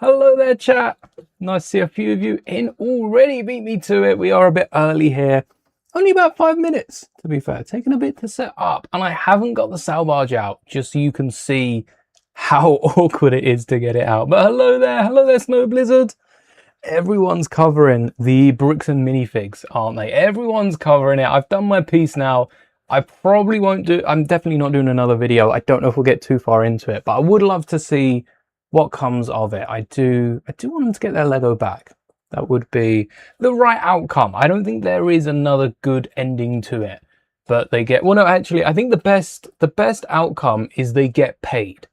Hello there, chat. Nice to see a few of you in already. Beat me to it. We are a bit early here. Only about 5 minutes, to be fair. Taking a bit to set up. And I haven't got the sail barge out, just so you can see how awkward it is to get it out. But hello there, Snow Blizzard. Everyone's covering the bricks and minifigs, aren't they? Everyone's covering it. I've done my piece now. I probably won't do, I'm definitely not doing another video. I don't know if we'll get too far into it, but I would love to see what comes of it. I do want them to get their Lego back. That would be the right outcome. I don't think there is another good ending to it, but they get, well, no, actually, I think the best outcome is they get paid.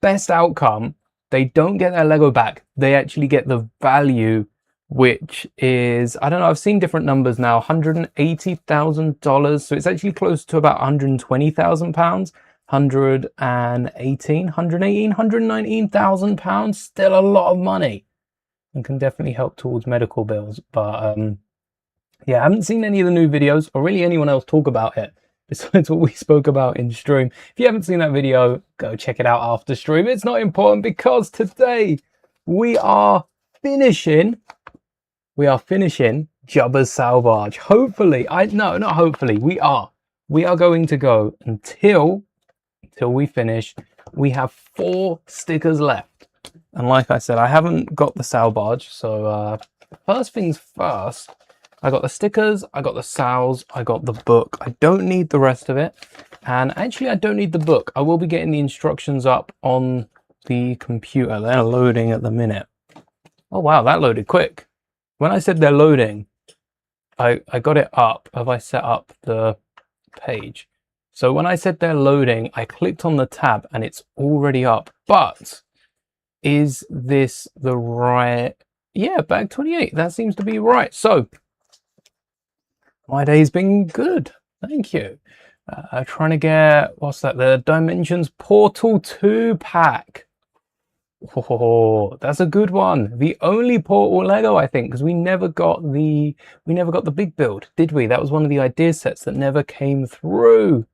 Best outcome, they don't get their Lego back. They actually get the value, which is, I don't know, I've seen different numbers now, $180,000. So it's actually close to about £120,000. 119,000 pounds, still a lot of money, and can definitely help towards medical bills. But yeah, I haven't seen any of the new videos or really anyone else talk about it besides what we spoke about in stream. If you haven't seen that video, go check it out after stream. It's not important because today we are finishing Jabba's sail barge. Hopefully, no, not hopefully, we are going to go until we finish. We have 4 stickers left, and like I said, I haven't got the sail barge, so first things first, I got the stickers, I got the sails, I got the book. I don't need the rest of it, and actually I don't need the book. I will be getting the instructions up on the computer. They're loading at the minute. Oh wow, that loaded quick. When I said they're loading, I got it up. Have I set up the page? So when I said they're loading, I clicked on the tab and it's already up. But is this the right? Yeah, bag 28. That seems to be right. So my day's been good. Thank you. Trying to get, what's that? The Dimensions Portal 2 pack. Oh, that's a good one. The only Portal Lego, I think, because we never got the big build, did we? That was one of the idea sets that never came through.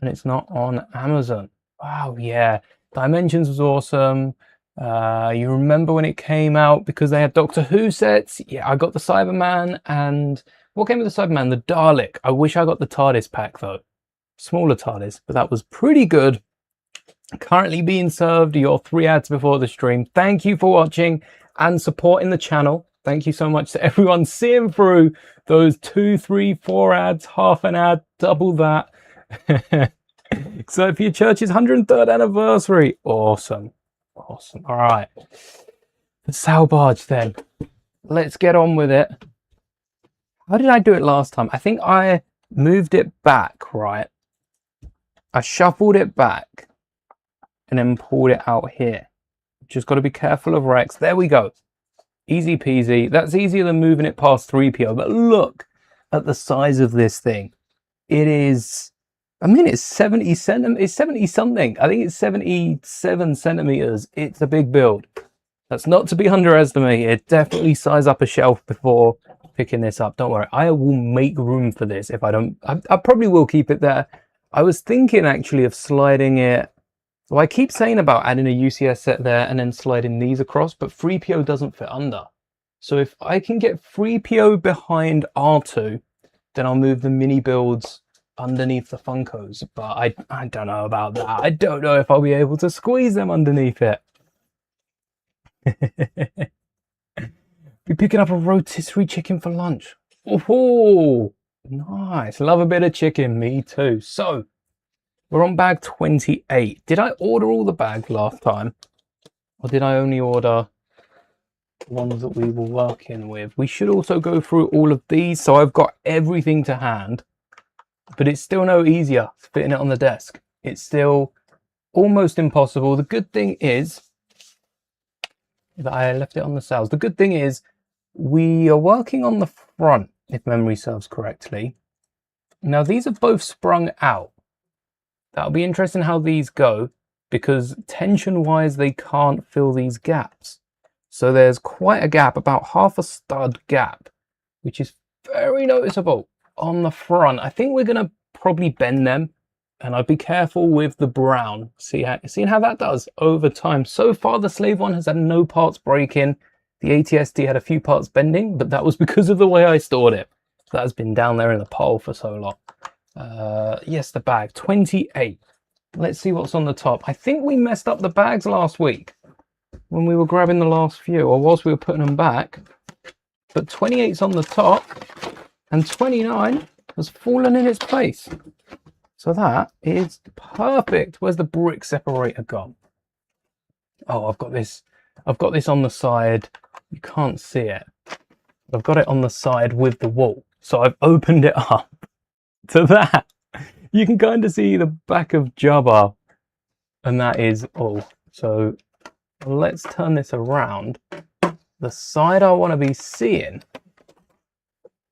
And it's not on Amazon. Wow, yeah. Dimensions was awesome. You remember when it came out because they had Doctor Who sets? Yeah, I got the Cyberman, and what came with the Cyberman? The Dalek. I wish I got the TARDIS pack though. Smaller TARDIS, but that was pretty good. Currently being served your 3 ads before the stream. Thank you for watching and supporting the channel. Thank you so much to everyone seeing through those 2, 3, 4 ads, half an ad, double that. So for your church's 103rd anniversary. Awesome. All right, the sail barge then, let's get on with it. How did I do it last time? I think I moved it back, right? I shuffled it back and then pulled it out here. Just got to be careful of Rex. There we go. Easy peasy. That's easier than moving it past 3PO. But look at the size of this thing. It is, I mean, it's 70 centimeters. It's 70 something. I think it's 77 centimeters. It's a big build. That's not to be underestimated. Definitely size up a shelf before picking this up. Don't worry. I will make room for this. If I don't, I probably will keep it there. I was thinking actually of sliding it. Well, I keep saying about adding a UCS set there and then sliding these across, but 3PO doesn't fit under. So if I can get 3PO behind R2, then I'll move the mini builds underneath the Funkos. But I don't know about that. I don't know if I'll be able to squeeze them underneath it. Be picking up a rotisserie chicken for lunch. Oh, nice. Love a bit of chicken. Me too. So we're on bag 28. Did I order all the bags last time? Or did I only order the ones that we were working with? We should also go through all of these. So I've got everything to hand. But it's still no easier fitting it on the desk. It's still almost impossible. The good thing is that I left it on the sails. The good thing is we are working on the front, if memory serves correctly. Now these are both sprung out. That'll be interesting how these go, because tension-wise, they can't fill these gaps. So there's quite a gap, about half a stud gap, which is very noticeable on the front. I think we're going to probably bend them And I'd be careful with the brown. Seeing how that does over time. So far, the slave one has had no parts breaking. The ATSD had a few parts bending, but that was because of the way I stored it. So that has been down there in the pile for so long. Yes, the bag, 28. Let's see what's on the top. I think we messed up the bags last week when we were grabbing the last few, or whilst we were putting them back. But 28's on the top, and 29 has fallen in its place. So that is perfect. Where's the brick separator gone? Oh, I've got this on the side. You can't see it. I've got it on the side with the wall. So I've opened it up to that. You can kind of see the back of Jabba, and that is all. So let's turn this around. The side I want to be seeing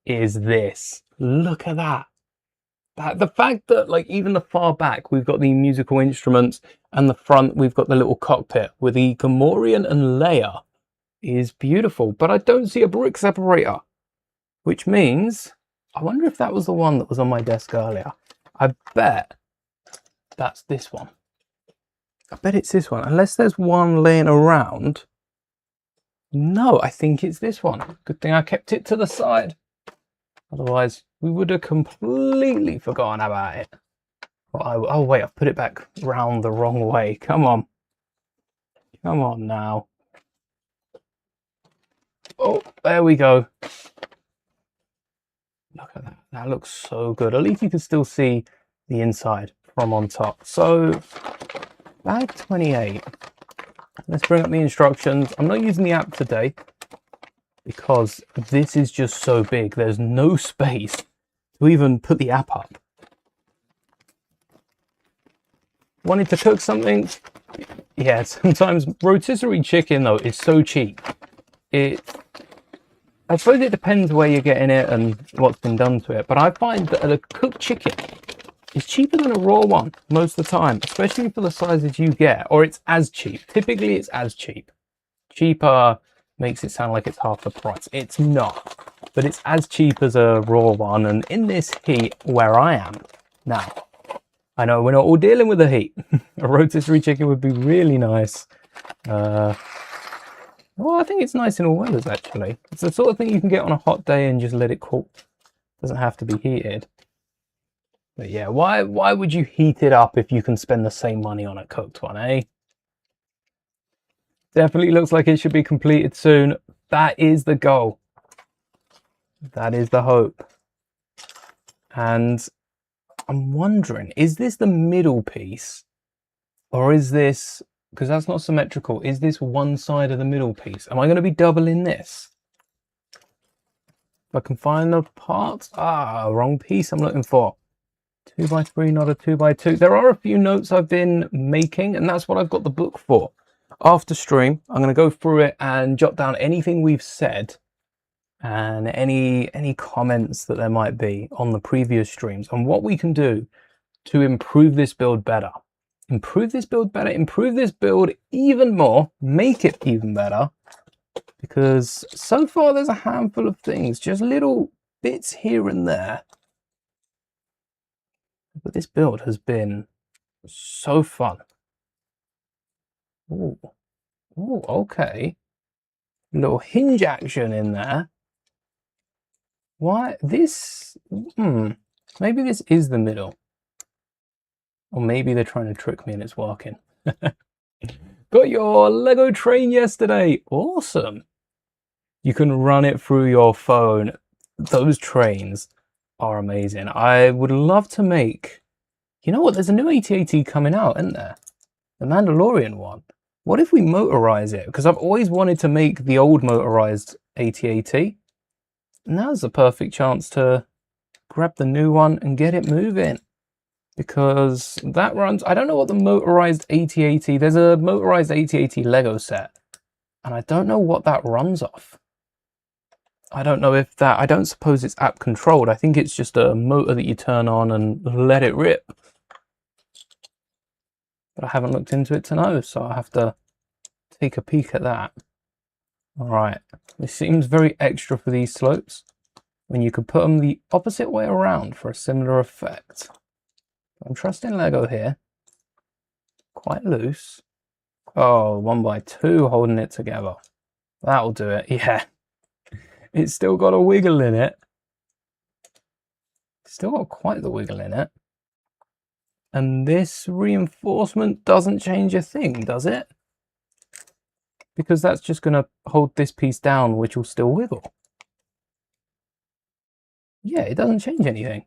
is this. Look at that. The fact that, like, even the far back we've got the musical instruments, and the front we've got the little cockpit with the Gamorrean and Leia is beautiful. But I don't see a brick separator, which means I wonder if that was the one that was on my desk earlier. I bet that's this one. I bet it's this one, unless there's one laying around. No, I think it's this one. Good thing I kept it to the side. Otherwise, we would have completely forgotten about it. Oh, wait, I've put it back round the wrong way. Come on. Come on now. Oh, there we go. Look at that. That looks so good. At least you can still see the inside from on top. So, bag 28. Let's bring up the instructions. I'm not using the app today because this is just so big. There's no space to even put the app up. Wanted to cook something? Yeah, sometimes rotisserie chicken though is so cheap. I suppose it depends where you're getting it and what's been done to it, but I find that a cooked chicken is cheaper than a raw one most of the time, especially for the sizes you get, or it's as cheap. Typically it's as cheap. Cheaper makes it sound like it's half the price. It's not, but it's as cheap as a raw one. And in this heat where I am now, I know we're not all dealing with the heat. A rotisserie chicken would be really nice. Well, I think it's nice in all weathers actually. It's the sort of thing you can get on a hot day and just let it cool. Doesn't have to be heated. But yeah, why would you heat it up if you can spend the same money on a cooked one, eh? Definitely looks like it should be completed soon. That is the goal. That is the hope. And I'm wondering, is this the middle piece? Or is this, because that's not symmetrical, is this one side of the middle piece? Am I going to be doubling this? If I can find the parts. Ah, wrong piece I'm looking for. 2x3, not a 2x2. There are a few notes I've been making, and that's what I've got the book for. After stream, I'm going to go through it and jot down anything we've said and any comments that there might be on the previous streams and what we can do to improve this build better. Improve this build better, improve this build even more, make it even better. Because so far there's a handful of things, just little bits here and there. But this build has been so fun. Ooh, ooh, okay. Little hinge action in there. Why this? Maybe this is the middle. Or maybe they're trying to trick me and it's working. Got your Lego train yesterday. Awesome. You can run it through your phone. Those trains are amazing. I would love to make... You know what? There's a new AT-AT coming out, isn't there? The Mandalorian one. What if we motorize it? Because I've always wanted to make the old motorized AT-AT. Now's the perfect chance to grab the new one and get it moving. Because that runs... I don't know what the motorized AT-AT... There's a motorized AT-AT Lego set. And I don't know what that runs off. I don't know if that... I don't suppose it's app controlled. I think it's just a motor that you turn on and let it rip. But I haven't looked into it to know, so I'll have to take a peek at that. Alright, this seems very extra for these slopes, when you could put them the opposite way around for a similar effect. I'm trusting Lego here. Quite loose. Oh, 1x2 holding it together. That'll do it. Yeah. It's still got a wiggle in it. Still got quite the wiggle in it. And this reinforcement doesn't change a thing, does it? Because that's just going to hold this piece down, which will still wiggle. Yeah, it doesn't change anything.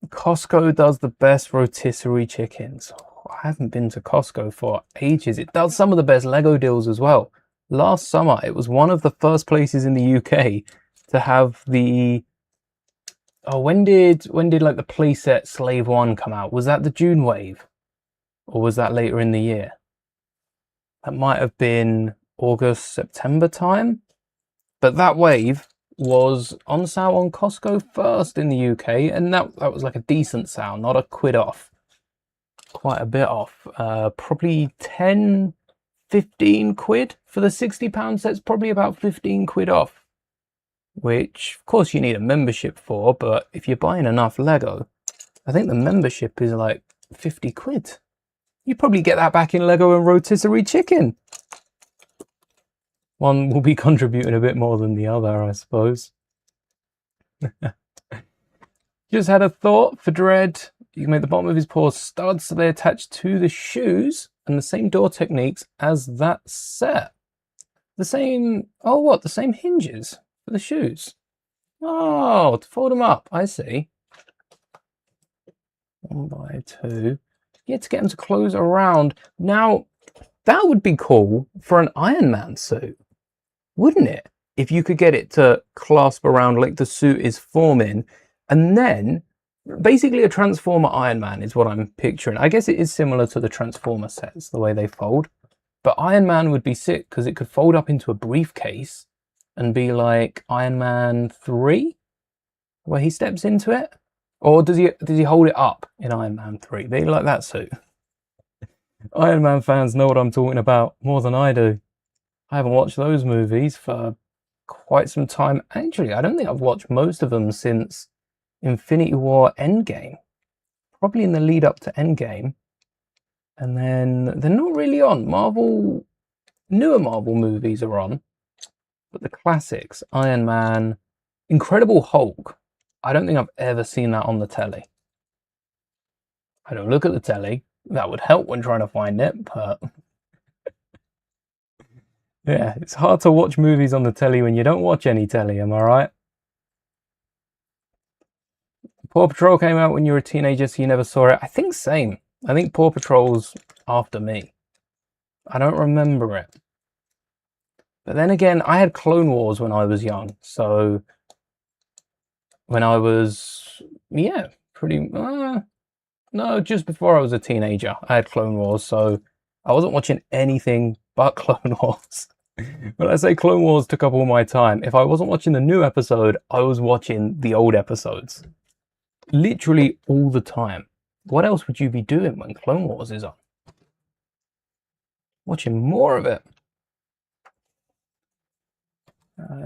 Costco does the best rotisserie chickens. I haven't been to Costco for ages. It does some of the best Lego deals as well. Last summer, it was one of the first places in the UK to have the... Oh, when did like the playset Slave 1 come out? Was that the June wave? Or was that later in the year? That might have been August, September time. But that wave was on sale on Costco first in the UK, and that was like a decent sale, not a quid off. Quite a bit off. Probably 10, 15 quid for the £60 set's probably about 15 quid off. Which, of course, you need a membership for, but if you're buying enough Lego, I think the membership is like 50 quid. You probably get that back in Lego and rotisserie chicken. One will be contributing a bit more than the other, I suppose. Just had a thought for Dread. You can make the bottom of his paws studs so they attach to the shoes, and the same door techniques as that set. The same, oh what, the same hinges for the shoes. Oh, to fold them up, I see. 1x2. Yeah, to get them to close around. Now, that would be cool for an Iron Man suit, wouldn't it? If you could get it to clasp around like the suit is forming, and then basically a Transformer Iron Man is what I'm picturing. I guess it is similar to the Transformer sets, the way they fold. But Iron Man would be sick because it could fold up into a briefcase and be like Iron Man 3, where he steps into it. Or does he hold it up in Iron Man 3? They like that suit. Iron Man fans know what I'm talking about more than I do. I haven't watched those movies for quite some time. Actually, I don't think I've watched most of them since Infinity War Endgame. Probably in the lead up to Endgame. And then they're not really on. Newer Marvel movies are on. But the classics, Iron Man, Incredible Hulk. I don't think I've ever seen that on the telly. I don't look at the telly. That would help when trying to find it, but... yeah, it's hard to watch movies on the telly when you don't watch any telly, am I right? Paw Patrol came out when you were a teenager, so you never saw it. I think same. I think Paw Patrol's after me. I don't remember it. But then again, I had Clone Wars when I was young, so... when I was, yeah, no, just before I was a teenager, I had Clone Wars, so I wasn't watching anything but Clone Wars. When I say Clone Wars took up all my time, if I wasn't watching the new episode, I was watching the old episodes. Literally all the time. What else would you be doing when Clone Wars is on? Watching more of it.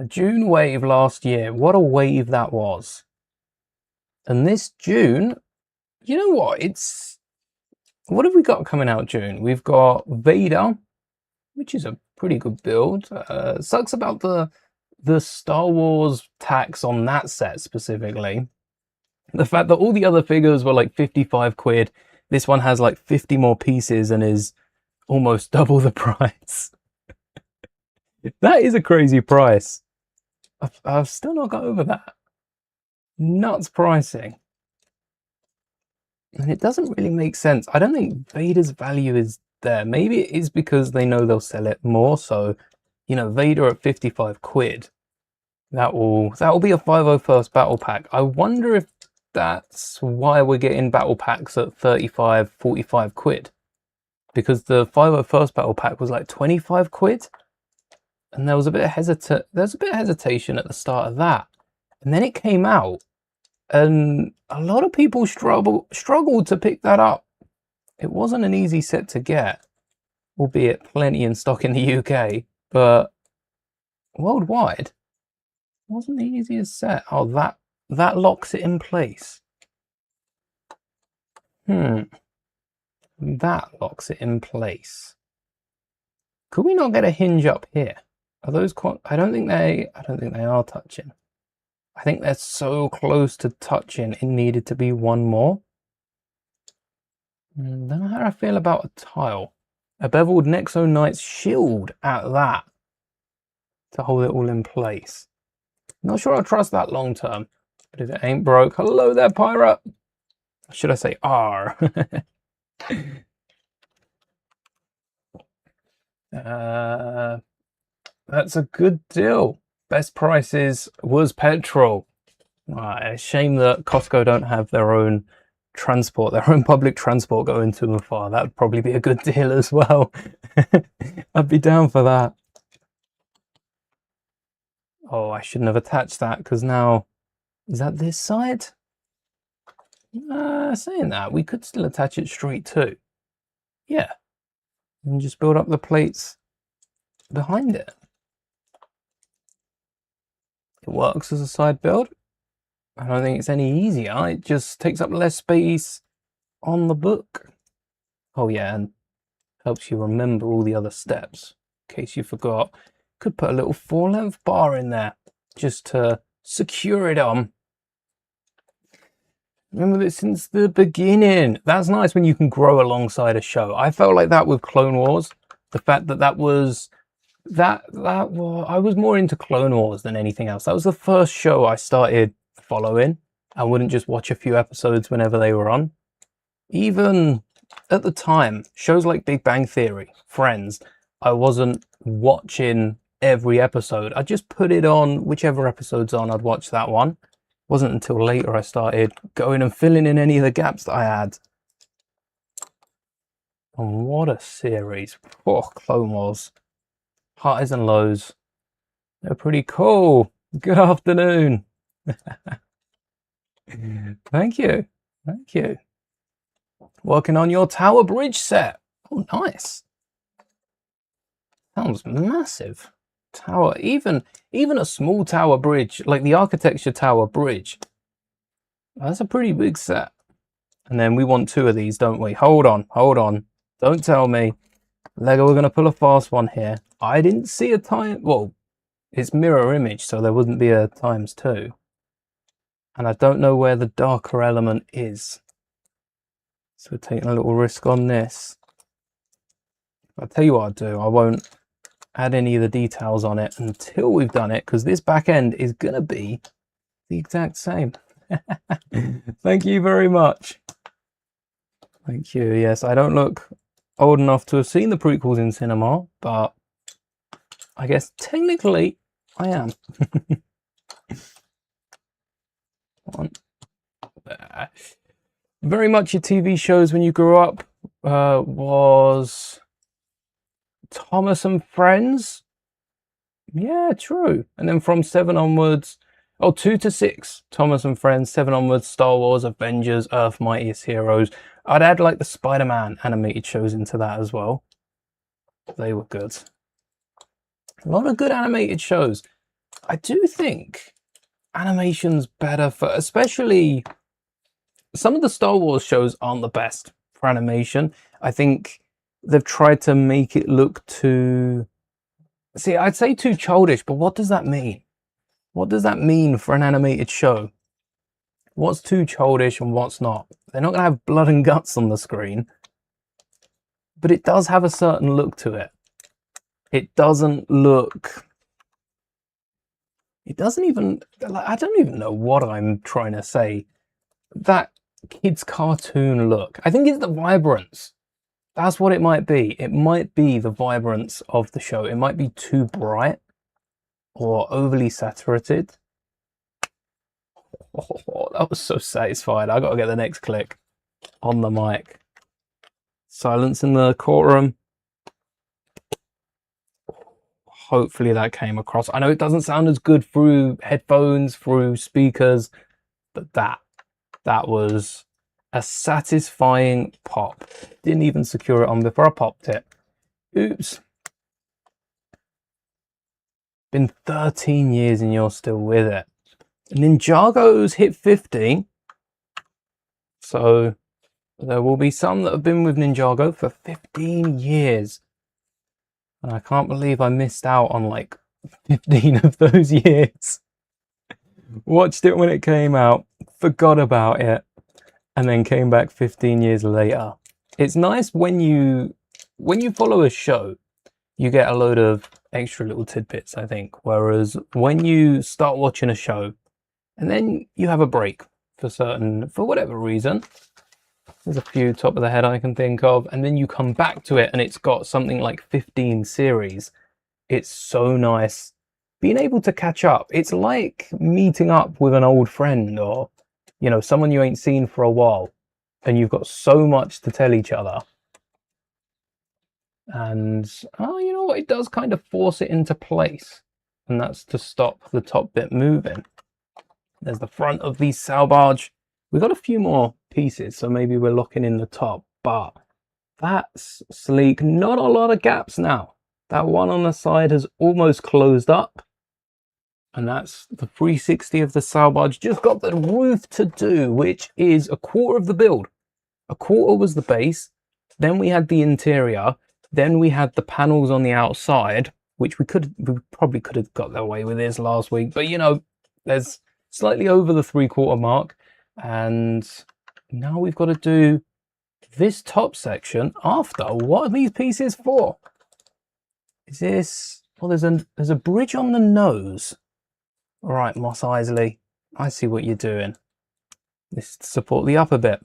June wave last year. What a wave that was. And this June, you know what? What have we got coming out June? We've got Vader, which is a pretty good build. Sucks about the Star Wars tax on that set specifically. The fact that all the other figures were like 55 quid. This one has like 50 more pieces and is almost double the price. That is a crazy price. I've still not got over that. Nuts pricing. And it doesn't really make sense. I don't think Vader's value is there. Maybe it is because they know they'll sell it more. So, you know, Vader at 55 quid. That will be a 501st battle pack. I wonder if that's why we're getting battle packs at 35, 45 quid. Because the 501st battle pack was like 25 quid. And there was a bit of hesitation at the start of that. And then it came out, and a lot of people struggled to pick that up. It wasn't an easy set to get, albeit plenty in stock in the UK, but worldwide, it wasn't the easiest set. Oh, that locks it in place. That locks it in place. Could we not get a hinge up here? Are those quite... I don't think they are touching. I think they're so close to touching, it needed to be one more. Don't know how I feel about a tile. A beveled Nexo Knight's shield at that to hold it all in place. Not sure I trust that long term, but if it ain't broke... Hello there, pirate! Should I say R? That's a good deal. Best prices was petrol. A shame that Costco don't have their own transport, their own public transport going to and far. That would probably be a good deal as well. I'd be down for that. Oh, I shouldn't have attached that because now... Is that this side? Saying that, we could still attach it straight too. Yeah. And just build up the plates behind it. It works as a side build. I don't think it's any easier. It just takes up less space on the book. Oh yeah, and helps you remember all the other steps. In case you forgot. Could put a little 4-length bar in there just to secure it on. Remember this since the beginning. That's nice when you can grow alongside a show. I felt like that with Clone Wars. The fact that I was more into Clone Wars than anything else. That was the first show I started following. I wouldn't just watch a few episodes whenever they were on. Even at the time, shows like Big Bang Theory, Friends, I wasn't watching every episode. I just put it on, whichever episode's on, I'd watch that one. It wasn't until later I started going and filling in any of the gaps that I had. And what a series. Oh, Clone Wars. Highs and lows. They're pretty cool. Good afternoon. Thank you. Thank you. Working on your tower bridge set. Oh, nice. Sounds massive. Tower, even a small tower bridge, like the architecture tower bridge. That's a pretty big set. And then we want 2 of these, don't we? Hold on, hold on. Don't tell me. Lego, we're going to pull a fast one here. I didn't see a time... Well, it's mirror image, so there wouldn't be a ×2. And I don't know where the darker element is. So we're taking a little risk on this. I'll tell you what I'll do. I won't add any of the details on it until we've done it, because this back end is going to be the exact same. Thank you very much. Thank you. Yes, I don't look old enough to have seen the prequels in cinema, but I guess technically I am. Very much your TV shows when you grew up was Thomas and Friends. Yeah, true. And then from 7 onwards, 2 to 6, Thomas and Friends, 7 onwards, Star Wars, Avengers, Earth Mightiest Heroes. I'd add like the Spider-Man animated shows into that as well. They were good. A lot of good animated shows. I do think animation's better for, especially some of the Star Wars shows aren't the best for animation. I think they've tried to make it look too... See, I'd say too childish, but what does that mean? What does that mean for an animated show? What's too childish and what's not? They're not going to have blood and guts on the screen. But it does have a certain look to it. It doesn't look... It doesn't even... I don't even know what I'm trying to say. That kid's cartoon look. I think it's the vibrance. That's what it might be. It might be the vibrance of the show. It might be too bright or overly saturated. Oh, that was so satisfying. I got to get the next click on the mic. Silence in the courtroom. Hopefully that came across. I know it doesn't sound as good through headphones, through speakers, but that was a satisfying pop. Didn't even secure it on before I popped it. Oops. Been 13 years and you're still with it. Ninjago's hit 50. So there will be some that have been with Ninjago for 15 years. And I can't believe I missed out on like 15 of those years. Watched it when it came out, forgot about it, and then came back 15 years later. It's nice when you follow a show, you get a load of extra little tidbits, I think. Whereas when you start watching a show and then you have a break for whatever reason, there's a few top of the head I can think of, and then you come back to it and it's got something like 15 series. It's so nice being able to catch up. It's like meeting up with an old friend, or, you know, someone you ain't seen for a while, and you've got so much to tell each other. And, oh, you know what? It does kind of force it into place, and that's to stop the top bit moving. There's the front of the sail barge. We've got a few more pieces, so maybe we're locking in the top, but that's sleek. Not a lot of gaps now. That one on the side has almost closed up. And that's the 360 of the sail barge. Just got the roof to do, which is a quarter of the build. A quarter was the base. Then we had the interior. Then we had the panels on the outside, which we probably could have got away with this last week. But, you know, there's slightly over the 3/4 mark. And now we've got to do this top section after. What are these pieces for? Is this... Well, there's a bridge on the nose. All right, Moss Isley, I see what you're doing. This is to support the upper bit.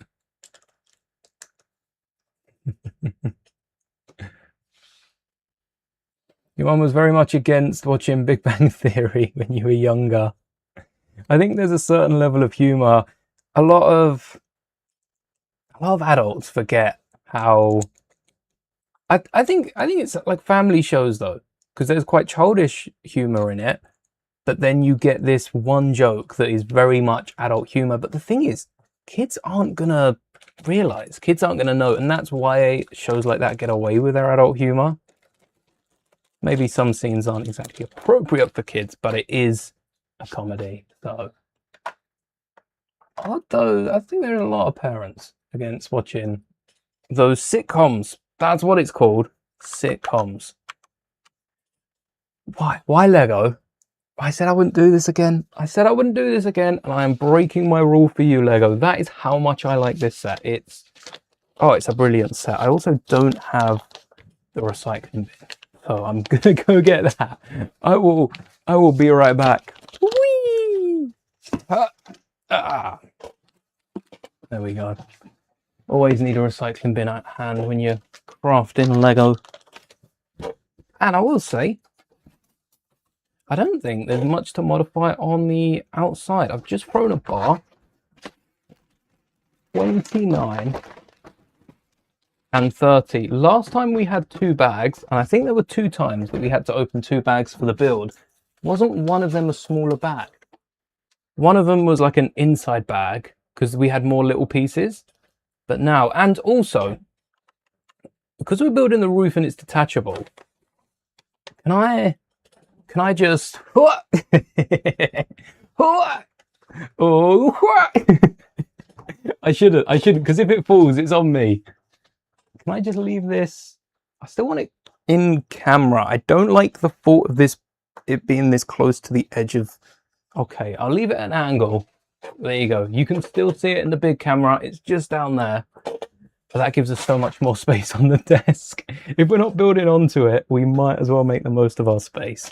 Your mum was very much against watching Big Bang Theory when you were younger. I think there's a certain level of humour. A lot of adults forget how... I think it's like family shows though, because there's quite childish humour in it. But then you get this one joke that is very much adult humour. But the thing is, kids aren't going to realise. Kids aren't going to know. And that's why shows like that get away with their adult humour. Maybe some scenes aren't exactly appropriate for kids, but it is a comedy. So, although I think there are a lot of parents against watching those sitcoms. That's what it's called. Sitcoms. Why? Why Lego? I said I wouldn't do this again. I said I wouldn't do this again, and I am breaking my rule for you, Lego. That is how much I like this set. It's a brilliant set. I also don't have the recycling bin, so I'm gonna go get that. I will be right back. Whee! There we go. Always need a recycling bin at hand when you're crafting Lego. And I will say, I don't think there's much to modify on the outside. I've just thrown a bar. 29 and 30. Last time we had 2 bags, and I think there were 2 times that we had to open 2 bags for the build. Wasn't one of them a smaller bag? One of them was like an inside bag, because we had more little pieces. But now, and also, because we're building the roof and it's detachable, can I just... Oh, I shouldn't, because if it falls, it's on me. Can I just leave this? I still want it in camera. I don't like the thought of it being this close to the edge of... Okay, I'll leave it at an angle. There you go. You can still see it in the big camera. It's just down there. But that gives us so much more space on the desk. If we're not building onto it, we might as well make the most of our space.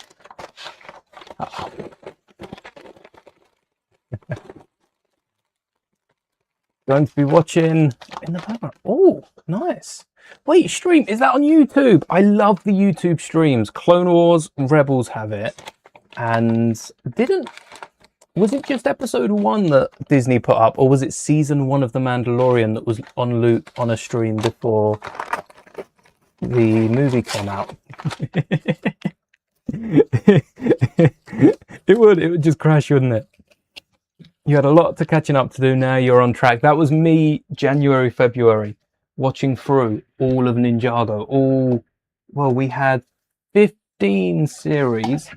Going to be watching in the background. Oh, nice. Wait, stream, is that on YouTube? I love the YouTube streams. Clone Wars, Rebels have it. And was it just episode 1 that Disney put up, or was it season 1 of The Mandalorian that was on loop on a stream before the movie came out? It would just crash, wouldn't it? You had a lot to catching up to do. Now you're on track. That was me January, February, watching through all of Ninjago. Well, we had 15 series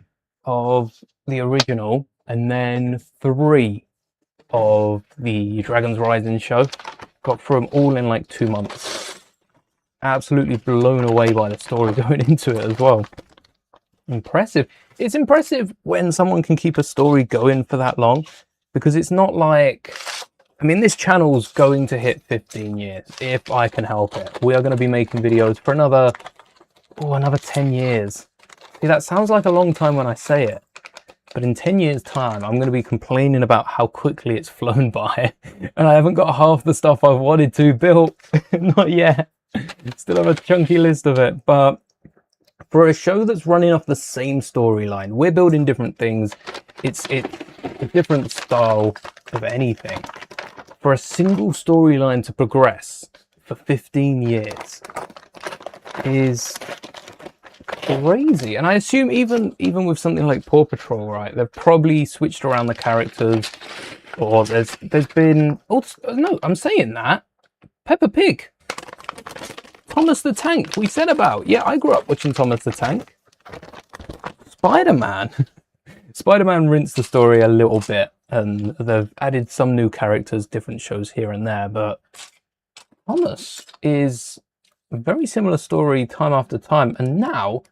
of the original, and then 3 of the Dragon's Rising show. Got through them all in like 2 months. Absolutely blown away by the story going into it as well. Impressive. It's impressive when someone can keep a story going for that long, because it's not like, I mean, this channel's going to hit 15 years if I can help it. We are going to be making videos for another 10 years. See, that sounds like a long time when I say it, but in 10 years time I'm going to be complaining about how quickly it's flown by and I haven't got half the stuff I've wanted to built. Not yet. Still have a chunky list of it. But for a show that's running off the same storyline, we're building different things. It's a different style of anything. For a single storyline to progress for 15 years is crazy. And I assume even with something like Paw Patrol, right, they've probably switched around the characters, or there's been, oh no, I'm saying that, Peppa Pig, Thomas the Tank, we said about. Yeah, I grew up watching Thomas the Tank. Spider-Man. Spider-Man rinsed the story a little bit, and they've added some new characters, different shows here and there, but Thomas is a very similar story time after time, and now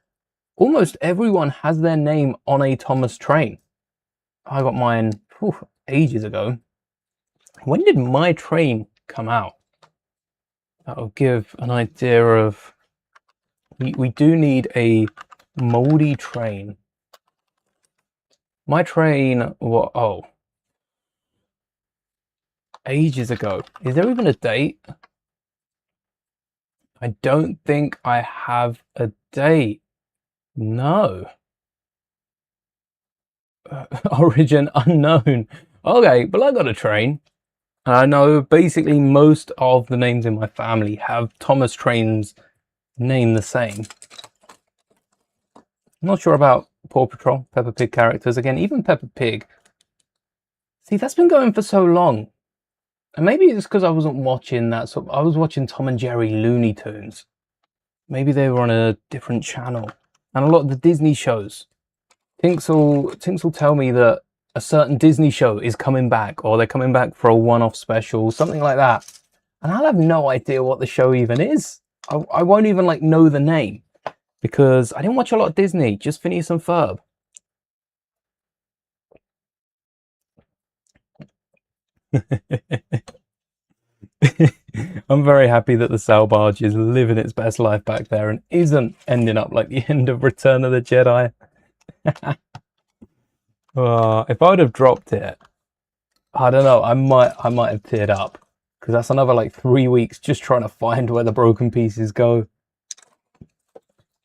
almost everyone has their name on a Thomas train. I got mine ages ago. When did my train come out? That'll give an idea of... We do need a Mouldie train. My train, oh, ages ago. Is there even a date? I don't think I have a date. No. Origin unknown. Okay, but I got a train. And I know basically most of the names in my family have Thomas trains name the same. I'm not sure about Paw Patrol, Peppa Pig characters. Again, even Peppa Pig. See, that's been going for so long. And maybe it's because I wasn't watching that sort of, I was watching Tom and Jerry Looney Tunes. Maybe they were on a different channel. And a lot of the Disney shows. Tinks will tell me that a certain Disney show is coming back, or they're coming back for a one-off special, something like that. And I'll have no idea what the show even is. I won't even like know the name, because I didn't watch a lot of Disney, just Phineas and Ferb. I'm very happy that the Barge is living its best life back there and isn't ending up like the end of Return of the Jedi. If I would have dropped it, I don't know, I might have teared up, because that's another like 3 weeks just trying to find where the broken pieces go.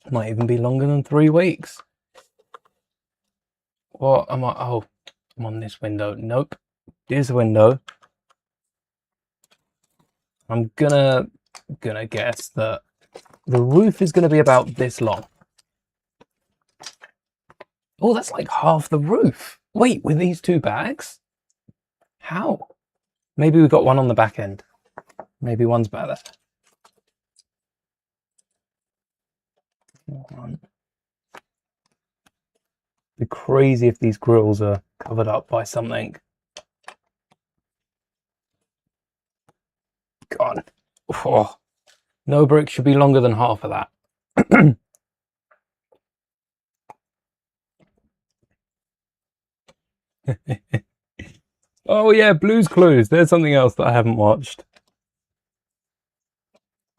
It might even be longer than 3 weeks. What am I? Oh, I'm on this window. Nope. Here's the window. I'm gonna guess that the roof is gonna be about this long. Oh, that's like half the roof. Wait, with these 2 bags? How? Maybe we've got one on the back end. Maybe one's better. One. It'd be crazy if these grills are covered up by something. God. Oh, no brick should be longer than half of that. Oh yeah, Blue's Clues. There's something else that I haven't watched.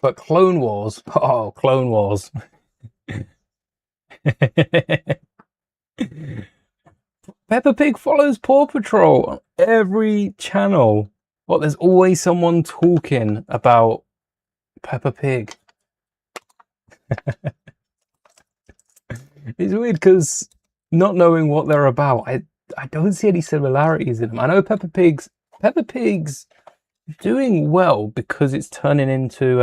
But Clone Wars. Oh, Clone Wars. Peppa Pig follows Paw Patrol on every channel. What, there's always someone talking about Peppa Pig. It's weird because not knowing what they're about, I don't see any similarities in them. I know Peppa Pig's doing well because it's turning into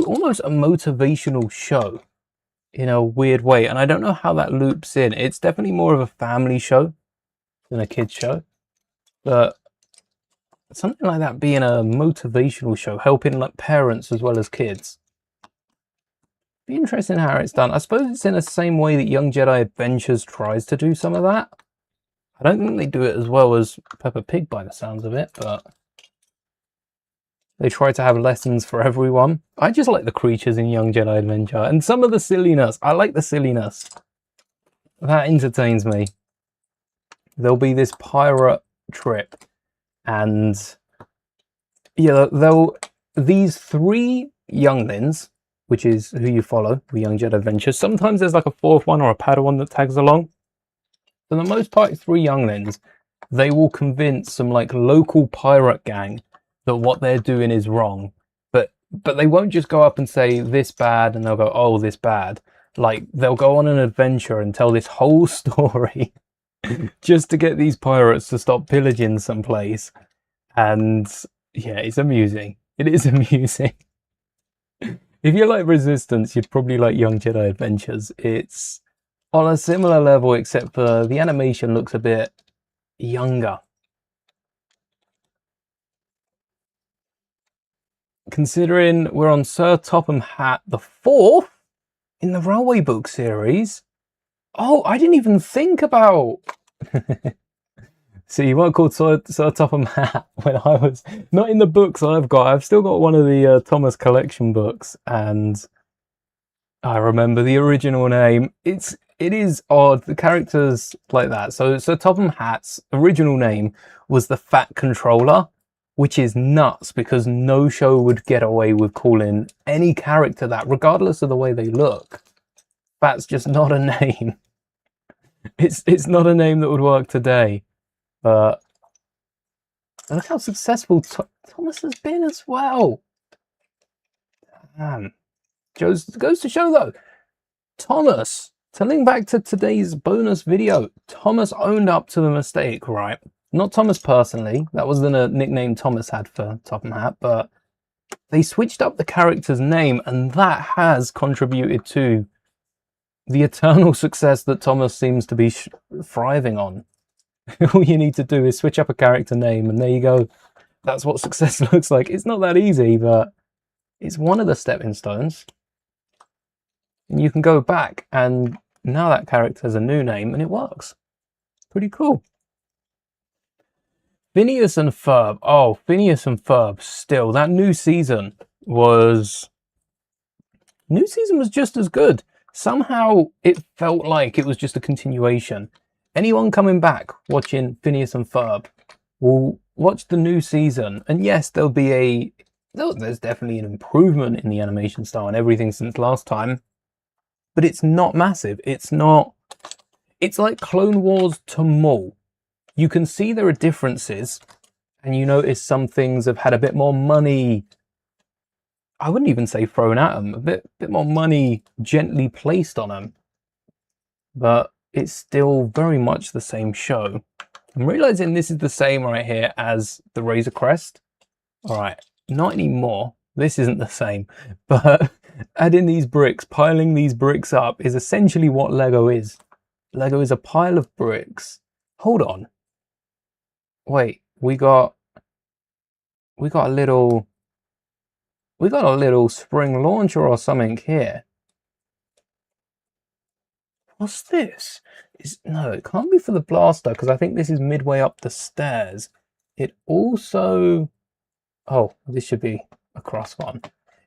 almost a motivational show in a weird way, and I don't know how that loops in. It's definitely more of a family show than a kids show, but something like that being a motivational show, helping like parents as well as kids, Be interesting how it's done. I suppose it's in the same way that Young Jedi Adventures tries to do some of that. I don't think they do it as well as Peppa Pig by the sounds of it, but they try to have lessons for everyone. I just like the creatures in Young Jedi Adventure and some of the silliness. I like the silliness. That entertains me. There'll be this pirate trip and yeah, these 3 younglings, which is who you follow, the Young Jedi Adventures. Sometimes there's like a 4th one or a Padawan that tags along. For the most part, 3 younglings, they will convince some like local pirate gang that what they're doing is wrong. But they won't just go up and say this bad and they'll go, oh, this bad. Like they'll go on an adventure and tell this whole story just to get these pirates to stop pillaging someplace. And yeah, it's amusing. It is amusing. If you like Resistance, you'd probably like Young Jedi Adventures. It's on a similar level, except for the animation looks a bit younger. Considering we're on Sir Topham Hatt the 4th in the Railway Book series. Oh, I didn't even think about... See, you weren't called Sir Topham Hatt when I was... Not in the books I've got. I've still got one of the Thomas collection books, and I remember the original name. It is odd, the characters like that. So Sir Topham Hatt's original name was the Fat Controller, which is nuts because no show would get away with calling any character that, regardless of the way they look. That's just not a name. It's not a name that would work today. But look how successful Thomas has been as well. Damn. Goes to show though, Thomas, to link back to today's bonus video, Thomas owned up to the mistake, right? Not Thomas personally, that was the nickname Thomas had for Topham Hatt, but they switched up the character's name and that has contributed to the eternal success that Thomas seems to be thriving on. All you need to do is switch up a character name and there you go. That's what success looks like. It's not that easy, but it's one of the stepping stones. And you can go back and now that character has a new name and it works. Pretty cool. Phineas and Ferb. Oh, Phineas and Ferb still. That new season was just as good. Somehow it felt like it was just a continuation. Anyone coming back watching Phineas and Ferb will watch the new season, and yes, there's definitely an improvement in the animation style and everything since last time, but it's not massive. It's like Clone Wars to Maul. You can see there are differences, and you notice some things have had a bit more money. I wouldn't even say thrown at them, a bit more money gently placed on them, but it's still very much the same show. I'm realizing this is the same right here as the Razor Crest. All right, not anymore. This isn't the same, but adding these bricks, piling these bricks up is essentially what Lego is. Lego is a pile of bricks. Hold on. Wait, we got a little spring launcher or something here. What's this? No, it can't be for the blaster because I think this is midway up the stairs. It also... Oh, this should be a cross one.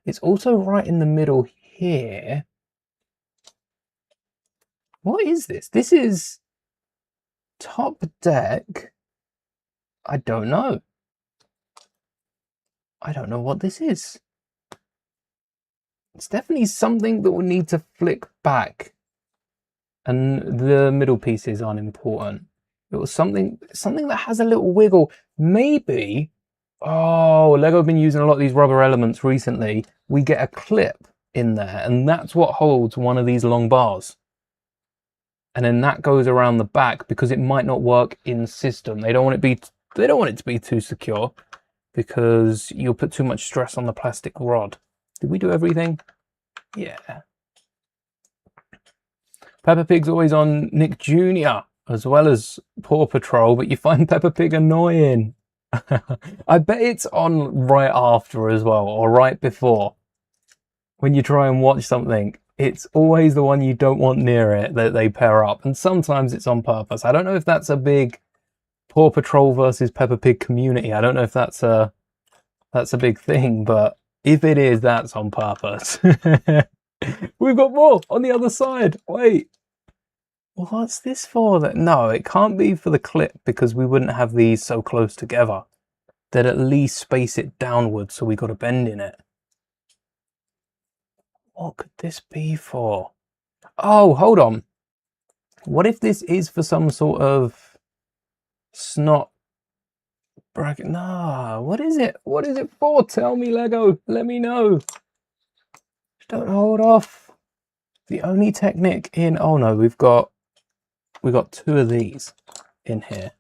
It's also right in the middle here. What is this? This is top deck. I don't know. I don't know what this is. It's definitely something that will need to flick back. And the middle pieces aren't important. It was something that has a little wiggle. Maybe, oh, Lego have been using a lot of these rubber elements recently. We get a clip in there, and that's what holds one of these long bars. And then that goes around the back because it might not work in system. They don't want it to be too secure because you'll put too much stress on the plastic rod. Did we do everything? Yeah. Peppa Pig's always on Nick Jr. as well as Paw Patrol, but you find Peppa Pig annoying. I bet it's on right after as well, or right before. When you try and watch something, It's always the one you don't want near it that they pair up, and sometimes it's on purpose. I don't know if that's a big Paw Patrol versus Peppa Pig community. I don't know if that's a big thing, but if it is, that's on purpose. We've got more on the other side. Wait. Well, what's this for? No, it can't be for the clip because we wouldn't have these so close together. They'd at least space it downwards so we got a bend in it. What could this be for? Oh, hold on. What if this is for some sort of snot bracket? Nah, what is it? What is it for? Tell me, Lego. Let me know. Don't hold off. The only Technic in... Oh no, we've got 2 of these in here.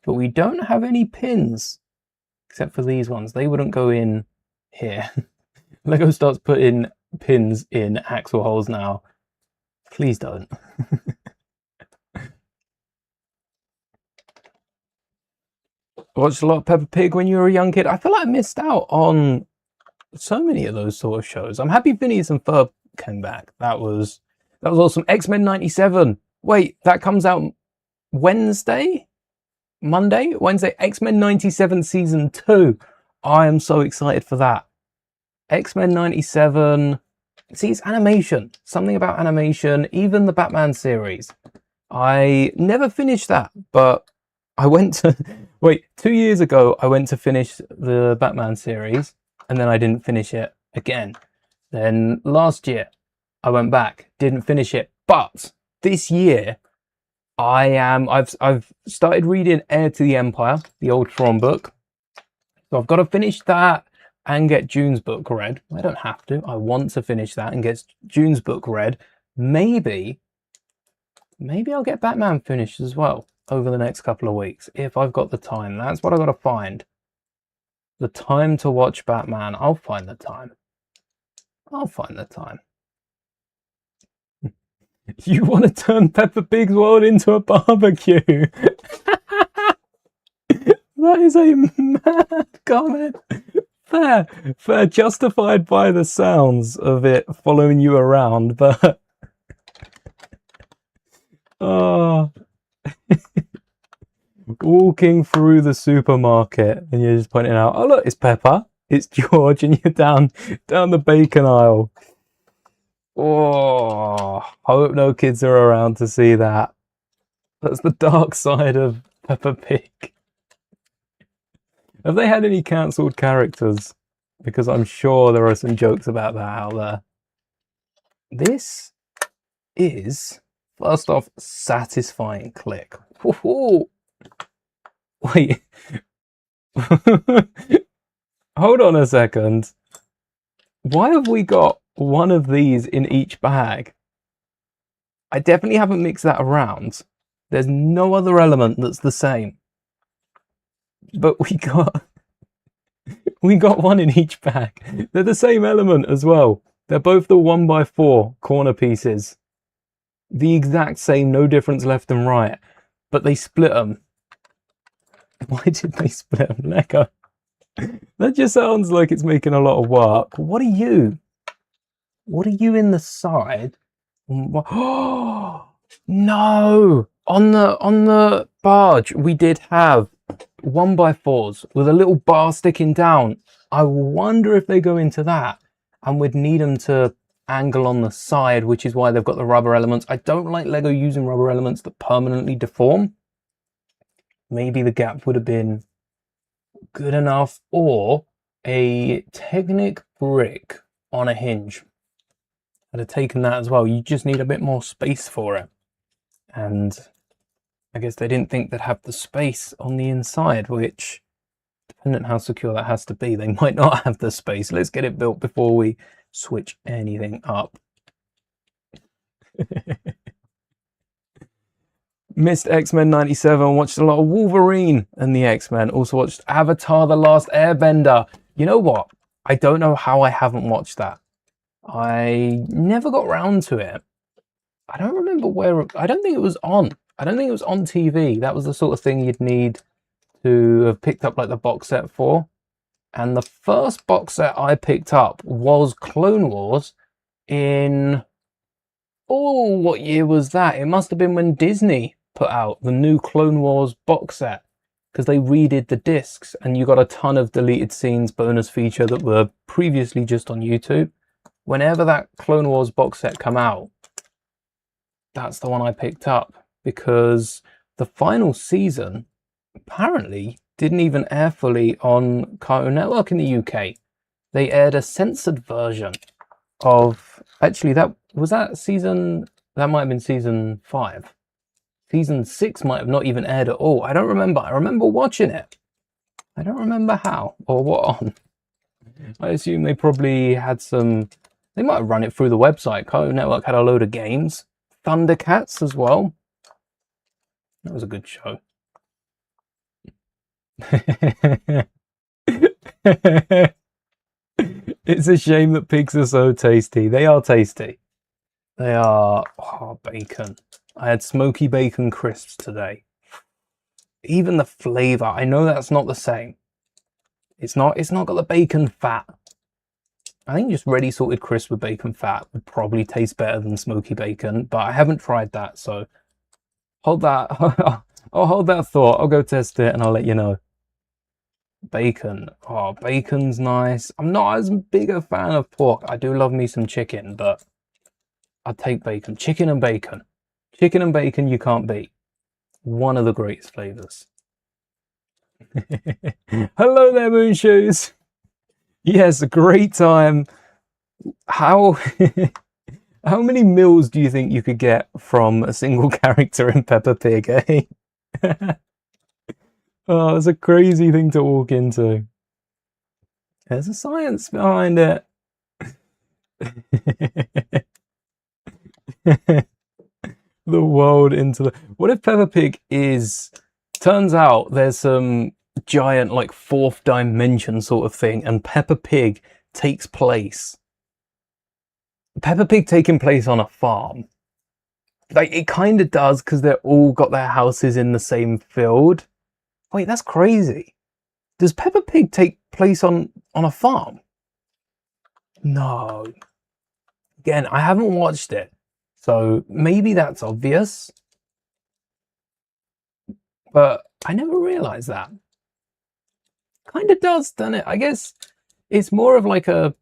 But we don't have any pins. Except for these ones. They wouldn't go in here. Lego starts putting pins in axle holes now. Please don't. Watched a lot of Peppa Pig when you were a young kid. I feel like I missed out on so many of those sort of shows. I'm happy Phineas and Ferb came back. That was awesome. X-Men 97. Wait, that comes out Wednesday? Monday? Wednesday. X-Men 97 Season 2. I am so excited for that. X-Men 97. See, it's animation. Something about animation. Even the Batman series. I never finished that, but I went to... Wait, 2 years ago, I went to finish the Batman series, and then I didn't finish it again. Then last year, I went back, didn't finish it. But this year, I've started reading Heir to the Empire, the old Tron book. So I've got to finish that and get June's book read. I don't have to. I want to finish that and get June's book read. Maybe I'll get Batman finished as well over the next couple of weeks if I've got the time. That's what I've got to find. The time to watch Batman. I'll find the time. I'll find the time. You want to turn Peppa Pig's world into a barbecue? That is a mad comment. Fair, justified by the sounds of it following you around, but... Oh... Walking through the supermarket and you're just pointing out, oh look, it's Peppa, it's George, and you're down the bacon aisle. Oh, hope no kids are around to see that. That's the dark side of Peppa Pig. Have they had any cancelled characters? Because I'm sure there are some jokes about that out there. This is, first off, satisfying click. Woohoo! Wait. Hold on a second. Why have we got one of these in each bag? I definitely haven't mixed that around. There's no other element that's the same. But we got one in each bag. They're the same element as well. They're both the 1x4 corner pieces. The exact same, no difference left and right. But they split them. Why did they split them? Lego. That just sounds like it's making a lot of work. What are you? What are you in the side? Oh no! On the barge, we did have 1x4s with a little bar sticking down. I wonder if they go into that, and we'd need them to angle on the side, which is why they've got the rubber elements. I don't like Lego using rubber elements that permanently deform. Maybe the gap would have been good enough, or a Technic brick on a hinge. I'd have taken that as well. You just need a bit more space for it. And I guess they didn't think they'd have the space on the inside, which, depending on how secure that has to be, they might not have the space. Let's get it built before we switch anything up. Missed X-Men 97, watched a lot of Wolverine and the X-Men. Also watched Avatar: The Last Airbender. You know what? I don't know how I haven't watched that. I never got round to it. I don't remember where... I don't think it was on. I don't think it was on TV. That was the sort of thing you'd need to have picked up like the box set for. And the first box set I picked up was Clone Wars in, oh, what year was that? It must have been when Disney put out the new Clone Wars box set, because they redid the discs and you got a ton of deleted scenes bonus feature that were previously just on YouTube. Whenever that Clone Wars box set come out, that's the one I picked up, because the final season apparently didn't even air fully on Cartoon Network in the UK. They aired a censored version of, actually that season, that might have been season 5. Season 6 might have not even aired at all. I don't remember. I remember watching it. I don't remember how or what on. I assume they probably had some, they might have run it through the website. Cartoon Network had a load of games. Thundercats as well. That was a good show. It's a shame that pigs are so tasty. They are tasty. They are, oh, bacon. I had smoky bacon crisps today. Even the flavor, I know that's not the same. It's not got the bacon fat. I think just ready salted crisps with bacon fat would probably taste better than smoky bacon, but I haven't tried that, so hold that. I'll hold that thought. I'll go test it and I'll let you know. Bacon. Oh, bacon's nice. I'm not as big a fan of pork. I do love me some chicken, but I'd take bacon. Chicken and bacon. Chicken and bacon you can't beat. One of the greatest flavors. Hello there, Moonshoes. Yes, a great time. How many meals do you think you could get from a single character in Peppa Pig, eh? Oh, it's a crazy thing to walk into. There's a science behind it. The world into the... What if Peppa Pig is... Turns out there's some giant, like, 4th dimension sort of thing, and Peppa Pig takes place. Peppa Pig taking place on a farm. Like, it kind of does, because they're all got their houses in the same field. Wait, that's crazy. Does Peppa Pig take place on a farm? No. Again, I haven't watched it, so maybe that's obvious. But I never realized that. Kind of does, doesn't it? I guess it's more of like a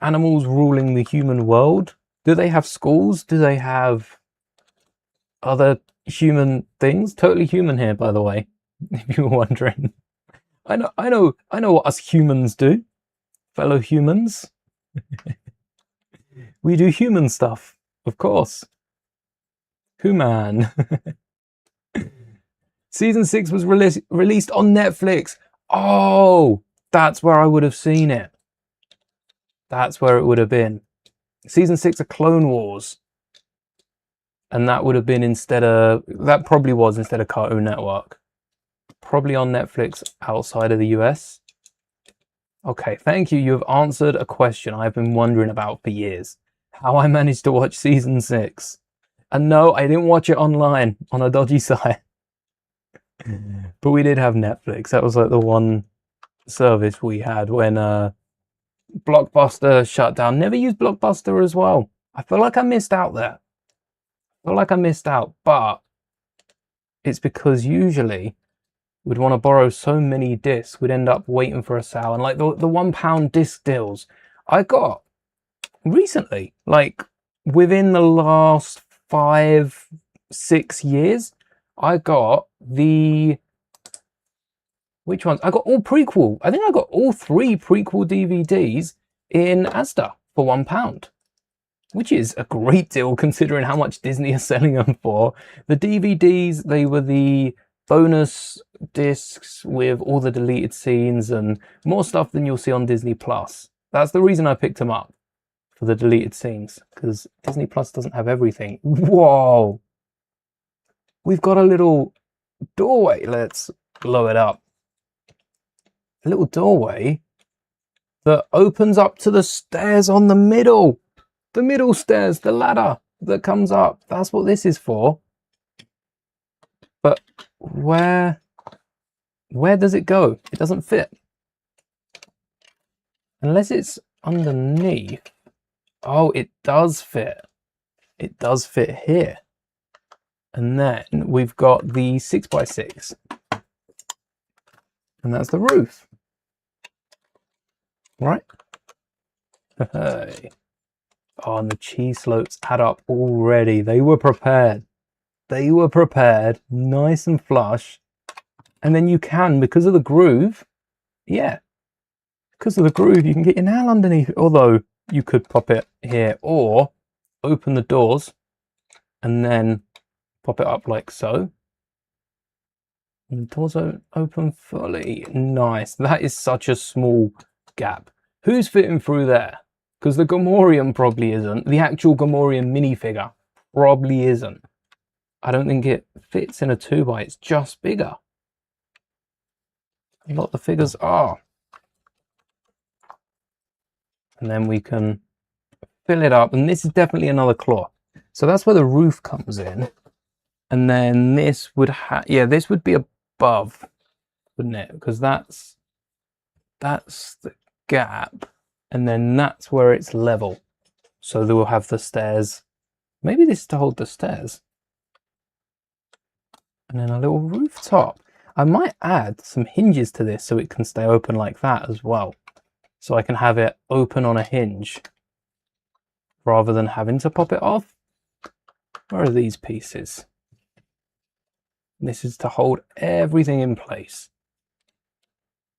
animals ruling the human world. Do they have schools? Do they have other human things? Totally human here, by the way, if you were wondering. I know what us humans do, fellow humans. We do human stuff, of course. Human. Season 6 was released on Netflix. Oh, that's where I would have seen it. That's where it would have been. Season 6 of Clone Wars. And that would have been instead of... That probably was instead of Cartoon Network. Probably on Netflix outside of the US. Okay, thank you. You have answered a question I've been wondering about for years. How I managed to watch Season 6. And no, I didn't watch it online on a dodgy site. But we did have Netflix. That was like the one service we had when Blockbuster shut down. Never used Blockbuster as well. I feel like I missed out there. I feel like I missed out, but it's because usually we'd want to borrow so many discs, we'd end up waiting for a sale. And like the £1 disc deals I got recently, like within the last 5-6 years, I got the... Which ones? I got all prequel. I think I got all 3 prequel DVDs in Asda for £1, which is a great deal considering how much Disney are selling them for. The DVDs, they were the bonus discs with all the deleted scenes and more stuff than you'll see on Disney Plus. That's the reason I picked them up, for the deleted scenes, because Disney Plus doesn't have everything. Whoa! We've got a little doorway. Let's blow it up. A little doorway that opens up to the stairs on the middle. The middle stairs, the ladder that comes up. That's what this is for. But where does it go? It doesn't fit. Unless it's underneath. Oh, it does fit. It does fit here. And then we've got the 6x6. And that's the roof. Right? Hey. Oh, and the cheese slopes add up already. They were prepared. They were prepared, nice and flush. And then you can, because of the groove, yeah, because of the groove, you can get your nail underneath it. Although you could pop it here or open the doors and then pop it up like so. And the doors open fully. Nice. That is such a small gap. Who's fitting through there? Because the Gamorrean probably isn't. The actual Gamorrean minifigure probably isn't. I don't think it fits in a 2x. It's just bigger. A lot of the figures are. And then we can fill it up. And this is definitely another claw. So that's where the roof comes in. And then this would have, yeah, this would be above, wouldn't it? Because that's the gap. And then that's where it's level. So they will have the stairs. Maybe this is to hold the stairs. And then a little rooftop. I might add some hinges to this so it can stay open like that as well. So I can have it open on a hinge rather than having to pop it off. Where are these pieces? This is to hold everything in place.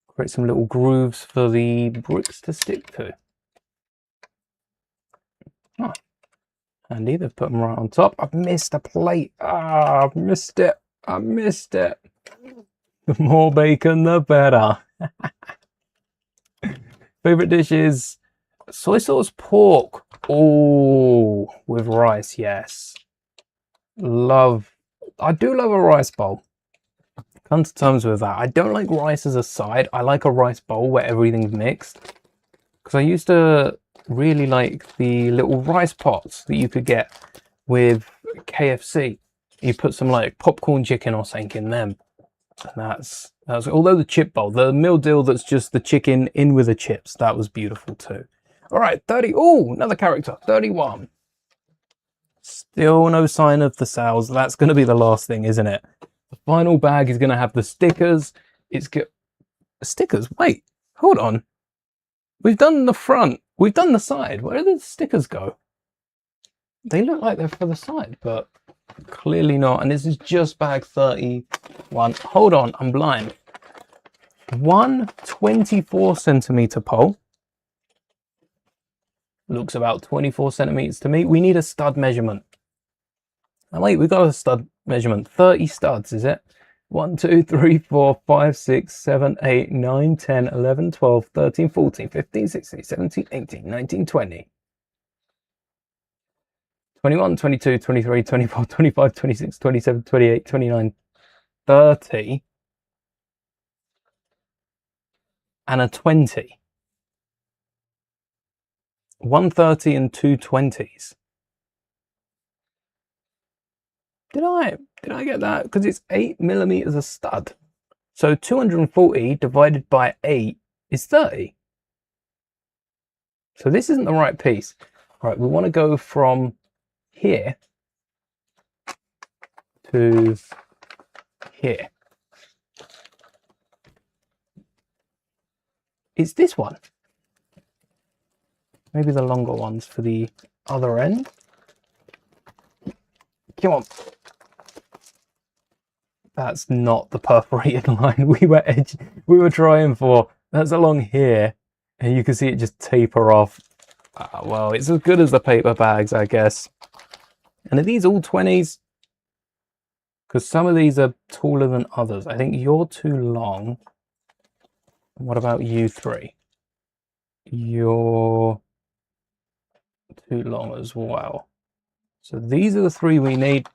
Create some little grooves for the bricks to stick to. Oh, handy, they've put them right on top. I've missed a plate. Ah, I've missed it. I missed it. The more bacon, the better. Favorite dishes: soy sauce pork. Oh, with rice, yes. I do love a rice bowl. Come to terms with that. I don't like rice as a side. I like a rice bowl where everything's mixed. Because I used to really like the little rice pots that you could get with KFC. You put some like popcorn chicken or something in them. And that's although the chip bowl, the meal deal that's just the chicken in with the chips, that was beautiful too. All right, 30. Oh, another character, 31. Still no sign of the sales. That's going to be the last thing, isn't it? The final bag is going to have the stickers. It's got stickers. Wait, hold on. We've done the front. We've done the side. Where do the stickers go? They look like they're for the side, but clearly not. And this is just bag 31. Hold on, I'm blind. One 24-centimeter pole. Looks about 24 centimeters to me. We need a stud measurement. Oh wait, we've got a stud measurement. 30 studs, is it? 1, 2, 3, 4, 5, 6, 7, 8, 9, 10, 11, 12, 13, 14, 15, 16, 17, 18, 19, 20. 21, 22, 23, 24, 25, 26, 27, 28, 29, 30. And a 20. 130 and 2 20s. Did I get that? Because it's 8 millimeters a stud. So 240 divided by 8 is 30. So this isn't the right piece. All right, we want to go from here to here. It's this one. Maybe the longer ones for the other end. Come on. That's not the perforated line we were trying for. That's along here, and you can see it just taper off. Well, it's as good as the paper bags, I guess. And are these all 20s? Because some of these are taller than others. I think you're too long. What about you three? You're too long as well. So these are the 3 we need.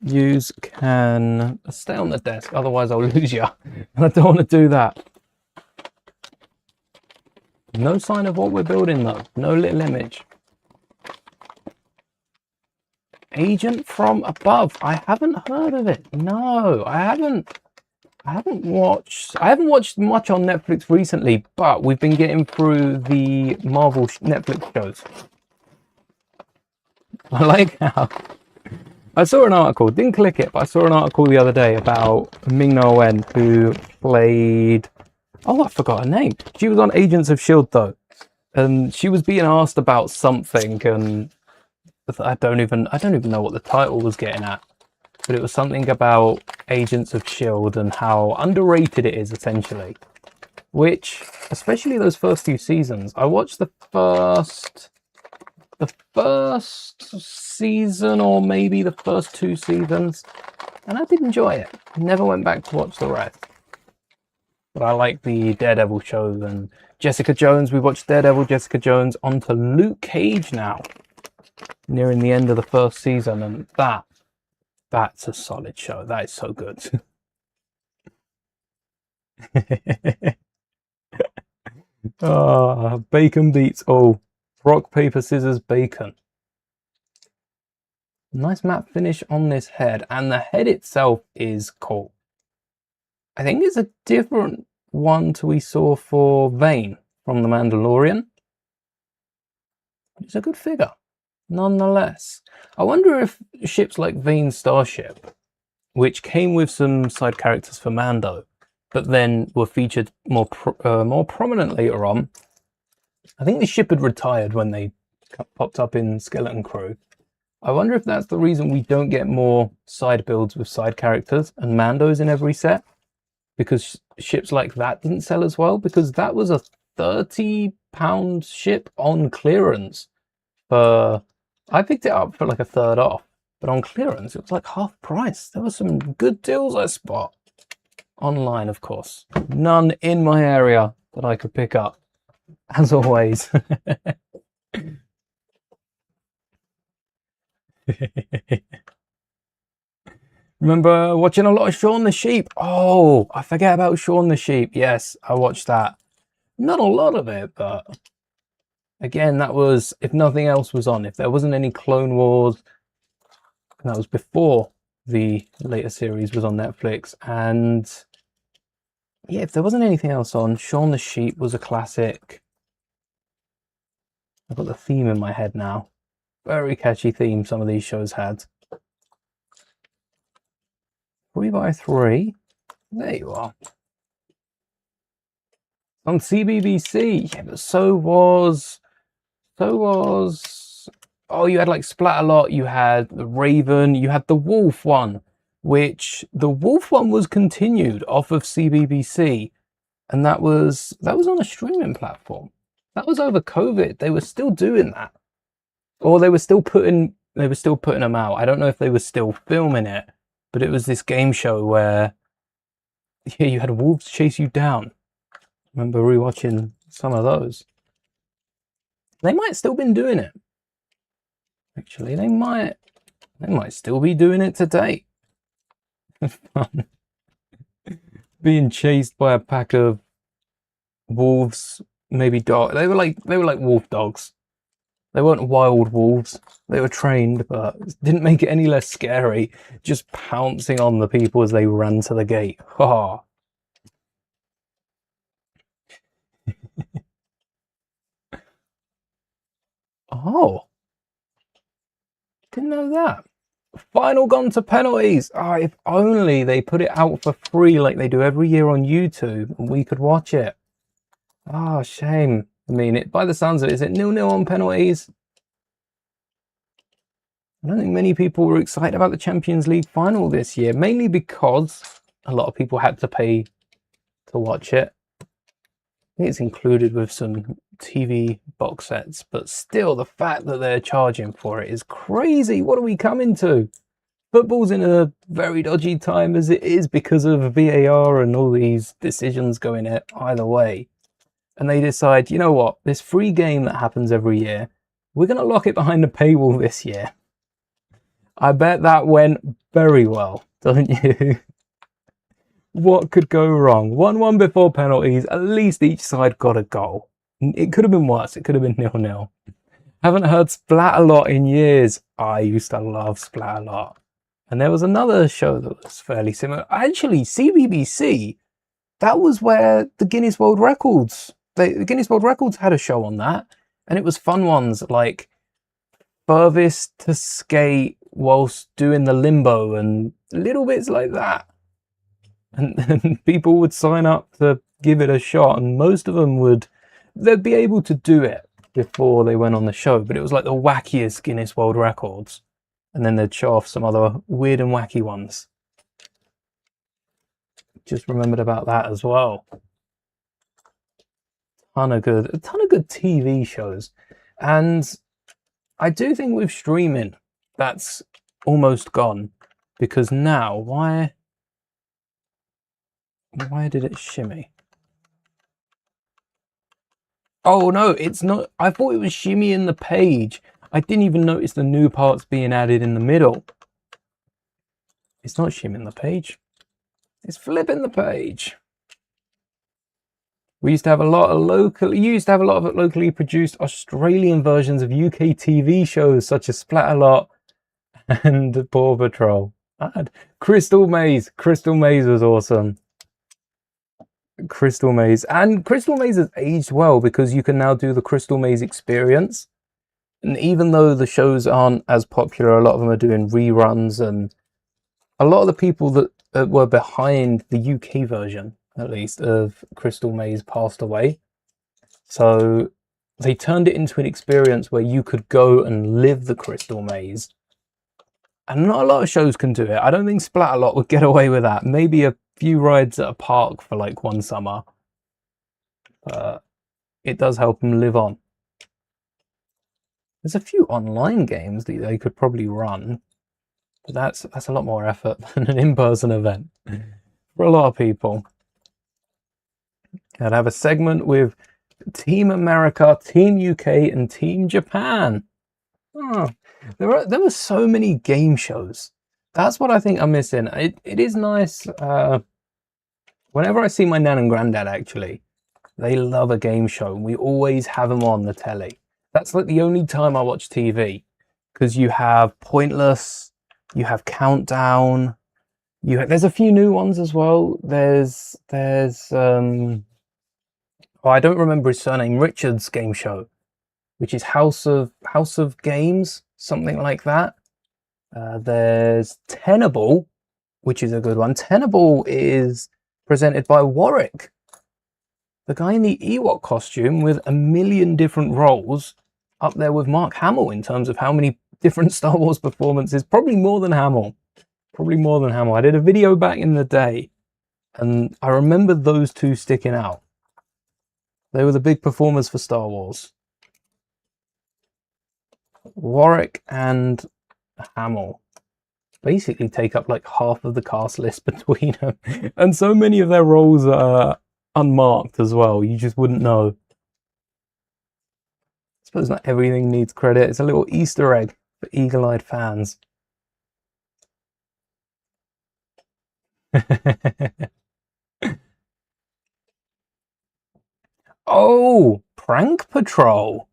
Use can stay on the desk, otherwise I'll lose you. And I don't want to do that. No sign of what we're building though. No little image. Agent from above. I haven't heard of it. No, I haven't. I haven't watched much on Netflix recently, but we've been getting through the Marvel Netflix shows. I like how I saw an article, didn't click it, but I saw an article the other day about Ming-Na Wen, who played, oh, I forgot her name. She was on Agents of S.H.I.E.L.D. though, and she was being asked about something, and I don't even know what the title was getting at, but it was something about Agents of S.H.I.E.L.D. and how underrated it is, essentially. Which, especially those first few seasons, I watched the first season, or maybe the first 2 seasons, and I did enjoy it. Never went back to watch the rest. But I like the Daredevil shows and Jessica Jones. We watched Daredevil, Jessica Jones, on to Luke Cage now, nearing the end of the first season, and that's a solid show. That is so good. Bacon beats all. Rock, paper, scissors, bacon. Nice matte finish on this head, and the head itself is cool. I think it's a different one to we saw for Vane from The Mandalorian. It's a good figure, nonetheless. I wonder if ships like Vane's Starship, which came with some side characters for Mando, but then were featured more prominent later on. I think the ship had retired when they popped up in Skeleton Crew. I wonder if that's the reason we don't get more side builds with side characters and Mandos in every set, because ships like that didn't sell as well, because that was a £30 ship on clearance. I picked it up for like a third off, but on clearance it was like half price. There were some good deals I spot. Online, of course. None in my area that I could pick up, as always. Remember watching a lot of Shaun the Sheep? Oh, I forget about Shaun the Sheep. Yes, I watched that. Not a lot of it, but again, that was, if nothing else was on, if there wasn't any Clone Wars, that was before the later series was on Netflix, and yeah, if there wasn't anything else on, Shaun the Sheep was a classic. I've got the theme in my head now. Very catchy theme some of these shows had. 3x3. There you are. On CBBC. Yeah, but so was. Oh, you had like Splat-A-Lot. You had the Raven. You had the Wolf one, which the Wolf one was continued off of CBBC, and that was on a streaming platform. That was over COVID. They were still doing that, or they were still putting them out. I don't know if they were still filming it, but it was this game show where, yeah, you had wolves chase you down. I remember rewatching some of those. They might still been doing it. Actually, they might still be doing it today. Fun. Being chased by a pack of wolves, maybe dog. They were like wolf dogs. They weren't wild wolves. They were trained, but it didn't make it any less scary. Just pouncing on the people as they ran to the gate. Ha! Oh, didn't know that. Final gone to penalties. Ah, if only they put it out for free like they do every year on YouTube, and we could watch it. Oh, shame. I mean, by the sounds of it, is it 0-0 on penalties? I don't think many people were excited about the Champions League final this year, mainly because a lot of people had to pay to watch it. I think it's included with some TV box sets, but still, the fact that they're charging for it is crazy. What are we coming to? Football's in a very dodgy time as it is because of VAR and all these decisions going either way. And they decide, you know what, this free game that happens every year, we're going to lock it behind the paywall this year. I bet that went very well, don't you? What could go wrong? 1-1 before penalties. At least each side got a goal. It could have been worse. It could have been 0-0. Haven't heard Splat-A-Lot in years. I used to love Splat-A-Lot. And there was another show that was fairly similar. Actually, CBBC, that was where the Guinness World Records, the Guinness World Records had a show on that. And it was fun ones like furthest to skate whilst doing the limbo and little bits like that. And people would sign up to give it a shot, and most of them they'd be able to do it before they went on the show, but it was like the wackiest Guinness World Records. And then they'd show off some other weird and wacky ones. Just remembered about that as well. A ton of good TV shows. And I do think with streaming, that's almost gone. Because now, why did it shimmy? Oh no, it's not. I thought it was shimmying the page. I didn't even notice the new parts being added in the middle. It's not shimming the page. It's flipping the page. We used to have a lot of locally produced Australian versions of UK TV shows such as Splatterlot and Paw Patrol. Crystal Maze. Crystal Maze was awesome. Crystal Maze. And Crystal Maze has aged well because you can now do the Crystal Maze experience. And even though the shows aren't as popular, a lot of them are doing reruns, and a lot of the people that were behind the UK version, at least, of Crystal Maze passed away. So they turned it into an experience where you could go and live the Crystal Maze. And not a lot of shows can do it. I don't think Splatterlot would get away with that. Maybe a few rides at a park for like one summer. But it does help them live on. There's a few online games that they could probably run, but that's a lot more effort than an in-person event for a lot of people. I'd have a segment with Team America, Team UK, and Team Japan. Oh, there were so many game shows. That's what I think I'm missing. It is nice. Whenever I see my nan and granddad, actually, they love a game show. We always have them on the telly. That's like the only time I watch TV, because you have Pointless, you have Countdown, there's a few new ones as well. There's oh, I don't remember his surname, Richard's game show, which is House of Games, something like that. There's Tenable, which is a good one. Tenable is presented by Warwick, the guy in the Ewok costume with a million different roles, up there with Mark Hamill in terms of how many different Star Wars performances. Probably more than Hamill. I did a video back in the day, and I remember those two sticking out. They were the big performers for Star Wars. Warwick and Hamill basically take up like half of the cast list between them. And so many of their roles are unmarked as well. You just wouldn't know. I suppose not everything needs credit. It's a little Easter egg for eagle-eyed fans. Oh, Prank Patrol.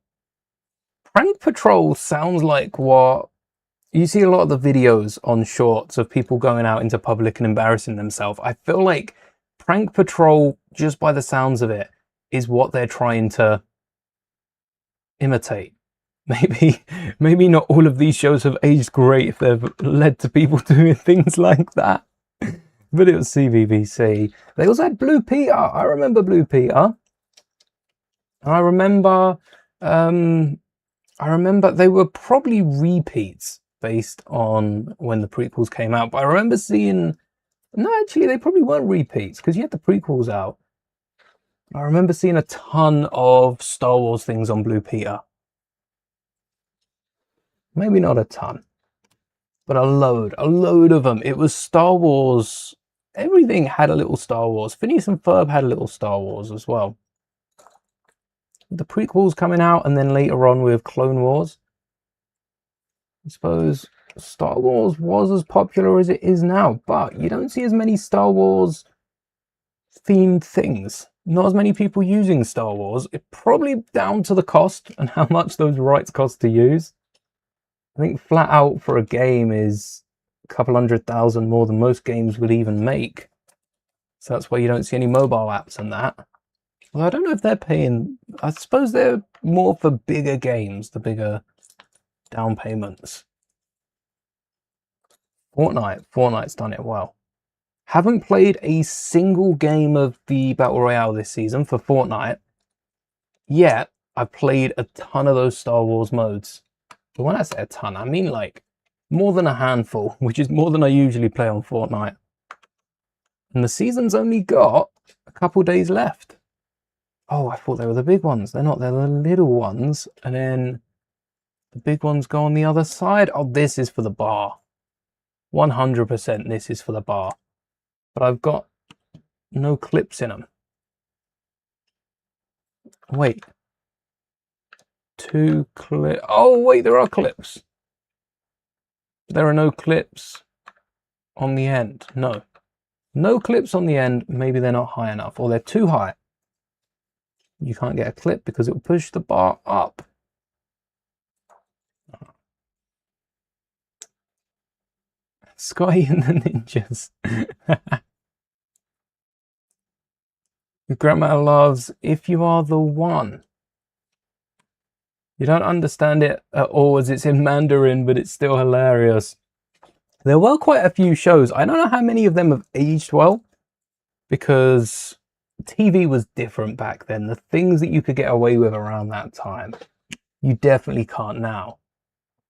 Prank Patrol sounds like what you see a lot of the videos on shorts of people going out into public and embarrassing themselves. I feel like Prank Patrol, just by the sounds of it, is what they're trying to imitate. Maybe not all of these shows have aged great if they've led to people doing things like that. But it was CBBC. They also had Blue Peter. I remember Blue Peter. I remember they were probably repeats based on when the prequels came out. But I remember seeing... No, actually, they probably weren't repeats because you had the prequels out. I remember seeing a ton of Star Wars things on Blue Peter. Maybe not a ton, but a load of them. It was Star Wars. Everything had a little Star Wars. Phineas and Ferb had a little Star Wars as well. The prequels coming out, and then later on with Clone Wars. I suppose Star Wars was as popular as it is now, but you don't see as many Star Wars themed things. Not as many people using Star Wars. It's probably down to the cost and how much those rights cost to use. I think flat out for a game is couple 100,000 more than most games would even make. So that's why you don't see any mobile apps and that. Well, I don't know if they're paying. I suppose they're more for bigger games, the bigger down payments. Fortnite's done it well. Haven't played a single game of the Battle Royale this season for Fortnite. Yet, I've played a ton of those Star Wars modes. But when I say a ton, I mean like more than a handful, which is more than I usually play on Fortnite. And the season's only got a couple days left. Oh, I thought they were the big ones. They're not, they're the little ones. And then the big ones go on the other side. Oh, this is for the bar. 100% this is for the bar. But I've got no clips in them. Wait. 2 clips. Oh, wait, there are clips. There are no clips on the end. No. No clips on the end. Maybe they're not high enough, or they're too high. You can't get a clip because it will push the bar up. Scotty and the Ninjas. Grandma loves If You Are the One. You don't understand it at all as it's in Mandarin, but it's still hilarious. There were quite a few shows. I don't know how many of them have aged well, because TV was different back then. The things that you could get away with around that time, you definitely can't now.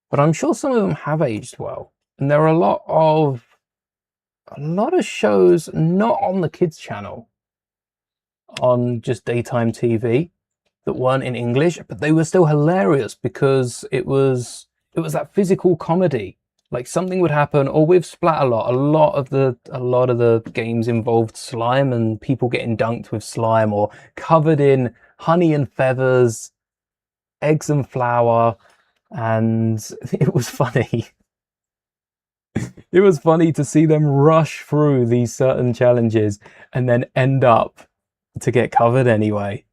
But I'm sure some of them have aged well. And there are a lot of shows not on the kids channel, on just daytime TV, that weren't in English, but they were still hilarious because it was that physical comedy. Like something would happen, or with Splat a lot of the games involved slime and people getting dunked with slime or covered in honey and feathers, eggs and flour, and it was funny. It was funny to see them rush through these certain challenges and then end up to get covered anyway.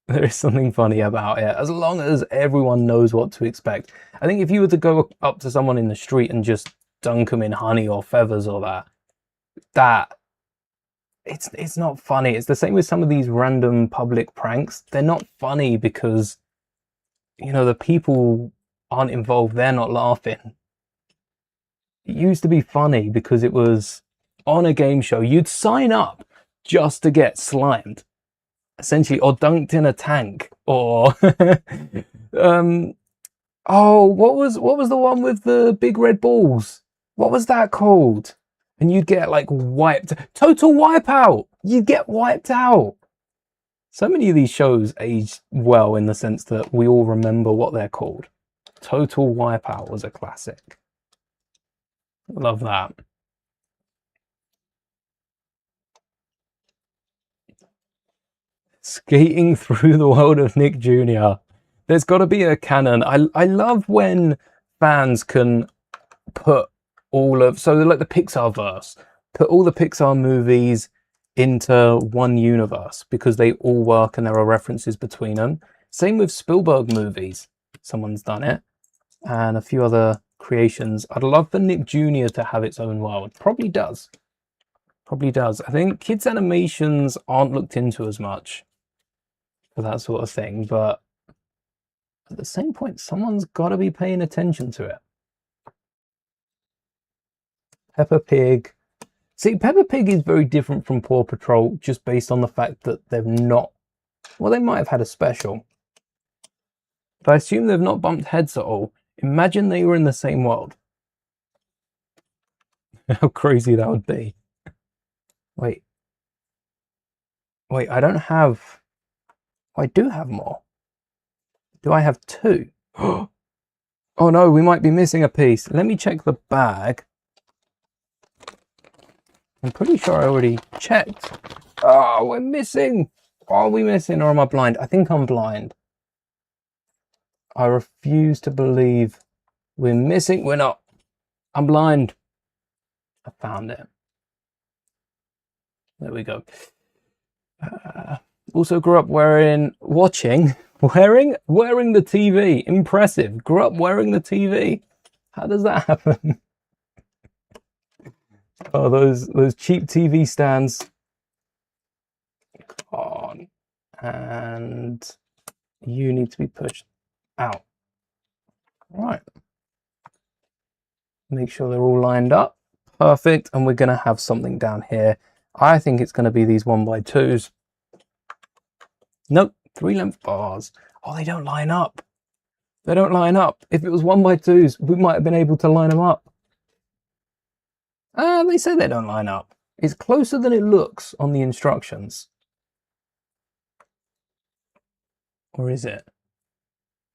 There is something funny about it, as long as everyone knows what to expect. I think if you were to go up to someone in the street and just dunk them in honey or feathers or that it's not funny. It's the same with some of these random public pranks. They're not funny because, you know, the people aren't involved. They're not laughing. It used to be funny because it was on a game show. You'd sign up just to get slimed, essentially, or dunked in a tank, or oh, what was the one with the big red balls? What was that called? And you'd get like wiped. Total Wipeout. You'd get wiped out. So many of these shows aged well in the sense that we all remember what they're called. Total Wipeout was a classic. Love that. Skating through the world of Nick Jr. There's got to be a canon. I love when fans can put all of, so like the Pixar verse, put all the Pixar movies into one universe because they all work and there are references between them. Same with Spielberg movies. Someone's done it. And a few other creations. I'd love for Nick Jr. to have its own world. Probably does. Probably does. I think kids' animations aren't looked into as much for that sort of thing, but at the same point, someone's got to be paying attention to it. Peppa Pig. See, Peppa Pig is very different from Paw Patrol just based on the fact that they've not... Well, they might have had a special, but I assume they've not bumped heads at all. Imagine they were in the same world. How crazy that would be. Wait, I don't have... I do have more. Do I have 2? Oh no, we might be missing a piece. Let me check the bag. I'm pretty sure I already checked. Oh, we're missing. Are we missing, or am I blind? I think I'm blind. I refuse to believe we're missing. We're not. I'm blind. I found it. There we go. Also grew up wearing the TV. Impressive. Grew up wearing the TV. How does that happen? Oh, those cheap TV stands. On. And you need to be pushed out. All right. Make sure they're all lined up. Perfect. And we're going to have something down here. I think it's going to be these 1x2s. Nope. 3-length bars. Oh, they don't line up. They don't line up. If it was 1x2s, we might have been able to line them up. They say they don't line up. It's closer than it looks on the instructions. Or is it?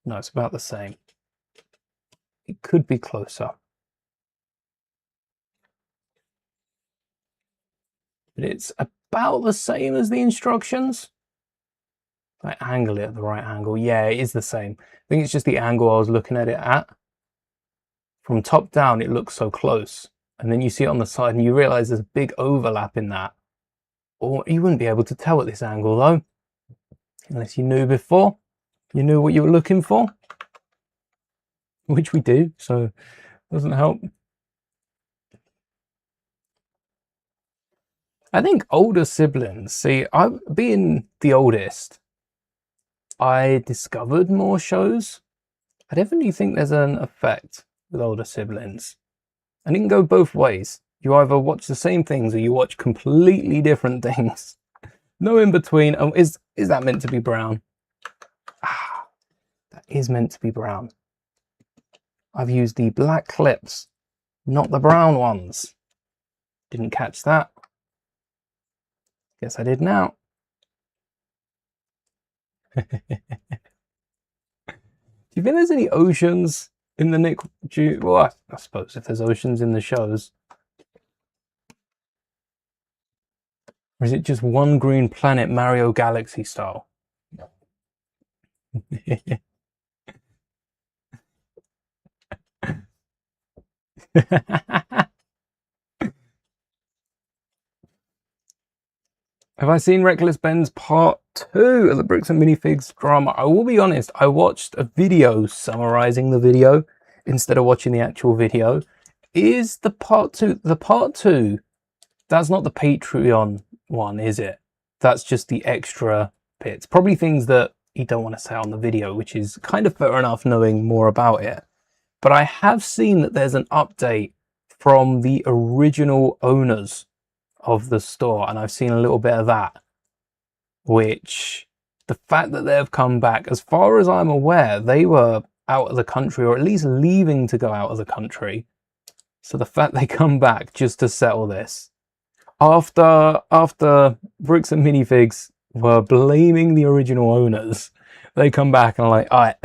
No, it's about the same. It could be closer. But it's about the same as the instructions. I angle it at the right angle. Yeah, it is the same. I think it's just the angle I was looking at it at. From top down, it looks so close. And then you see it on the side and you realize there's a big overlap in that. Or you wouldn't be able to tell at this angle though. Unless you knew before. You knew what you were looking for. Which we do, so it doesn't help. I think older siblings, see, being the oldest, I discovered more shows. I definitely think there's an effect with older siblings. And it can go both ways. You either watch the same things or you watch completely different things. No in between. Oh, is that meant to be brown? Ah, that is meant to be brown. I've used the black clips, not the brown ones. Didn't catch that. Guess I did now. Do you think there's any oceans in the Nick? Well, I suppose if there's oceans in the shows. Or is it just one green planet, Mario Galaxy style? Have I seen Reckless Ben's part 2 of the Bricks and Minifigs drama? I will be honest, I watched a video summarizing the video instead of watching the actual video. Is the part 2, that's not the Patreon one, is it? That's just the extra bits. Probably things that you don't want to say on the video, which is kind of fair enough knowing more about it. But I have seen that there's an update from the original owners of the store, and I've seen a little bit of that, which the fact that they've come back, as far as I'm aware, they were out of the country, or at least leaving to go out of the country. So the fact they come back just to settle this after Bricks and Minifigs were blaming the original owners, they come back and are like, all right.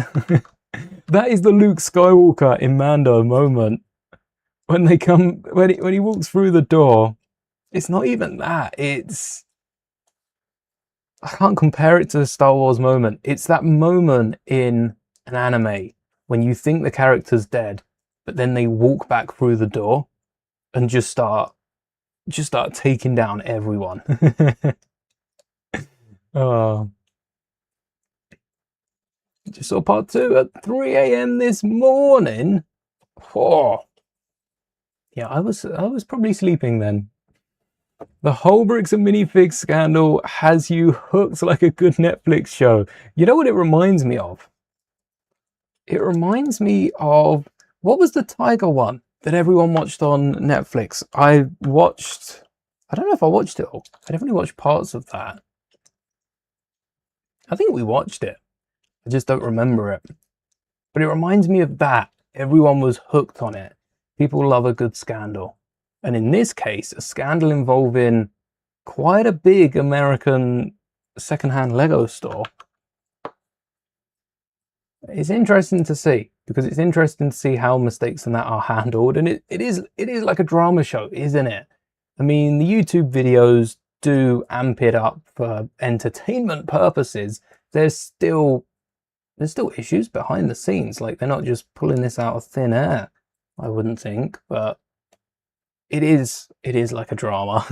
That is the Luke Skywalker in Mando moment when they come, when he walks through the door. It's not even that. I can't compare it to the Star Wars moment. It's that moment in an anime when you think the character's dead, but then they walk back through the door and just start taking down everyone. Oh. Just saw part 2 at 3 AM this morning. Oh. Yeah, I was probably sleeping then. The whole Bricks and Minifigs scandal has you hooked like a good Netflix show. You know what it reminds me of? It reminds me of, what was the tiger one that everyone watched on Netflix? I don't know if I watched it all. I definitely watched parts of that. I think we watched it. I just don't remember it. But it reminds me of that. Everyone was hooked on it. People love a good scandal. And in this case, a scandal involving quite a big American secondhand Lego store. It's interesting to see, because it's interesting to see how mistakes in that are handled. And it is like a drama show, isn't it? I mean, the YouTube videos do amp it up for entertainment purposes. There's still issues behind the scenes. Like, they're not just pulling this out of thin air, I wouldn't think, but it is like a drama.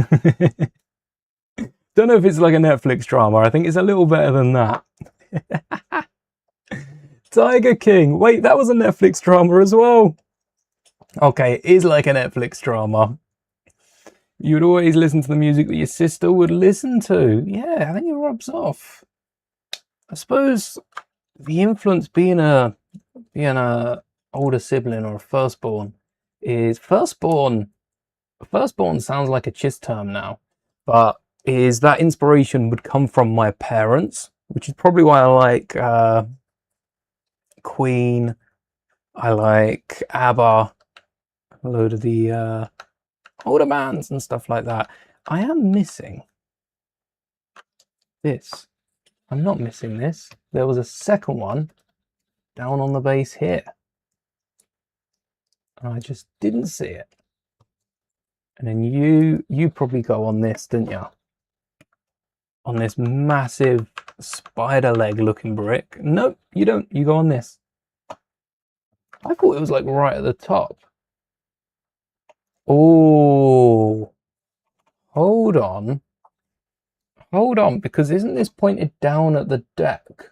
Don't know if it's like a Netflix drama. I think it's a little better than that. Tiger King. Wait, that was a Netflix drama as well. Okay, it is like a Netflix drama. You'd always listen to the music that your sister would listen to. Yeah, I think it rubs off. I suppose the influence being a older sibling or a firstborn is firstborn sounds like a chiss term now, but is that inspiration would come from my parents, which is probably why I like Queen, I like ABBA, a load of the older bands and stuff like that. I am missing this. I'm not missing this. There was a second one down on the base here, and I just didn't see it. And then you probably go on this, didn't you? On this massive spider leg looking brick. Nope, you don't. You go on this. I thought it was like right at the top. Oh, hold on. Hold on, because isn't this pointed down at the deck?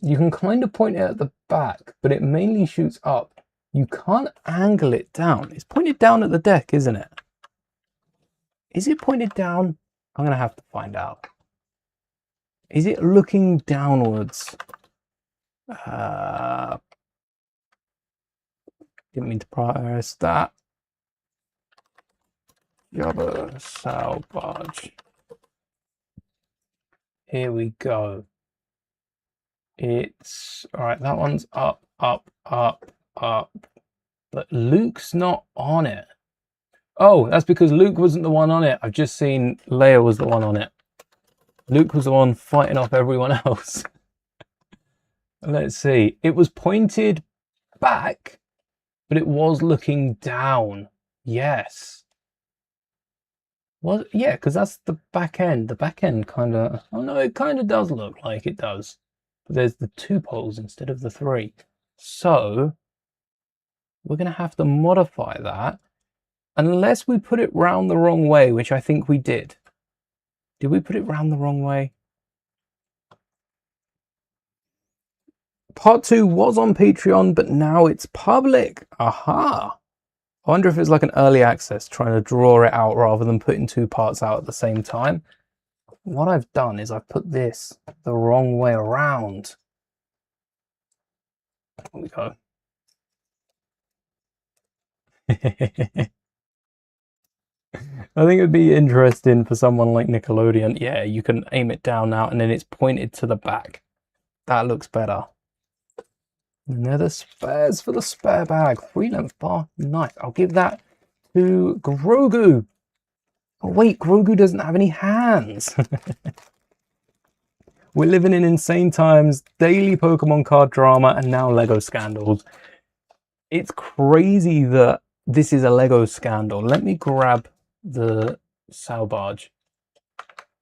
You can kind of point it at the back, but it mainly shoots up. You can't angle it down. It's pointed down at the deck, isn't it? Is it pointed down? I'm going to have to find out. Is it looking downwards? Didn't mean to press that. Jabba sail barge. Here we go. It's all right. That one's up, up, up, up. But Luke's not on it. Oh, that's because Luke wasn't the one on it. I've just seen Leia was the one on it. Luke was the one fighting off everyone else. Let's see. It was pointed back, but it was looking down. Yes. Was yeah, because that's the back end. The back end kind of. Oh no, it kind of does look like it does. But there's the 2 poles instead of the 3. So we're going to have to modify that. Unless we put it round the wrong way, which I think we did. Did we put it round the wrong way? Part 2 was on Patreon, but now it's public. Aha! I wonder if it's like an early access, trying to draw it out rather than putting 2 parts out at the same time. What I've done is I've put this the wrong way around. There we go. I think it'd be interesting for someone like Nickelodeon. Yeah, you can aim it down now and then it's pointed to the back. That looks better. And they're the spares for the spare bag. 3-length bar. Nice. I'll give that to Grogu. Oh, wait, Grogu doesn't have any hands. We're living in insane times. Daily Pokemon card drama and now Lego scandals. It's crazy that this is a Lego scandal. Let me grab the sail barge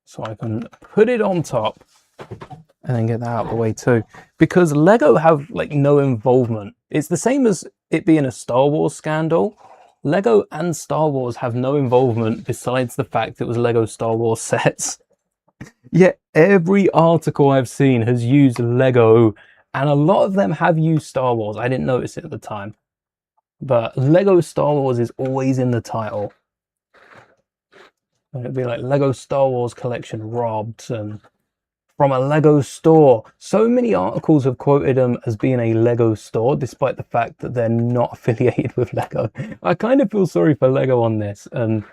so I can put it on top and then get that out of the way too, because Lego have like no involvement. It's the same as it being a Star Wars scandal. Lego and Star Wars have no involvement besides the fact it was Lego Star Wars sets. Yet every article I've seen has used Lego, and a lot of them have used Star Wars. I didn't notice it at the time, but Lego Star Wars is always in the title. And it'd be like Lego Star Wars collection robbed and from a Lego store. So many articles have quoted them as being a Lego store, despite the fact that they're not affiliated with Lego. I kind of feel sorry for Lego on this, and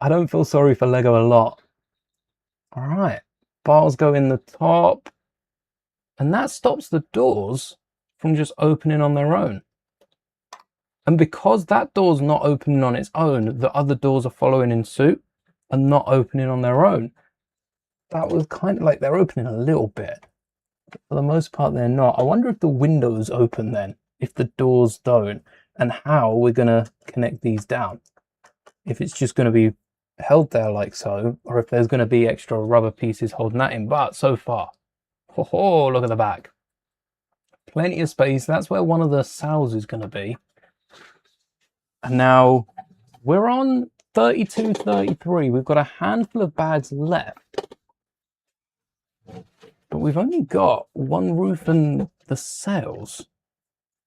I don't feel sorry for Lego a lot. All right, bars go in the top, and that stops the doors from just opening on their own. And because that door's not opening on its own, the other doors are following in suit and not opening on their own. That was kind of like they're opening a little bit. But for the most part, they're not. I wonder if the windows open then, if the doors don't, and how we're going to connect these down. If it's just going to be held there like so, or if there's going to be extra rubber pieces holding that in. But so far, oh, look at the back. Plenty of space. That's where one of the sails is going to be. And now we're on 32, 33. We've got a handful of bags left. But we've only got one roof and the sails.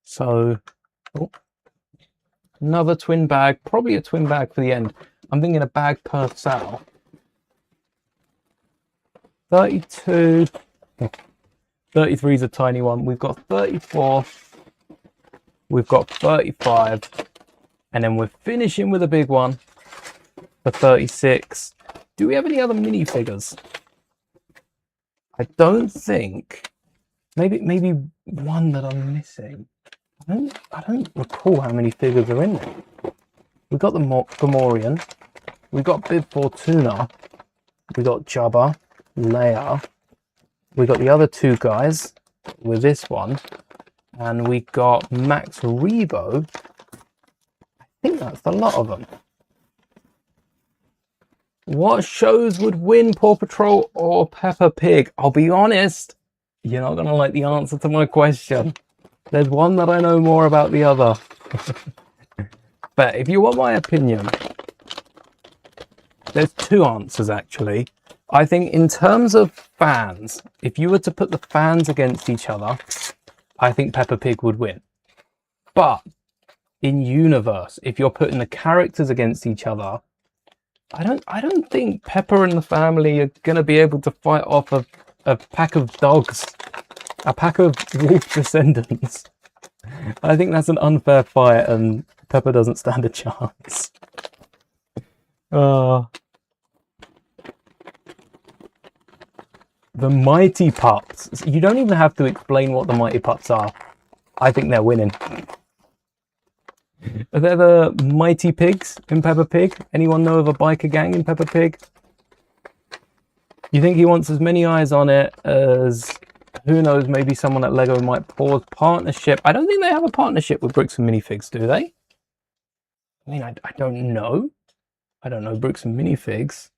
So, oh, Another twin bag, probably a twin bag for the end. I'm thinking a bag per cell. 32. 33 is a tiny one. We've got 34. We've got 35. And then we're finishing with a big one for 36. Do we have any other minifigures? I don't think. Maybe one that I'm missing. I don't recall how many figures are in there. We've got the Gamorrean. We've got Bib Fortuna. We've got Jabba, Leia. We've got the other two guys with this one. And we got Max Rebo. I think that's a lot of them. What shows would win, Paw Patrol or Peppa Pig? I'll be honest, you're not going to like the answer to my question. There's one that I know more about the other. But if you want my opinion, there's two answers actually. I think in terms of fans, if you were to put the fans against each other, I think Peppa Pig would win. But in universe, if you're putting the characters against each other, I don't think Peppa and the family are going to be able to fight off a pack of dogs, a pack of wolf descendants. I think that's an unfair fight and Peppa doesn't stand a chance. The Mighty Pups. You don't even have to explain what the Mighty Pups are. I think they're winning. Are there the Mighty Pigs in Peppa Pig? Anyone know of a biker gang in Peppa Pig? You think he wants as many eyes on it as, who knows, maybe someone at Lego might pause partnership. I don't think they have a partnership with Bricks and Minifigs, do they? I mean, I don't know. I don't know Bricks and Minifigs.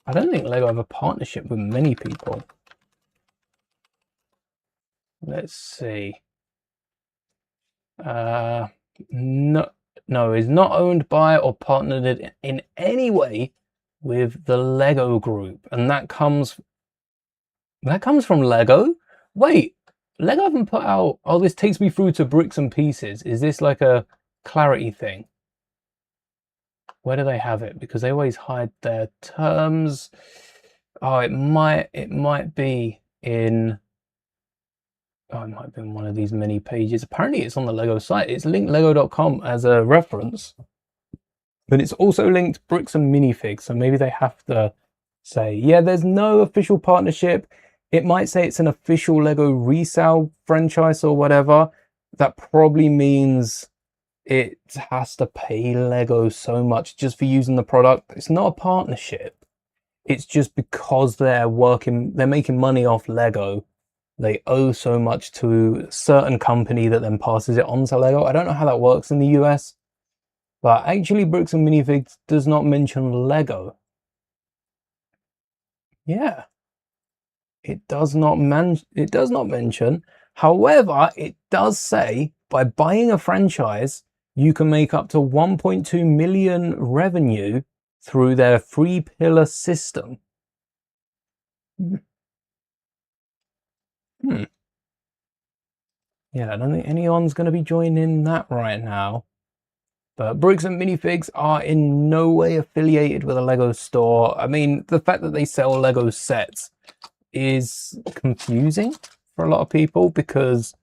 I don't think Lego have a partnership with many people. Let's see. No, is not owned by or partnered in any way with the Lego Group, and that comes from Lego. Wait, Lego haven't put out. Oh, this takes me through to Bricks and Pieces. Is this like a clarity thing? Where do they have it? Because they always hide their terms. Oh, it might be in. Oh, it might be in one of these mini pages. Apparently it's on the Lego site. It's linked lego.com as a reference. But it's also linked Bricks and Minifigs. So maybe they have to say, yeah, there's no official partnership. It might say it's an official Lego resale franchise or whatever. That probably means it has to pay Lego so much just for using the product. It's not a partnership. It's just because they're making money off Lego. They owe so much to a certain company that then passes it on to Lego. I don't know how that works in the US, but actually Bricks and Minifigs does not mention Lego. Yeah, it does not mention. However, it does say by buying a franchise, you can make up to 1.2 million revenue through their 3-pillar system. Yeah, I don't think anyone's going to be joining that right now. But Bricks and Minifigs are in no way affiliated with a Lego store. I mean, the fact that they sell Lego sets is confusing for a lot of people because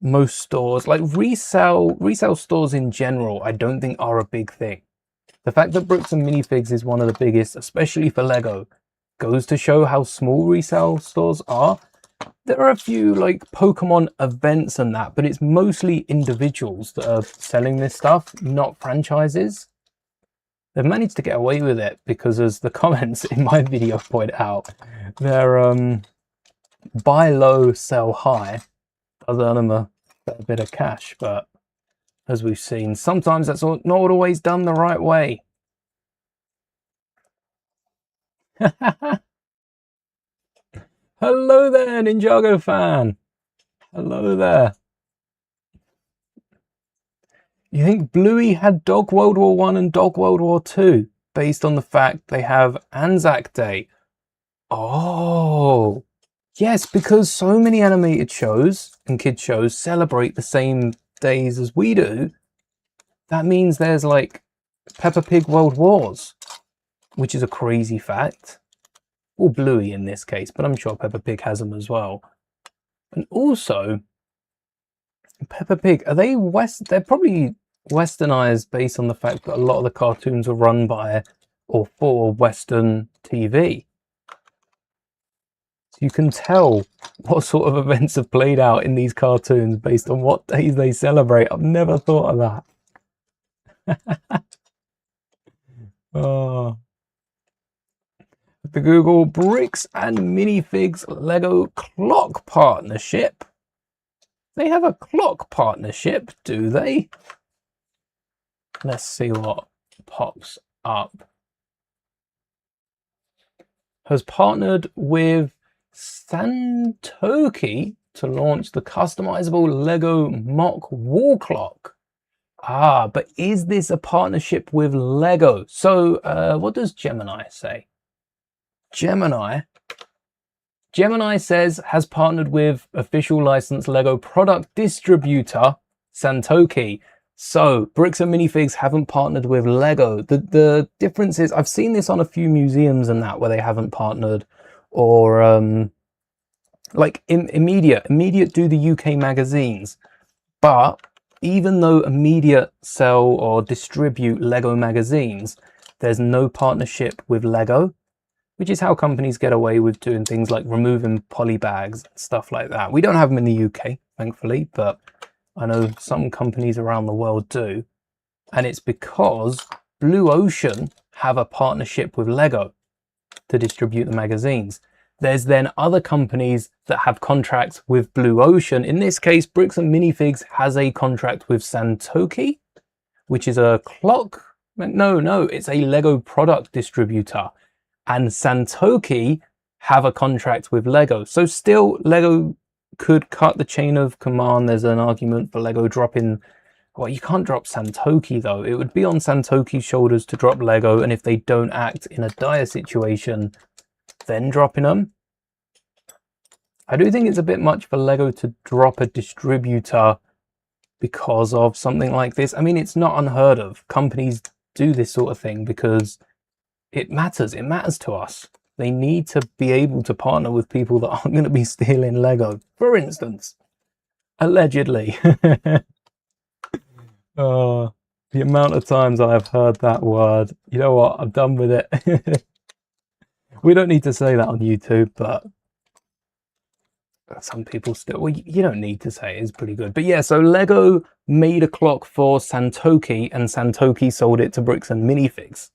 most stores, like resale stores in general, I don't think are a big thing. The fact that Bricks and Minifigs is one of the biggest, especially for Lego, goes to show how small resale stores are. There are a few like Pokemon events and that, but it's mostly individuals that are selling this stuff, not franchises. They've managed to get away with it because, as the comments in my video point out, they're buy low, sell high. Does earn them a bit of cash, but as we've seen, sometimes that's not always done the right way. Hello there, Ninjago fan. Hello there. You think Bluey had Dog World War 1 and Dog World War 2 based on the fact they have Anzac Day? Oh, yes, because so many animated shows and kids shows celebrate the same days as we do. that means there's like Peppa Pig World Wars, which is a crazy fact. Or Bluey in this case, but I'm sure Peppa Pig has them as well. And also, Peppa Pig, are they they're probably westernized based on the fact that a lot of the cartoons are run by or for Western TV. So you can tell what sort of events have played out in these cartoons based on what days they celebrate. I've never thought of that. Oh. The Google Bricks and Minifigs Lego Clock Partnership. They have a clock partnership, do they? Let's see what pops up. Has partnered with Santoki to launch the customizable Lego mock wall clock. Ah, but is this a partnership with Lego? So what does Gemini say? Gemini says has partnered with official licensed Lego product distributor Santoki. So Bricks and Minifigs haven't partnered with Lego. The difference is I've seen this on a few museums and that where they haven't partnered, or like Immediate do the UK magazines, but even though Immediate sell or distribute Lego magazines, there's no partnership with Lego, which is how companies get away with doing things like removing poly bags and stuff like that. We don't have them in the UK, thankfully, but I know some companies around the world do. And it's because Blue Ocean have a partnership with Lego to distribute the magazines. There's then other companies that have contracts with Blue Ocean. In this case, Bricks and Minifigs has a contract with Santoki, which is a clock. No, it's a Lego product distributor. And Santoki have a contract with Lego. So still, Lego could cut the chain of command. There's an argument for Lego dropping. Well, you can't drop Santoki though. It would be on Santoki's shoulders to drop Lego, and if they don't act in a dire situation, then dropping them. I do think it's a bit much for Lego to drop a distributor because of something like this. I mean, it's not unheard of. Companies do this sort of thing because it matters to us. They need to be able to partner with people that aren't going to be stealing Lego, for instance. Allegedly. Oh, the amount of times I have heard that word. You know what? I'm done with it. We don't need to say that on YouTube, but some people still, well, you don't need to say it. It's pretty good. But yeah, so Lego made a clock for Santoki and Santoki sold it to Bricks and Minifigs.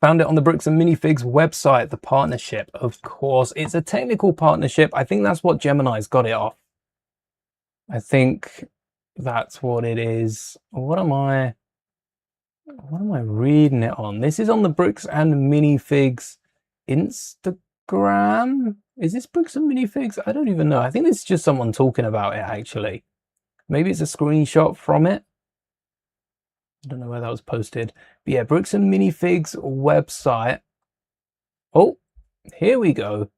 Found it on the Bricks and Minifigs website, the partnership. Of course, it's a technical partnership. I think that's what Gemini's got it off. I think that's what it is. What am I reading it on? This is on the Bricks and Minifigs Instagram. Is this Bricks and Minifigs? I don't even know. I think it's just someone talking about it, actually. Maybe it's a screenshot from it. I don't know where that was posted. But yeah, Bricks and Minifigs website. Oh, here we go.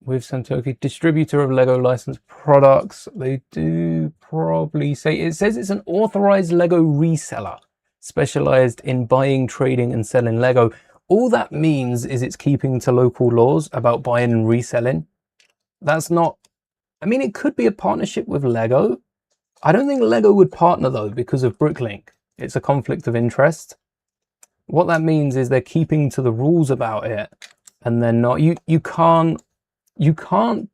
With Santoki, distributor of Lego licensed products. They do probably say, it says it's an authorized Lego reseller, specialized in buying, trading, and selling Lego. All that means is it's keeping to local laws about buying and reselling. That's not, I mean, it could be a partnership with Lego. I don't think Lego would partner though because of Bricklink. It's a conflict of interest. What that means is they're keeping to the rules about it, and they're not, you can't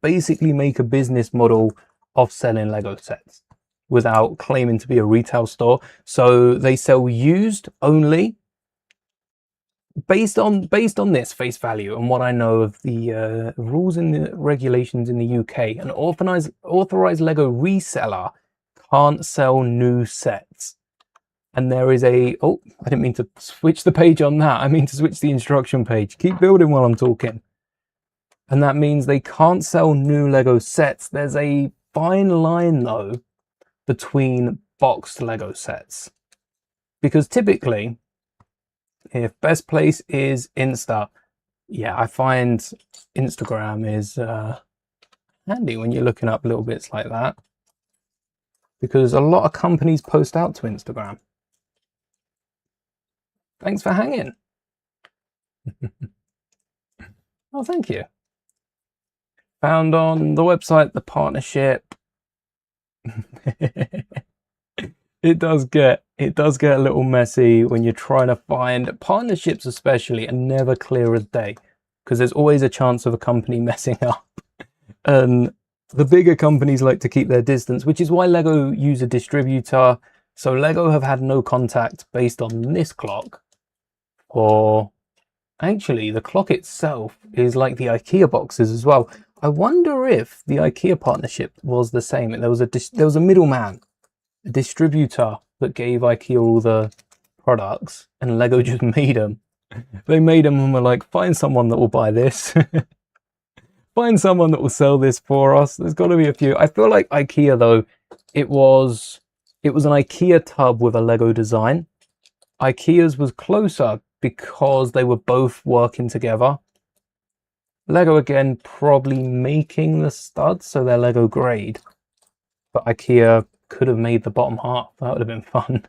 basically make a business model of selling Lego sets without claiming to be a retail store. So they sell used only. Based on this face value and what I know of the rules and the regulations in the UK, an authorized Lego reseller can't sell new sets. And there is a, oh, I didn't mean to switch the page on that. I mean to switch the instruction page. Keep building while I'm talking. And that means they can't sell new Lego sets. There's a fine line though between boxed Lego sets. Because typically, if best place is Insta, yeah, I find Instagram is handy when you're looking up little bits like that. because a lot of companies post out to Instagram. Thanks for hanging. Oh, thank you. Found on the website, the partnership. It does get a little messy when you're trying to find partnerships, especially, and never clear as day, because there's always a chance of a company messing up. And the bigger companies like to keep their distance, which is why Lego use a distributor. So Lego have had no contact based on this clock. Or actually, the clock itself is like the IKEA boxes as well. I wonder if the IKEA partnership was the same. There was a middleman, a distributor that gave IKEA all the products, and Lego just made them. They made them and were like, find someone that will buy this. Find someone that will sell this for us. There's got to be a few. I feel like IKEA, though, it was an IKEA tub with a Lego design. IKEA's was closer because they were both working together. Lego, again, probably making the studs, so they're Lego grade. But IKEA could have made the bottom half. That would have been fun.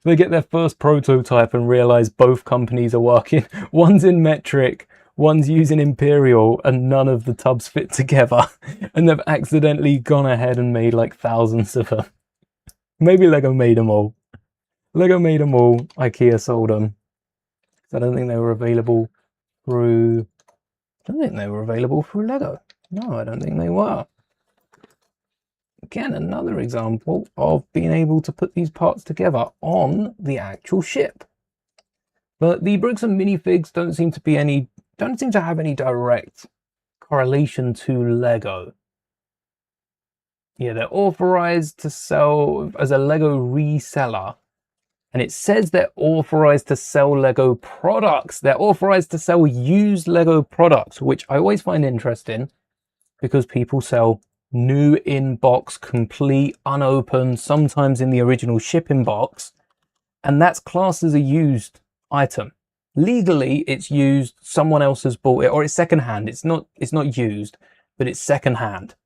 They get their first prototype and realize both companies are working. One's in metric, one's using imperial, and none of the tubs fit together. And they've accidentally gone ahead and made like thousands of them. Maybe Lego made them all. Lego made them all, IKEA sold them. I don't think they were available through... Lego. No, I don't think they were. Again, another example of being able to put these parts together on the actual ship. But the bricks and minifigs don't seem to have any direct correlation to Lego. Yeah, they're authorized to sell as a Lego reseller. And it says they're authorized to sell Lego products. They're authorized to sell used Lego products, which I always find interesting because people sell new in-box, complete, unopened, sometimes in the original shipping box. And that's classed as a used item. Legally, it's used, someone else has bought it, or it's secondhand. It's not used, but it's secondhand.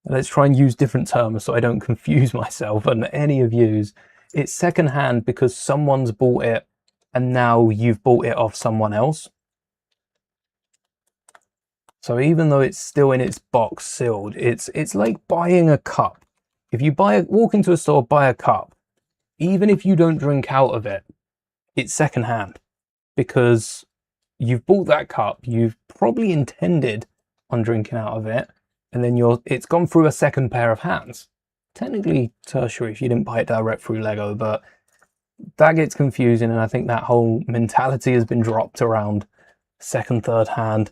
Let's try and use different terms so I don't confuse myself and any of yous. It's secondhand because someone's bought it and now you've bought it off someone else. So even though it's still in its box sealed, it's like buying a cup. If you walk into a store, buy a cup, even if you don't drink out of it, it's secondhand because you've bought that cup, you've probably intended on drinking out of it, and then it's gone through a second pair of hands. Technically tertiary if you didn't buy it direct through Lego, but that gets confusing, and I think that whole mentality has been dropped around second, third hand.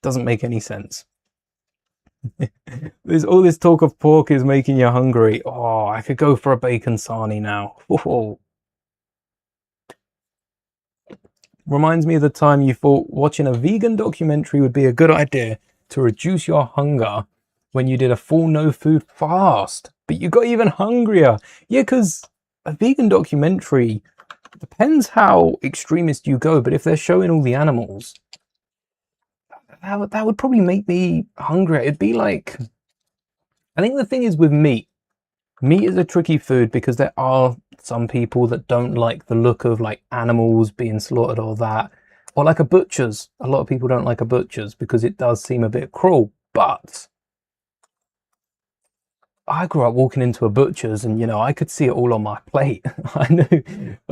Doesn't make any sense. There's all this talk of pork is making you hungry. Oh, I could go for a bacon sarnie now. Oh. Reminds me of the time you thought watching a vegan documentary would be a good idea to reduce your hunger when you did a full no food fast, but you got even hungrier. Yeah, because a vegan documentary depends how extremist you go, but if they're showing all the animals, that would probably make me hungrier. It'd be like, I think the thing is with meat is a tricky food because there are some people that don't like the look of like animals being slaughtered or that, or like a butcher's. A lot of people don't like a butcher's because it does seem a bit cruel, but I grew up walking into a butcher's and, you know, I could see it all on my plate. I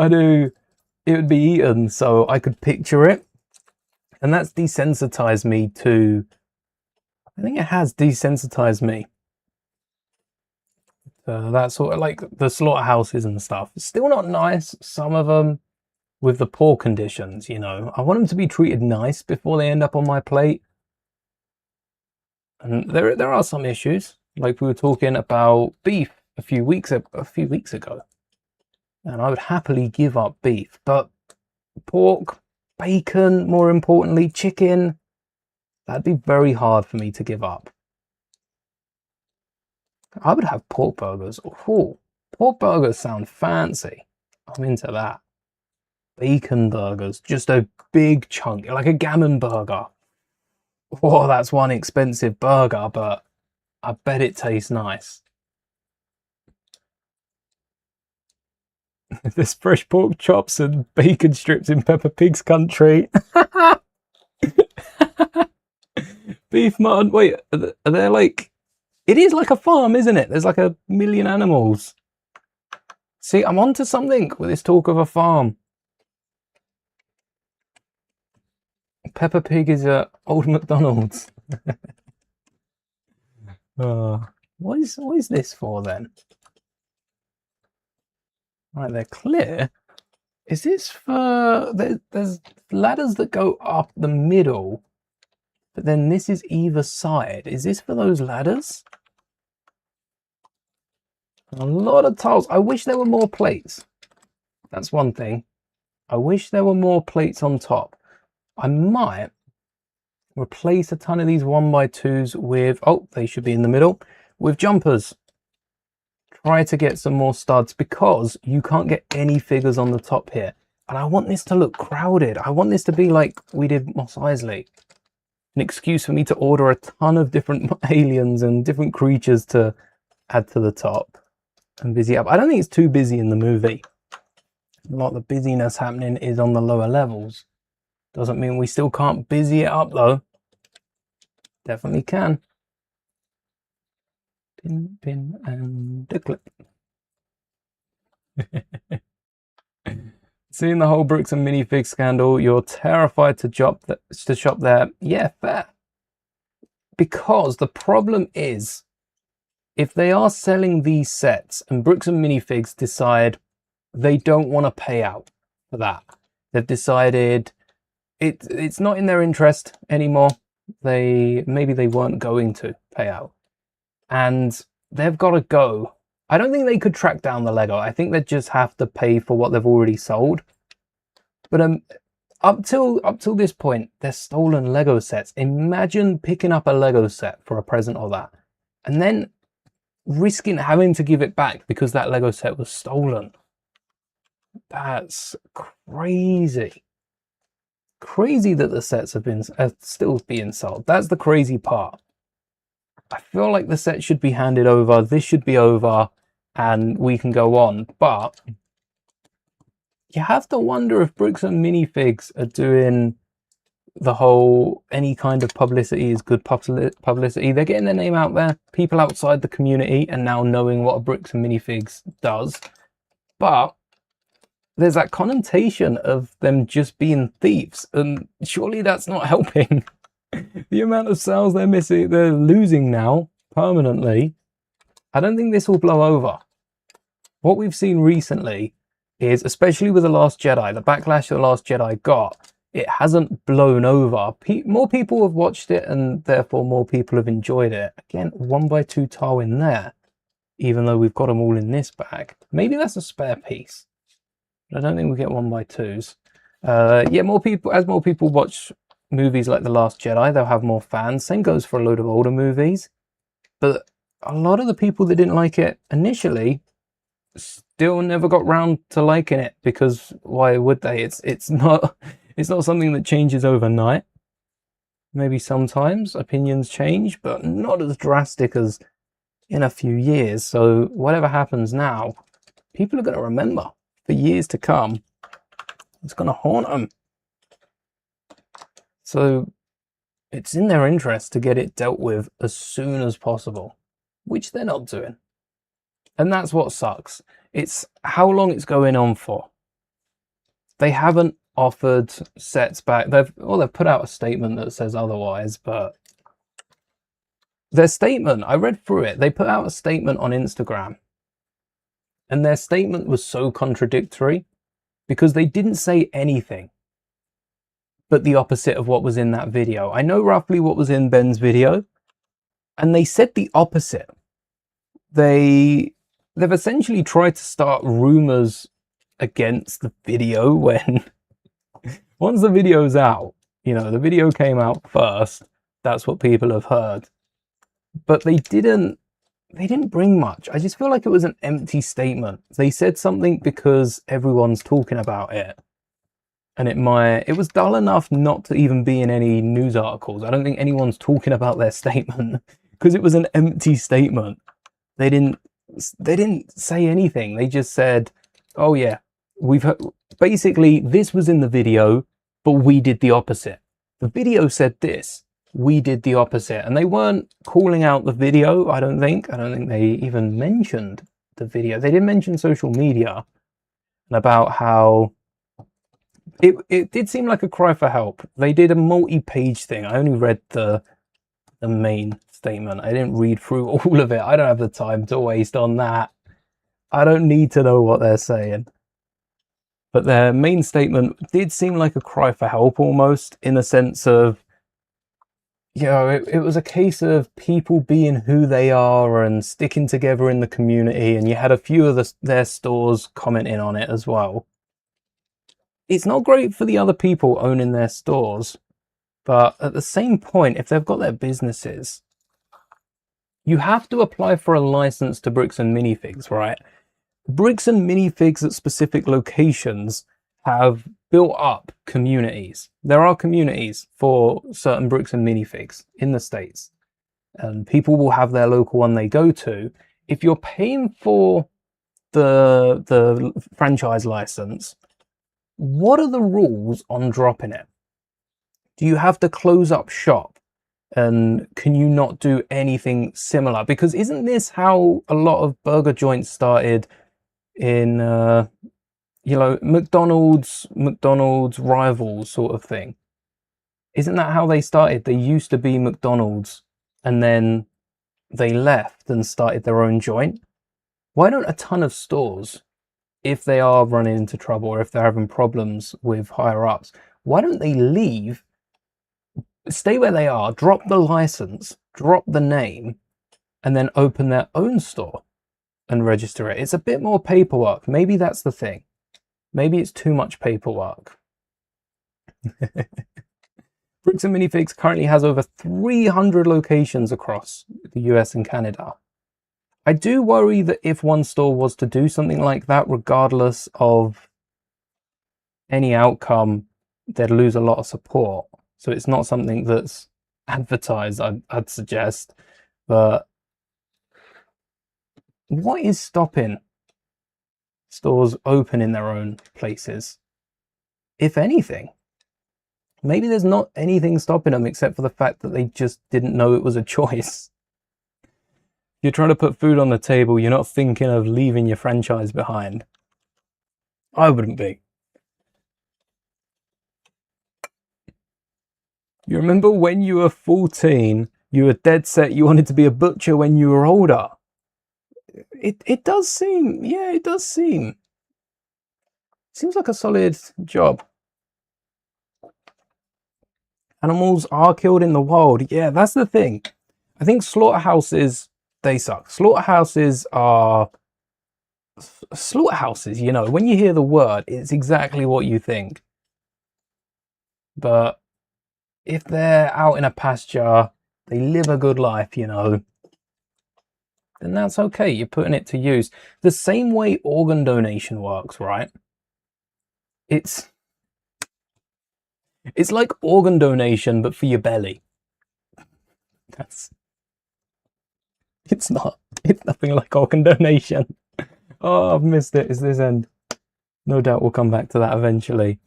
knew it would be eaten, so I could picture it. And that's desensitized me to, I think it has desensitized me. That sort of like the slaughterhouses and stuff. It's still not nice, some of them, with the poor conditions, you know. I want them to be treated nice before they end up on my plate. And there are some issues. Like we were talking about beef a few weeks ago. And I would happily give up beef, but pork, bacon, more importantly, chicken, that'd be very hard for me to give up. I would have pork burgers. Oh, pork burgers sound fancy. I'm into that. Bacon burgers, just a big chunk, like a gammon burger. Oh, that's one expensive burger, but I bet it tastes nice. There's fresh pork chops and bacon strips in Peppa Pig's country. Beef, mutton. Wait, are there like... It is like a farm, isn't it? There's like a million animals. See, I'm onto something with this talk of a farm. Peppa Pig is a old McDonald's. What is this for then? Right, they're clear. Is this for... There's ladders that go up the middle, but then this is either side. Is this for those ladders? A lot of tiles. I wish there were more plates. That's one thing. I wish there were more plates on top. I might replace a ton of these 1x2s with... Oh, they should be in the middle. With jumpers. Try to get some more studs because you can't get any figures on the top here. And I want this to look crowded. I want this to be like we did Mos Eisley. An excuse for me to order a ton of different aliens and different creatures to add to the top and busy up. I don't think it's too busy in the movie. A lot of the busyness happening is on the lower levels. Doesn't mean we still can't busy it up though. Definitely can. Pin, and a clip. Seeing the whole Bricks and Minifig scandal, you're terrified to shop there. Yeah, fair. Because the problem is, if they are selling these sets and Bricks and Minifigs decide they don't want to pay out for that, they've decided it's not in their interest anymore. Maybe they weren't going to pay out. And they've got to go. I don't think they could track down the Lego. I think they just have to pay for what they've already sold. But up till this point, they're stolen Lego sets. Imagine picking up a Lego set for a present or that, and then risking having to give it back because that Lego set was stolen. That's crazy. Crazy that the sets have been still being sold. That's the crazy part. I feel like the set should be handed over, this should be over, and we can go on. But you have to wonder if Bricks and Minifigs are doing the whole any kind of publicity is good publicity. They're getting their name out there. People outside the community are now knowing what a Bricks and Minifigs does. But there's that connotation of them just being thieves, and surely that's not helping. The amount of sales they're losing now permanently. I don't think this will blow over. What we've seen recently is, especially with The Last Jedi, the backlash The Last Jedi got, it hasn't blown over. More people have watched it and therefore more people have enjoyed it. Again, 1x2 tile in there, even though we've got them all in this bag. Maybe that's a spare piece. But I don't think we get 1x2s. Yeah, as more people watch movies like The Last Jedi, they'll have more fans. Same goes for a load of older movies. But a lot of the people that didn't like it initially still never got round to liking it, because why would they? It's not something that changes overnight. Maybe sometimes opinions change, but not as drastic as in a few years. So whatever happens now, people are going to remember for years to come. It's going to haunt them. So it's in their interest to get it dealt with as soon as possible, which they're not doing. And that's what sucks. It's how long it's going on for. They haven't offered sets back. They've put out a statement that says otherwise, but their statement, I read through it. They put out a statement on Instagram, and their statement was so contradictory because they didn't say anything but the opposite of what was in that video. I know roughly what was in Ben's video, and they said the opposite. They've essentially tried to start rumors against the video when once the video's out, you know, the video came out first, that's what people have heard. But they didn't bring much. I just feel like it was an empty statement. They said something because everyone's talking about it. And it was dull enough not to even be in any news articles. I don't think anyone's talking about their statement because it was an empty statement. They didn't say anything. They just said Oh yeah, we've heard, basically this was in the video, but we did the opposite. The video said this, we did the opposite, and they weren't calling out the video. I don't think they even mentioned the video. They didn't mention social media and about how it did seem like a cry for help. They did a multi-page thing. I only read the main statement. I didn't read through all of it. I don't have the time to waste on that. I don't need to know what they're saying. But their main statement did seem like a cry for help almost, in the sense of, you know, it was a case of people being who they are and sticking together in the community, and you had a few of their stores commenting on it as well. It's not great for the other people owning their stores, but at the same point, if they've got their businesses, you have to apply for a license to bricks and minifigs, right? Bricks and minifigs at specific locations have built up communities. There are communities for certain bricks and minifigs in the States, and people will have their local one they go to. If you're paying for the franchise license, what are the rules on dropping it? Do you have to close up shop? And can you not do anything similar? Because isn't this how a lot of burger joints started in, you know, McDonald's rivals sort of thing? Isn't that how they started? They used to be McDonald's and then they left and started their own joint. Why don't a ton of stores, if they are running into trouble or if they're having problems with higher ups, why don't they leave, stay where they are, drop the license, drop the name, and then open their own store and register it? It's a bit more paperwork. Maybe that's the thing. Maybe it's too much paperwork. Bricks and Minifigs currently has over 300 locations across the US and Canada. I do worry that if one store was to do something like that, regardless of any outcome, they'd lose a lot of support. So it's not something that's advertised, I'd suggest. But what is stopping stores opening their own places? If anything, maybe there's not anything stopping them except for the fact that they just didn't know it was a choice. You're trying to put food on the table, you're not thinking of leaving your franchise behind. I wouldn't be. You remember when you were 14, you were dead set you wanted to be a butcher when you were older? It does seem, yeah, it does seem. Seems like a solid job. Animals are killed in the wild. Yeah, that's the thing. I think slaughterhouses, they suck. Slaughterhouses are slaughterhouses, you know, when you hear the word, it's exactly what you think. But if they're out in a pasture, they live a good life, you know, then that's okay. You're putting it to use. The same way organ donation works, right? It's like organ donation, but for your belly. It's nothing like organ donation. Oh, I've missed it. Is this end? No doubt we'll come back to that eventually.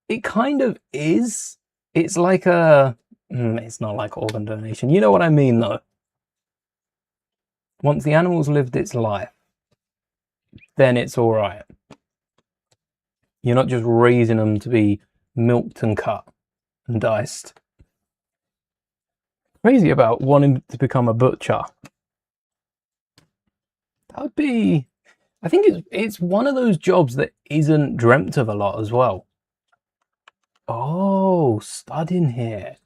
It kind of is. It's like it's not like organ donation. You know what I mean, though. Once the animal's lived its life, then it's all right. You're not just raising them to be milked and cut and diced. Crazy about wanting to become a butcher. That would be, I think it's one of those jobs that isn't dreamt of a lot as well. Oh, stud in here.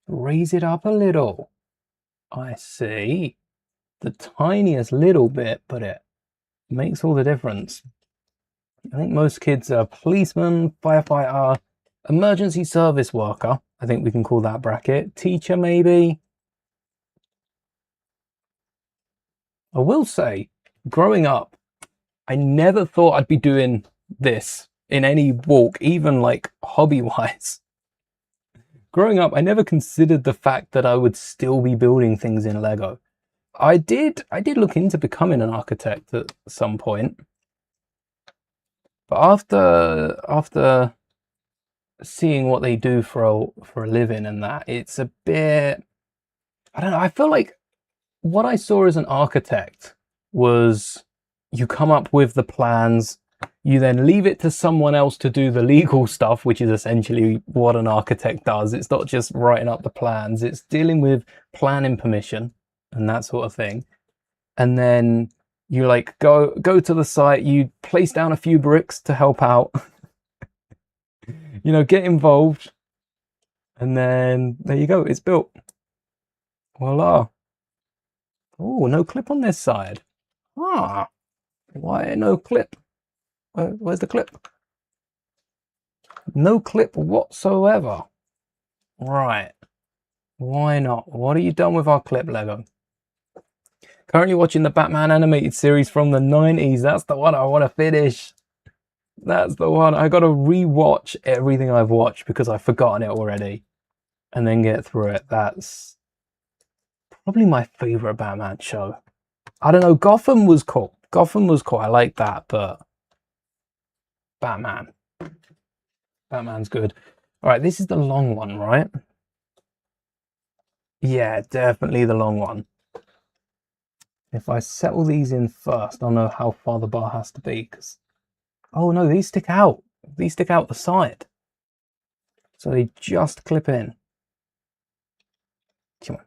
Raise it up a little. I see. The tiniest little bit, but it makes all the difference. I think most kids are policeman, firefighter, emergency service worker. I think we can call that bracket. Teacher, maybe. I will say, growing up, I never thought I'd be doing this in any walk, even like hobby-wise. Growing up, I never considered the fact that I would still be building things in Lego. I did look into becoming an architect at some point. But after seeing what they do for a living and that, it's a bit, I don't know, I feel like what I saw as an architect was you come up with the plans, you then leave it to someone else to do the legal stuff, which is essentially what an architect does. It's not just writing up the plans, it's dealing with planning permission and that sort of thing. And then you like go to the site, you place down a few bricks to help out, you know, get involved, and then there you go, it's built. Voila. Oh, no clip on this side. Ah, why no clip? Where's the clip? No clip whatsoever. Right. Why not? What have you done with our clip, Lego? Currently watching the Batman animated series from the 90s. That's the one I want to finish. That's the one. I got to re-watch everything I've watched because I've forgotten it already. And then get through it. That's probably my favorite Batman show. I don't know. Gotham was cool. Gotham was cool. I like that, but Batman's good. All right, this is the long one, right? Yeah, definitely the long one. If I settle these in first, I'll know how far the bar has to be. Cause... oh no, these stick out. These stick out the side. So they just clip in. Come on.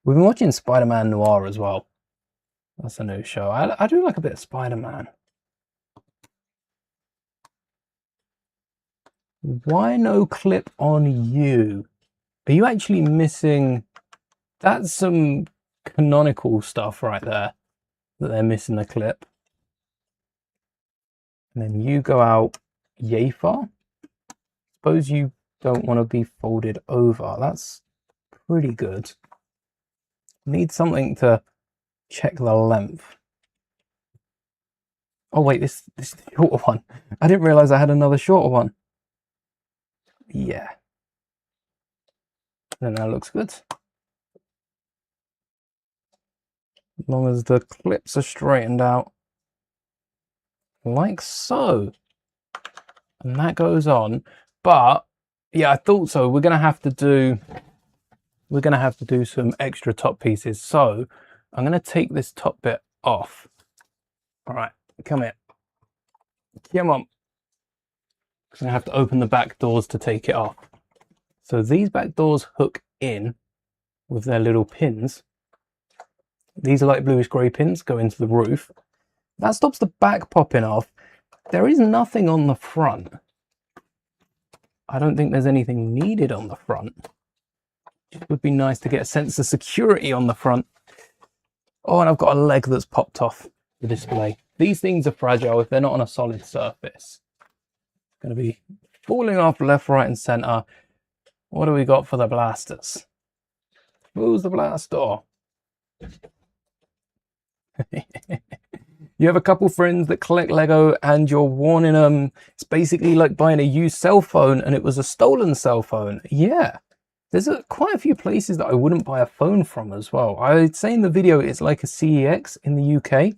We've been watching Spider-Man Noir as well. That's a new show. I do like a bit of Spider-Man. Why no clip on you? Are you actually missing? That's some canonical stuff right there that they're missing the clip. And then you go out yay far. Suppose you don't want to be folded over. That's pretty good. Need something to check the length. Oh wait, this is the shorter one. I didn't realize I had another shorter one. Yeah. Then that looks good. As long as the clips are straightened out. Like so. And that goes on. But yeah, I thought so. We're gonna have to do some extra top pieces. So I'm gonna take this top bit off. All right, come here. Come on. I'm gonna have to open the back doors to take it off. So these back doors hook in with their little pins. These are like bluish grey pins, go into the roof. That stops the back popping off. There is nothing on the front. I don't think there's anything needed on the front. It would be nice to get a sense of security on the front. Oh, and I've got a leg that's popped off the display. These things are fragile if they're not on a solid surface. It's going to be falling off left, right, and center. What do we got for the blasters? Who's the blaster? You have a couple friends that collect Lego and you're warning them. It's basically like buying a used cell phone and it was a stolen cell phone. Yeah, there's quite a few places that I wouldn't buy a phone from as well. I'd say in the video it's like a CEX in the UK.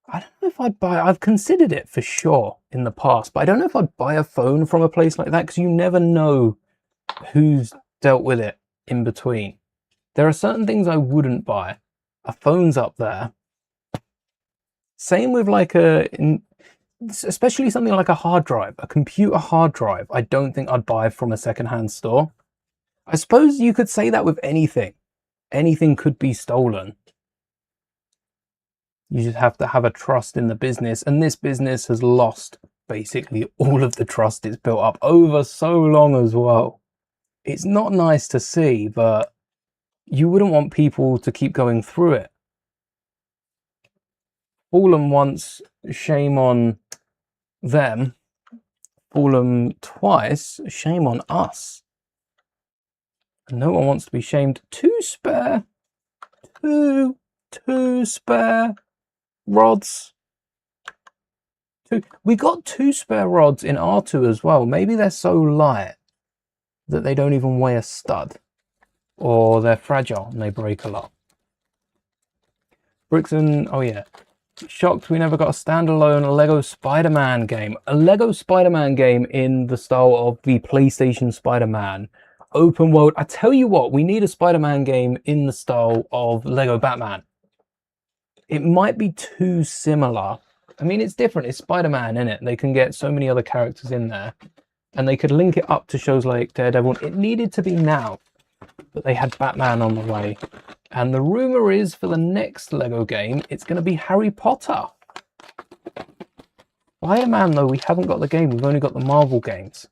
I don't know if I'd buy, I've considered it for sure in the past, but I don't know if I'd buy a phone from a place like that because you never know who's dealt with it in between. There are certain things I wouldn't buy. A phone's up there. Same with like especially something like a hard drive, a computer hard drive. I don't think I'd buy from a secondhand store. I suppose you could say that with anything. Anything could be stolen. You just have to have a trust in the business, and this business has lost basically all of the trust it's built up over so long as well. It's not nice to see, but you wouldn't want people to keep going through it. Fool them once, shame on them. Fool them twice, shame on us. And no one wants to be shamed. Two spare rods. We got 2 spare rods in R2 as well. Maybe they're so light that they don't even weigh a stud, or they're fragile and they break a lot. Bricks and, oh yeah, Shocked we never got a standalone Lego Spider-Man game. A Lego Spider-Man game in the style of the PlayStation Spider-Man. Open world. I tell you what, we need a Spider-Man game in the style of Lego Batman. It might be too similar. I mean, it's different. It's Spider-Man, isn't it? They can get so many other characters in there. And they could link it up to shows like Daredevil. It needed to be now. But they had Batman on the way. And the rumour is for the next Lego game, it's going to be Harry Potter. Spider-Man, though, we haven't got the game. We've only got the Marvel games.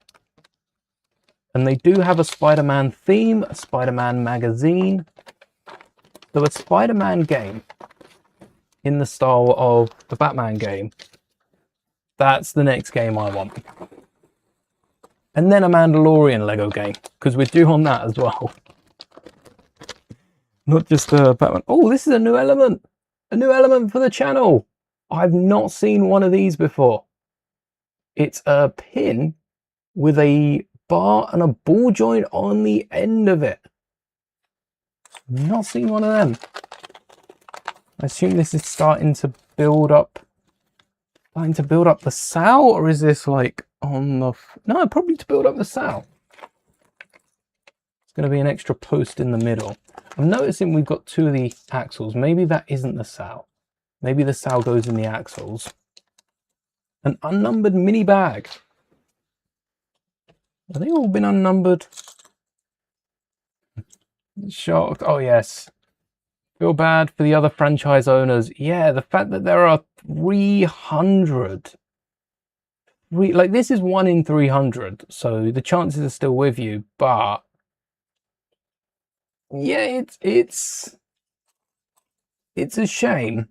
And they do have a Spider-Man theme, a Spider-Man magazine. So a Spider-Man game in the style of the Batman game, that's the next game I want. And then a Mandalorian Lego game, because we're due on that as well. Not just Batman. Oh, this is a new element. A new element for the channel. I've not seen one of these before. It's a pin with a bar and a ball joint on the end of it. Not seen one of them. I assume this is starting to build up the sow, or is this like on the... No, probably to build up the sow. It's going to be an extra post in the middle. I'm noticing we've got two of the axles. Maybe that isn't the sow. Maybe the sow goes in the axles. An unnumbered mini bag. Have they all been unnumbered? Shocked. Oh, yes. Feel bad for the other franchise owners. Yeah, the fact that there are 300. Like, this is 1 in 300. So the chances are still with you, but... yeah, it's a shame,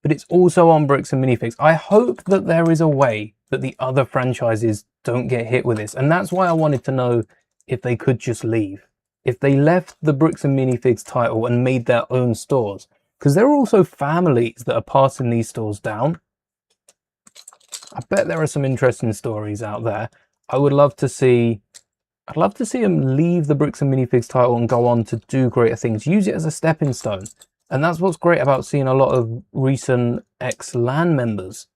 but it's also on Bricks and Minifigs. I hope that there is a way that the other franchises don't get hit with this, and that's why I wanted to know if they could just leave. If they left the Bricks and Minifigs title and made their own stores, because there are also families that are passing these stores down. I bet there are some interesting stories out there. I'd love to see them leave the Bricks and Minifigs title and go on to do greater things. Use it as a stepping stone. And that's what's great about seeing a lot of recent ex-LAN members.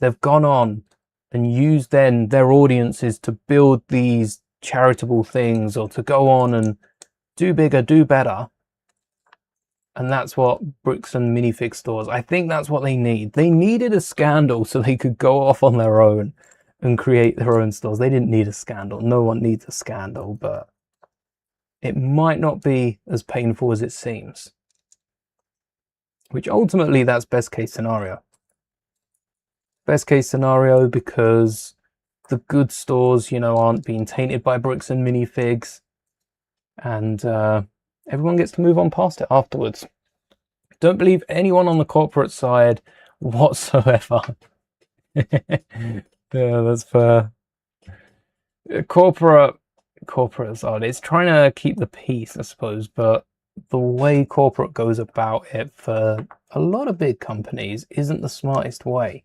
They've gone on and used then their audiences to build these charitable things, or to go on and do bigger, do better. And that's what Bricks and Minifig stores, I think that's what they need. They needed a scandal so they could go off on their own and create their own stores. They didn't need a scandal. No one needs a scandal, but it might not be as painful as it seems. Which ultimately, that's best case scenario. Best case scenario, because the good stores, you know, aren't being tainted by Bricks and Minifigs. And everyone gets to move on past it afterwards. Don't believe anyone on the corporate side whatsoever. Yeah, that's fair. Corporate side, it's trying to keep the peace, I suppose, but the way corporate goes about it for a lot of big companies isn't the smartest way.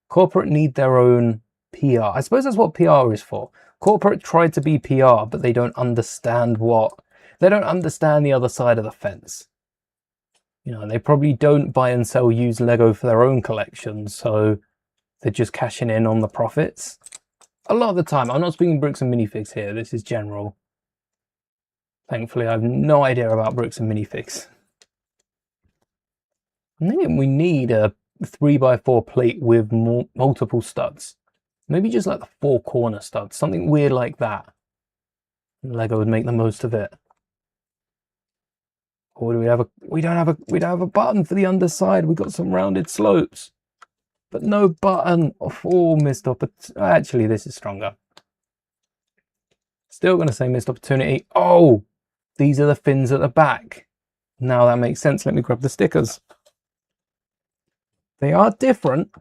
Corporate need their own PR. I suppose that's what PR is for. Corporate try to be PR, but they don't understand the other side of the fence. You know, they probably don't buy and sell used Lego for their own collections, so they're just cashing in on the profits. A lot of the time, I'm not speaking Bricks and Minifigs here, this is general. Thankfully, I have no idea about Bricks and Minifigs. I think we need a 3x4 plate with multiple studs. Maybe just like the 4 corner studs, something weird like that. Lego would make the most of it. Or do we don't have a button for the underside. We've got some rounded slopes, but no button. Oh, missed opportunity. Actually, this is stronger. Still going to say missed opportunity. Oh, these are the fins at the back. Now that makes sense. Let me grab the stickers. They are different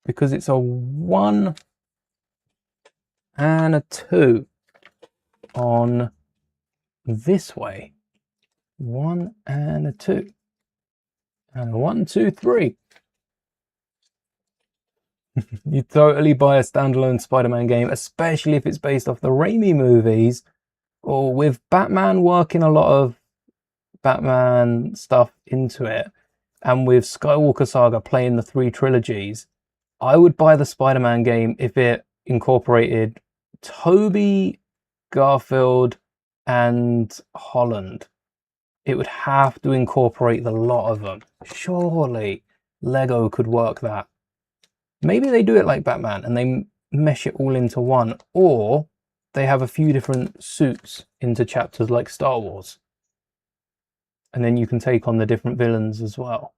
because it's a 1 and a 2 on this way. 1 and a 2. And a 1, 2, 3. You totally buy a standalone Spider-Man game, especially if it's based off the Raimi movies, or with Batman working a lot of Batman stuff into it. and with Skywalker Saga playing the 3 trilogies, I would buy the Spider-Man game if it incorporated Tobey, Garfield, and Holland. It would have to incorporate the lot of them. Surely Lego could work that. Maybe they do it like Batman and they mesh it all into one, or they have a few different suits into chapters like Star Wars. And then you can take on the different villains as well.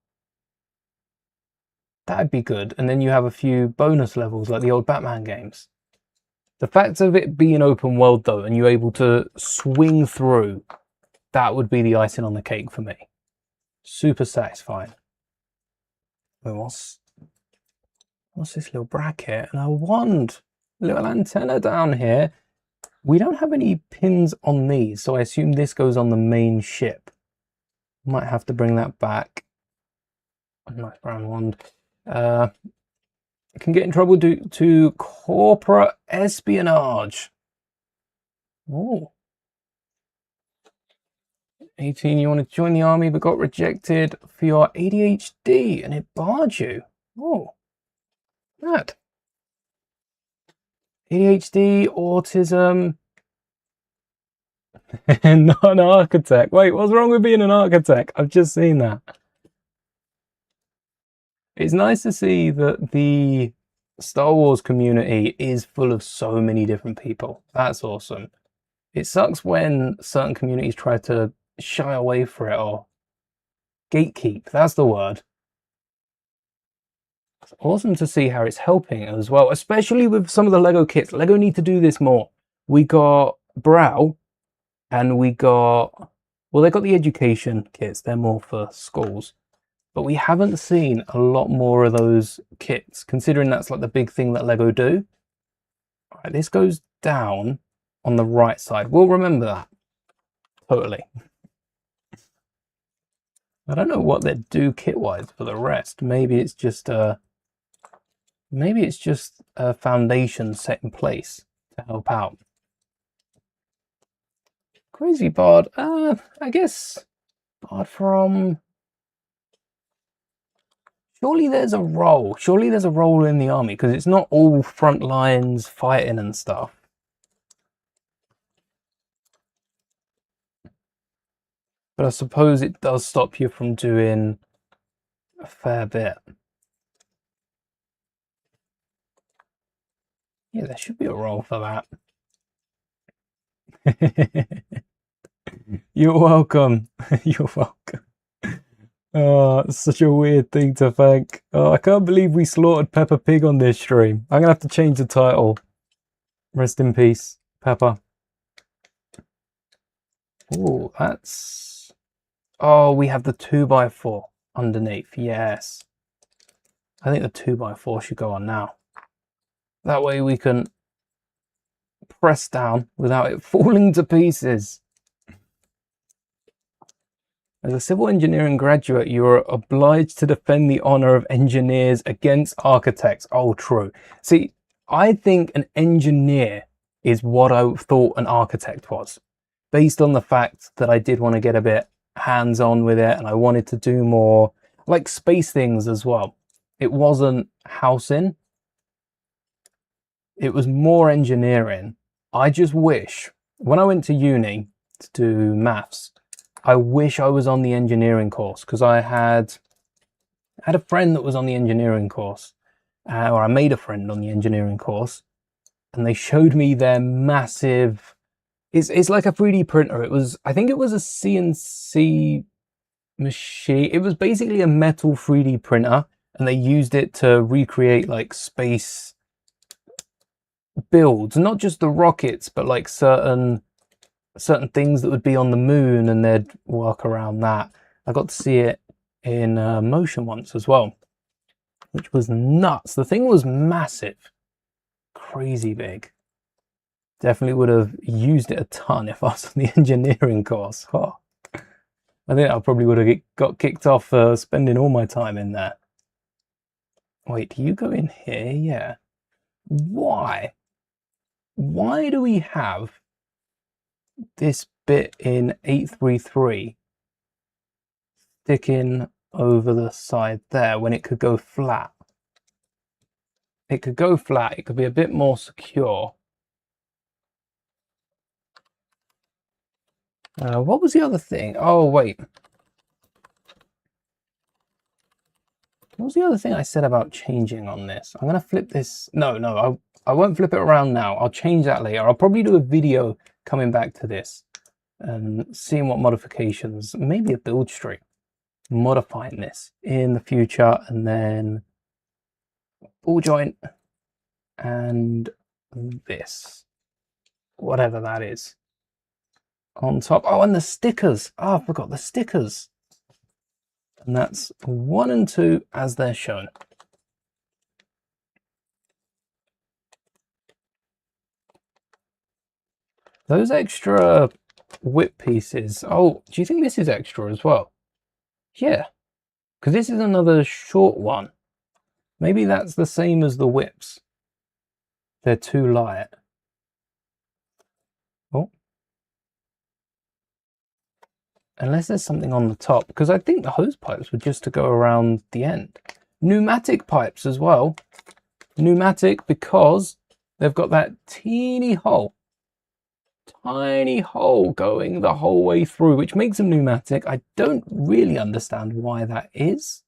That'd be good. And then you have a few bonus levels like the old Batman games. The fact of it being open world though, and you're able to swing through, that would be the icing on the cake for me. Super satisfying. What's this little bracket? And a wand. Little antenna down here. We don't have any pins on these, so I assume this goes on the main ship. Might have to bring that back. A nice brown wand. Can get in trouble due to corporate espionage. Oh. 18, you want to join the army but got rejected for your ADHD and it barred you. Oh. That. ADHD, autism. Not an architect. Wait, what's wrong with being an architect? I've just seen that. It's nice to see that the Star Wars community is full of so many different people. That's awesome. It sucks when certain communities try to shy away from it or gatekeep. That's the word. It's awesome to see how it's helping as well, especially with some of the Lego kits. Lego need to do this more. We got Brow and we got, well, they got the education kits. They're more for schools. But we haven't seen a lot more of those kits, considering that's like the big thing that Lego do. All right, this goes down on the right side. We'll remember that. Totally. I don't know what they do kit-wise for the rest. Maybe it's just a foundation set in place to help out. Crazy Bard. I guess Bard from. Surely there's a role. Surely there's a role in the army because it's not all front lines fighting and stuff. But I suppose it does stop you from doing a fair bit. Yeah, there should be a role for that. You're welcome. You're welcome. Oh, it's such a weird thing to think. Oh, I can't believe we slaughtered Peppa Pig on this stream. I'm gonna have to change the title. Rest in peace, Peppa. Oh, that's... Oh, we have the 2x4 underneath. Yes. I think the 2x4 should go on now. That way we can press down without it falling to pieces. As a civil engineering graduate, you are obliged to defend the honor of engineers against architects. Oh, true. See, I think an engineer is what I thought an architect was, based on the fact that I did want to get a bit hands-on with it and I wanted to do more like space things as well. It wasn't housing. It was more engineering. I just wish, when I went to uni to do maths, I wish I was on the engineering course because I had a friend that was on the engineering course, or I made a friend on the engineering course, and they showed me their massive. It's like a 3D printer. I think it was a CNC machine. It was basically a metal 3D printer, and they used it to recreate like space builds, not just the rockets, but like certain things that would be on the moon, and they'd work around that. I got to see it in motion once as well, which was nuts. The thing was massive, crazy big. Definitely would have used it a ton if I was on the engineering course. Oh. I think I probably would have got kicked off for spending all my time in there. Wait, do you go in here? Yeah. Why? Why do we have this bit in 833 sticking over the side there when it could go flat. It could go flat, it could be a bit more secure. What was the other thing? Oh, wait. What was the other thing I said about changing on this? I'm going to flip this. No, I won't flip it around now. I'll change that later. I'll probably do a video coming back to this and seeing what modifications, maybe a build stream, modifying this in the future, and then ball joint and this, whatever that is, on top. Oh, and the stickers. Oh, I forgot the stickers. And that's 1 and 2 as they're shown. Those extra whip pieces. Oh, do you think this is extra as well? Yeah, because this is another short one. Maybe that's the same as the whips. They're too light. Oh. Unless there's something on the top, because I think the hose pipes were just to go around the end. Pneumatic pipes as well. Pneumatic because they've got that teeny hole. Tiny hole going the whole way through, which makes them pneumatic. I don't really understand why that is.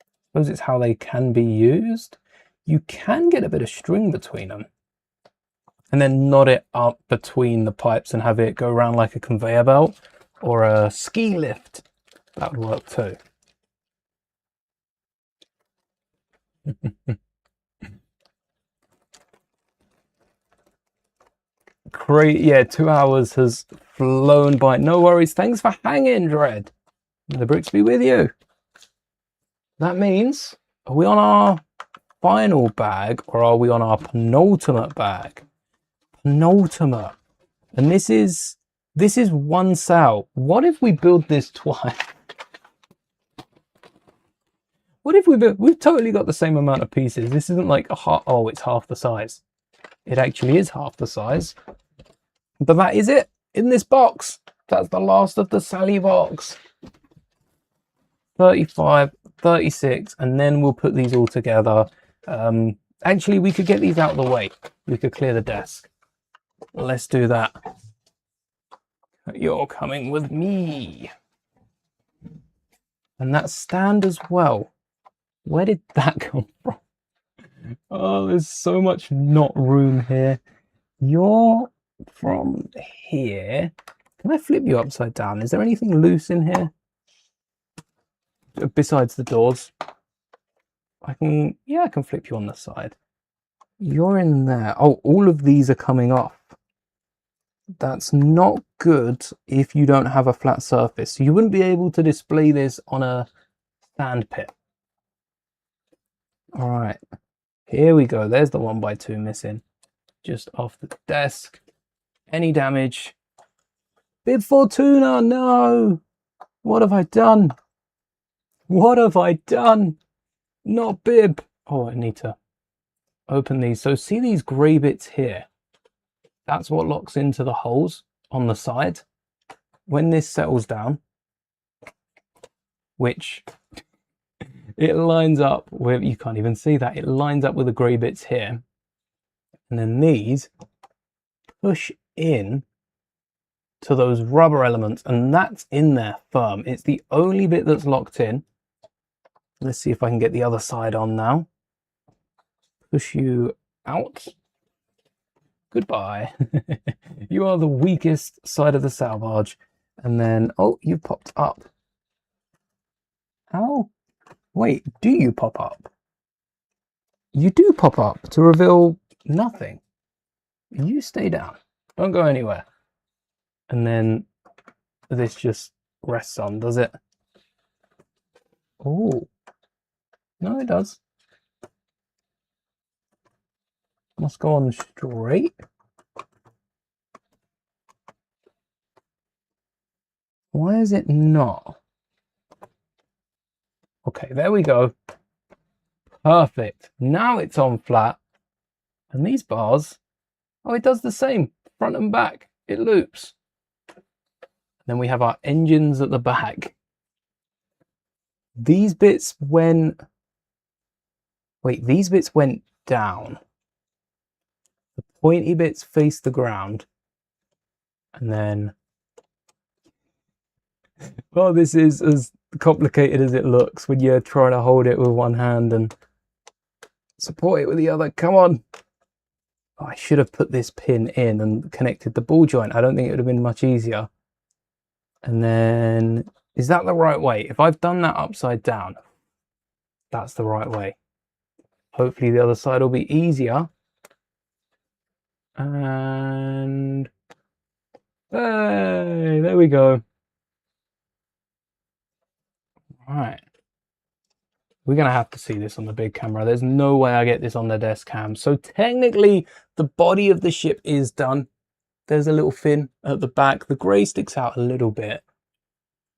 I suppose it's how they can be used. You can get a bit of string between them and then knot it up between the pipes and have it go around like a conveyor belt or a ski lift. That would work too. Great, yeah, 2 hours has flown by. No worries, thanks for hanging, Dread. The bricks be with you. That means, are we on our final bag or are we on our penultimate bag? Penultimate. And this is 1 cell. What if we build this twice? What if we've totally got the same amount of pieces. This isn't like a half, oh, it's half the size. It actually is half the size. But that is it in this box. That's the last of the Sally box. 35, 36, and then we'll put these all together. Actually, we could get these out of the way. We could clear the desk. Let's do that. You're coming with me. And that stand as well. Where did that come from? Oh, there's so much not room here. You're from here. Can I flip you upside down? Is there anything loose in here? Besides the doors? I can flip you on the side. You're in there. Oh, all of these are coming off. That's not good if you don't have a flat surface. You wouldn't be able to display this on a sand pit. All right, here we go. There's the 1x2 missing. Just off the desk. Any damage? Bib Fortuna, no! What have I done? What have I done? Not Bib. Oh, I need to open these. So see these grey bits here? That's what locks into the holes on the side. When this settles down, which it lines up with, you can't even see that, it lines up with the grey bits here. And then these push in to those rubber elements, and that's in there firm. It's the only bit that's locked in. Let's see if I can get the other side on now. Push you out. Goodbye. You are the weakest side of the sail barge. And then, oh, you popped up. How? Wait, do you pop up? You do pop up to reveal nothing. You stay down. Don't go anywhere. And then this just rests on, does it? Oh. No, it does. Must go on straight. Why is it not? Okay, there we go. Perfect. Now it's on flat. And these bars, oh, it does the same. Front and back. It loops. Then we have our engines at the back. These bits went... Wait, these bits went down. The pointy bits face the ground. And then... Oh, this is as complicated as it looks when you're trying to hold it with one hand and support it with the other. Come on. Oh, I should have put this pin in and connected the ball joint. I don't think it would have been much easier. And then, is that the right way? If I've done that upside down, that's the right way. Hopefully the other side will be easier. And hey, there we go. All right. We're going to have to see this on the big camera. There's no way I get this on the desk cam. So technically, the body of the ship is done. There's a little fin at the back. The grey sticks out a little bit.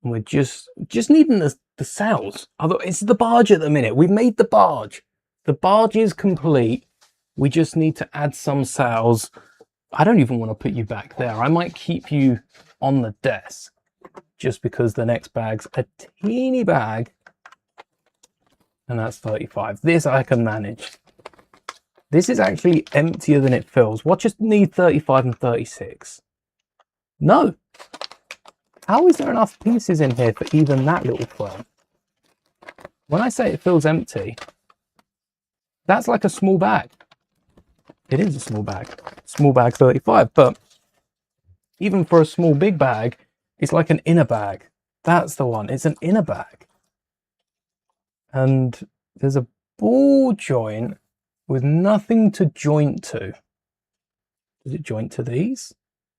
And we're just needing the sails. It's the barge at the minute. We've made the barge. The barge is complete. We just need to add some sails. I don't even want to put you back there. I might keep you on the desk just because the next bag's a teeny bag. And that's 35. This I can manage. This is actually emptier than it feels. What just need 35 and 36? No. How is there enough pieces in here for even that little firm? When I say it feels empty, that's like a small bag. It is a small bag. Small bag 35, but even for a small big bag, it's like an inner bag. That's the one. It's an inner bag. And there's a ball joint with nothing to joint to. Does it joint to these?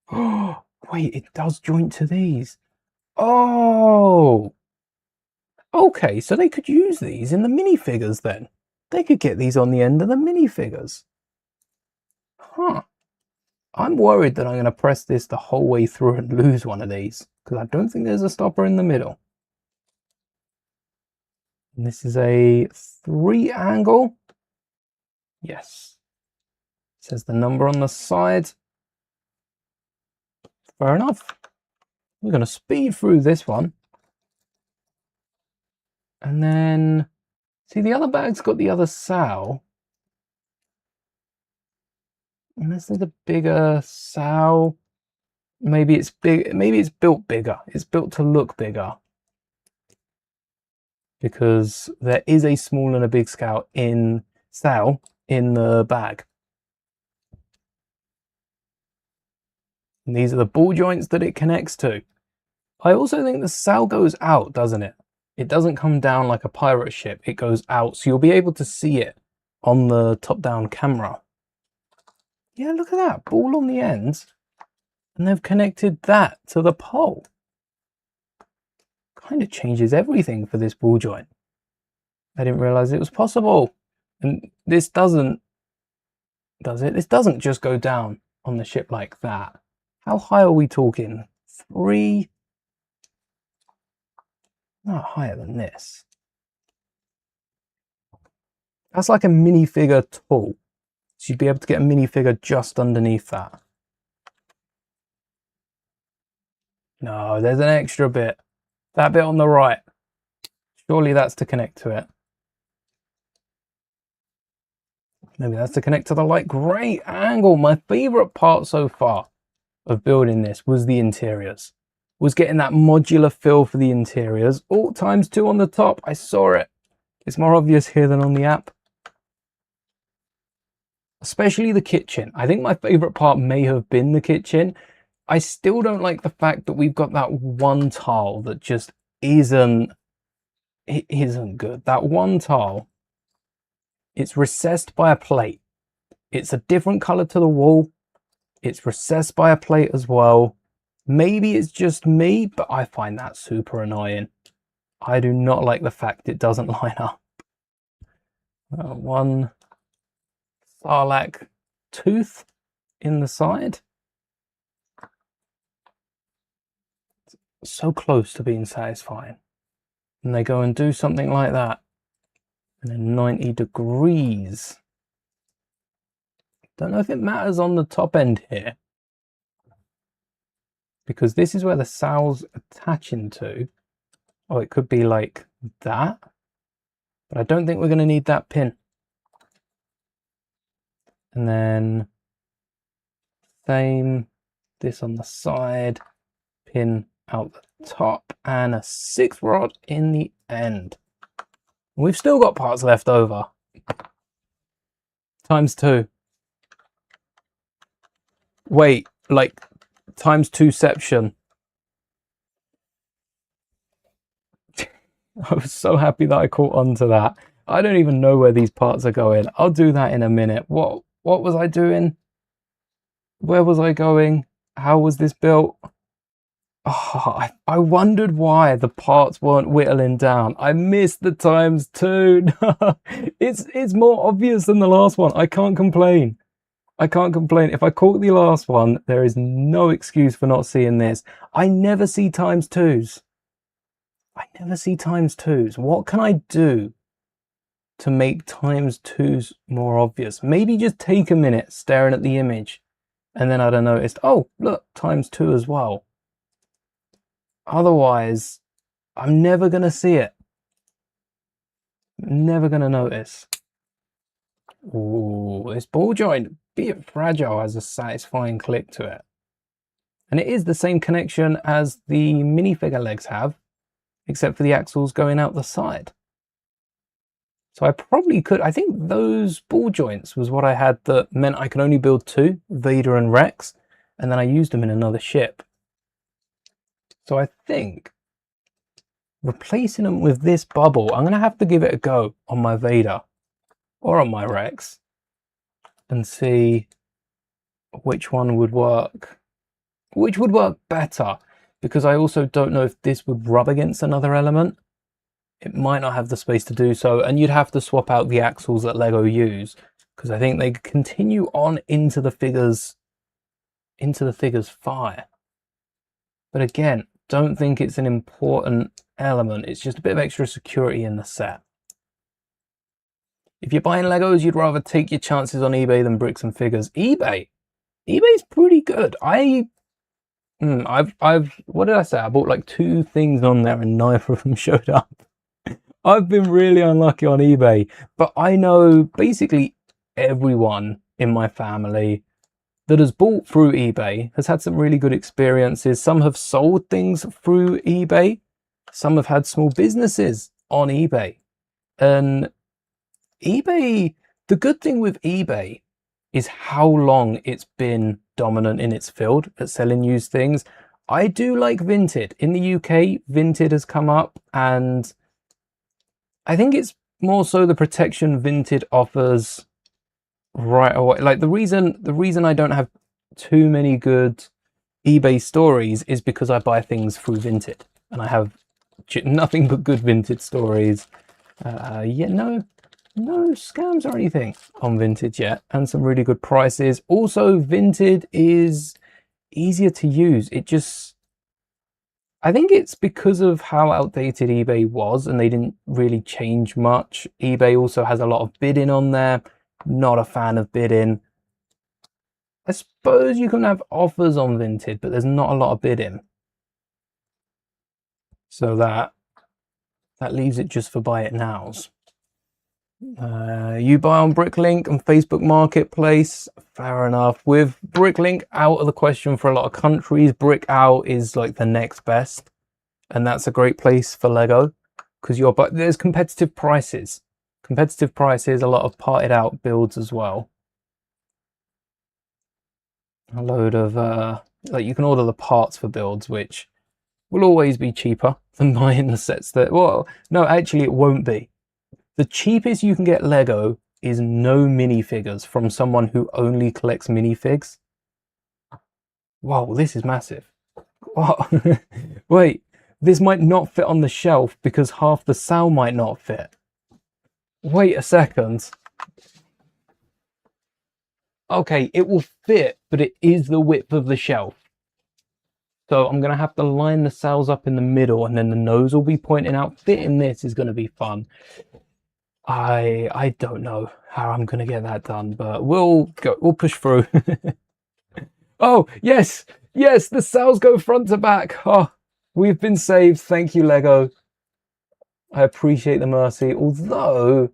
Oh, wait, it does joint to these. Oh! Okay, so they could use these in the minifigures then. They could get these on the end of the minifigures. Huh. I'm worried that I'm going to press this the whole way through and lose one of these, because I don't think there's a stopper in the middle. And this is a 3 angle. Yes. It says the number on the side. Fair enough. We're going to speed through this one. And then, see, the other bag's got the other sail. Unless there's a bigger sail. Maybe it's big. Maybe it's built bigger. It's built to look bigger. Because there is a small and a big sail in the bag. And these are the ball joints that it connects to. I also think the sail goes out, doesn't it? It doesn't come down like a pirate ship. It goes out, so you'll be able to see it on the top-down camera. Yeah, look at that. Ball on the ends. And they've connected that to the pole. Kind of changes everything for this ball joint. I didn't realize it was possible. And this doesn't, does it? This doesn't just go down on the ship like that. How high are we talking? 3? Not higher than this. That's like a minifigure tall. So you'd be able to get a minifigure just underneath that. No, there's an extra bit. That bit on the right. Surely that's to connect to it. Maybe that's to connect to the light. Great angle. My favorite part so far of building this was the interiors. Was getting that modular feel for the interiors. Oh, ×2 on the top. I saw it. It's more obvious here than on the app. Especially the kitchen. I think my favorite part may have been the kitchen. I still don't like the fact that we've got that one tile that just isn't good. That one tile, it's recessed by a plate. It's a different color to the wall. It's recessed by a plate as well. Maybe it's just me, but I find that super annoying. I do not like the fact it doesn't line up. One Sarlacc tooth in the side. So close to being satisfying. And they go and do something like that. And then 90 degrees. Don't know if it matters on the top end here. because this is where the sow's attaching to. Oh, it could be like that, but I don't think we're going to need that pin. And then same, this on the side, pin out the top, and a 6th rod in the end. We've still got parts left over. ×2. Wait, like ×2ception. I was so happy that I caught on to that. I don't even know where these parts are going. I'll do that in a minute. What was I doing? Where was I going? How was this built? Oh, I wondered why the parts weren't whittling down. I missed the ×2. It's more obvious than the last one. I can't complain. I can't complain. If I caught the last one, there is no excuse for not seeing this. I never see ×2s. I never see ×2s. What can I do to make ×2s more obvious? Maybe just take a minute staring at the image and then I'd have noticed, oh, look, ×2 as well. Otherwise, I'm never going to see it. Never going to notice. Ooh, this ball joint, be it fragile, has a satisfying click to it. And it is the same connection as the minifigure legs have, except for the axles going out the side. So I probably could, I think those ball joints was what I had that meant I could only build 2, Vader and Rex, and then I used them in another ship. So I think replacing them with this bubble, I'm going to have to give it a go on my Vader or on my Rex and see which one would work. Which would work better, because I also don't know if this would rub against another element. It might not have the space to do so, and you'd have to swap out the axles that Lego use, because I think they continue on into the figures fire. But again, don't think it's an important element. It's just a bit of extra security in the set. If you're buying Legos, you'd rather take your chances on eBay than bricks and figures. eBay's pretty good. I've what did I say? I bought like 2 things on there and neither of them showed up. I've been really unlucky on eBay, but I know basically everyone in my family that has bought through eBay has had some really good experiences. Some have sold things through eBay. Some have had small businesses on eBay. And eBay, the good thing with eBay is how long it's been dominant in its field at selling used things. I do like Vinted. In the UK, Vinted has come up, and I think it's more so the protection Vinted offers right away. Like the reason I don't have too many good eBay stories is because I buy things through Vinted, and I have nothing but good Vinted stories. Yeah, no scams or anything on Vinted yet, and some really good prices. Also, Vinted is easier to use. I think it's because of how outdated eBay was, and they didn't really change much. eBay also has a lot of bidding on there. Not a fan of bidding. I suppose you can have offers on Vinted, but there's not a lot of bidding. So that leaves it just for buy it nows. You buy on Bricklink and Facebook Marketplace, fair enough. With Bricklink out of the question for a lot of countries, Brick Out is like the next best, and that's a great place for Lego because there's competitive prices. A lot of parted out builds as well. A load of like you can order the parts for builds, which will always be cheaper than buying the sets that, well, no, actually it won't be. The cheapest you can get Lego is no minifigures from someone who only collects minifigs. Wow, this is massive. What? Wait, this might not fit on the shelf because half the sow might not fit. Wait a second. Okay, it will fit, but it is the width of the shelf. So I'm going to have to line the cells up in the middle, and then the nose will be pointing out. Fitting this is going to be fun. I don't know how I'm going to get that done, but we'll push through. Oh, yes, Yes, the sails go front to back. Oh, we've been saved. Thank you, Lego. I appreciate the mercy. Although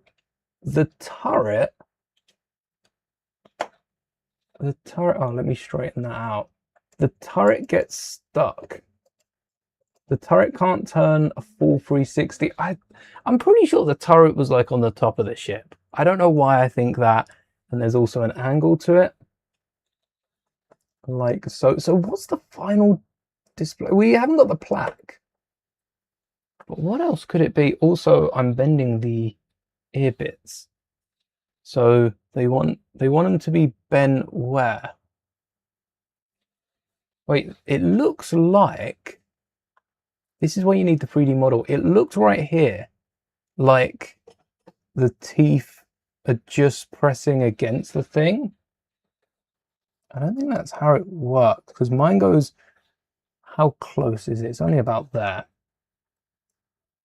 the turret, oh, let me straighten that out. The turret gets stuck. The turret can't turn a full 360. I'm pretty sure the turret was like on the top of the ship. I don't know why I think that. And there's also an angle to it. Like so. So what's the final display? We haven't got the plaque. But what else could it be? Also, I'm bending the ear bits. So they want them to be bent where? Wait, it looks like this is where you need the 3D model. It looks right here like the teeth are just pressing against the thing. I don't think that's how it works because mine goes, how close is it? It's only about there.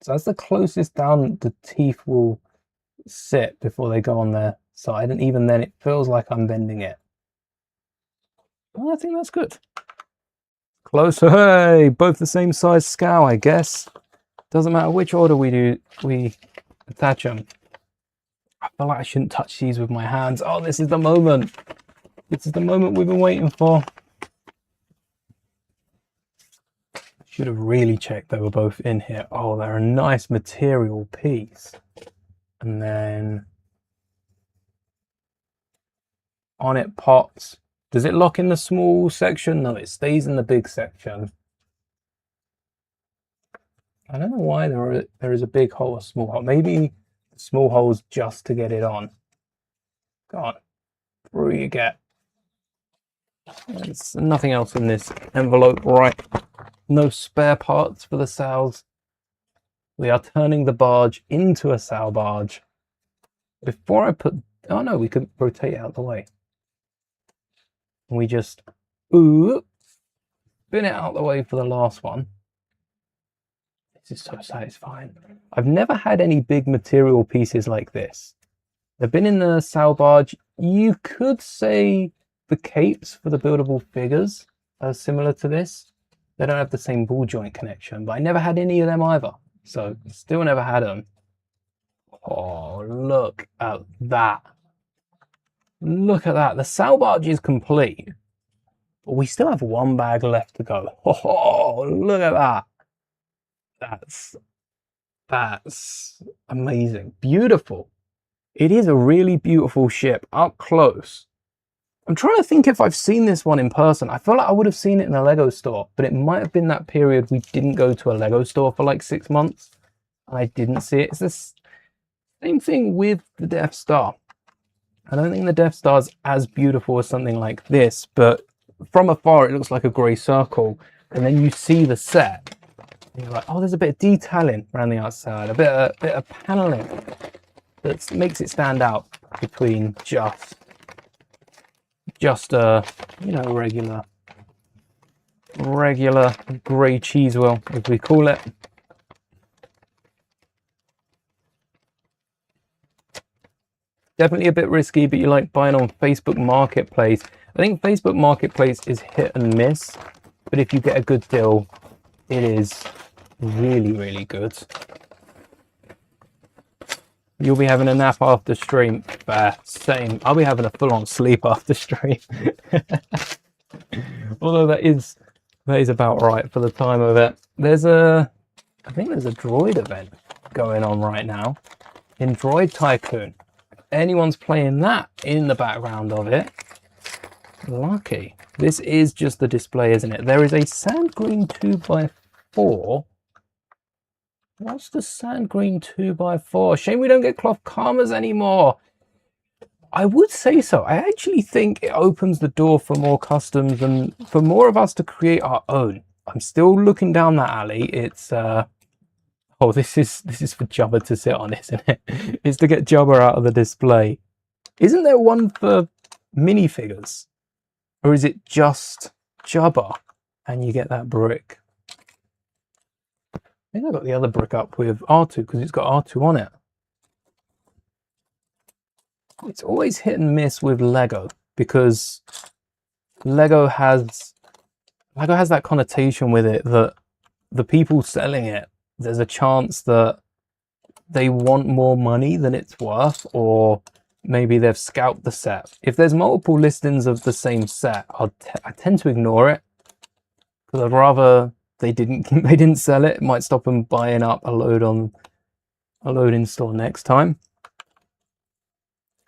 So that's the closest down the teeth will sit before they go on their side. And even then it feels like I'm bending it. Well, I think that's good. Closer, hey, both the same size scow, I guess. Doesn't matter which order we attach them. I feel like I shouldn't touch these with my hands. Oh, this is the moment. This is the moment we've been waiting for. Should have really checked they were both in here. Oh, they're a nice material piece. And then on it pops. Does it lock in the small section? No, it stays in the big section. I don't know why there is a big hole, a small hole. Maybe the small hole's just to get it on. Go on. Through you get. There's nothing else in this envelope, right? No spare parts for the sails. We are turning the barge into a sail barge. Before I put... Oh no, we could rotate it out the way. We just spin it out the way for the last one. This is so satisfying. I've never had any big material pieces like this. They've been in the sail barge. You could say the capes for the buildable figures are similar to this. They don't have the same ball joint connection, but I never had any of them either. So still never had them. Oh, look at that. Look at that. The sail barge is complete. But we still have one bag left to go. Oh, look at that. That's amazing. Beautiful. It is a really beautiful ship up close. I'm trying to think if I've seen this one in person. I feel like I would have seen it in a Lego store, but it might have been that period we didn't go to a Lego store for like 6 months. And I didn't see it. It's the same thing with the Death Star. I don't think the Death Star's as beautiful as something like this, but from afar it looks like a grey circle. And then you see the set. And you're like, oh, there's a bit of detailing around the outside, a bit of paneling that makes it stand out between just a, you know, regular grey cheese wheel, as we call it. Definitely a bit risky, but you like buying on Facebook Marketplace. I think Facebook Marketplace is hit and miss, but if you get a good deal, it is really, really good. You'll be having a nap after stream. Same. I'll be having a full-on sleep after stream. Although that is about right for the time of it. I think there's a droid event going on right now in Droid Tycoon. If anyone's playing that in the background of it, lucky. This is just the display, isn't it? There is a sand green 2x4. What's the sand green 2x4? Shame we don't get cloth karmas anymore. I would say so. I actually think it opens the door for more customs and for more of us to create our own. I'm still looking down that alley. It's oh, this is for Jabba to sit on, isn't it? It's to get Jabba out of the display. Isn't there one for minifigures? Or is it just Jabba and you get that brick? I think I got the other brick up with R2 because it's got R2 on it. It's always hit and miss with Lego because Lego has like, it has that connotation with it that the people selling it, there's a chance that they want more money than it's worth, or maybe they've scalped the set. If there's multiple listings of the same set, I tend to ignore it, because I'd rather they didn't sell it. It might stop them buying up a load in store next time.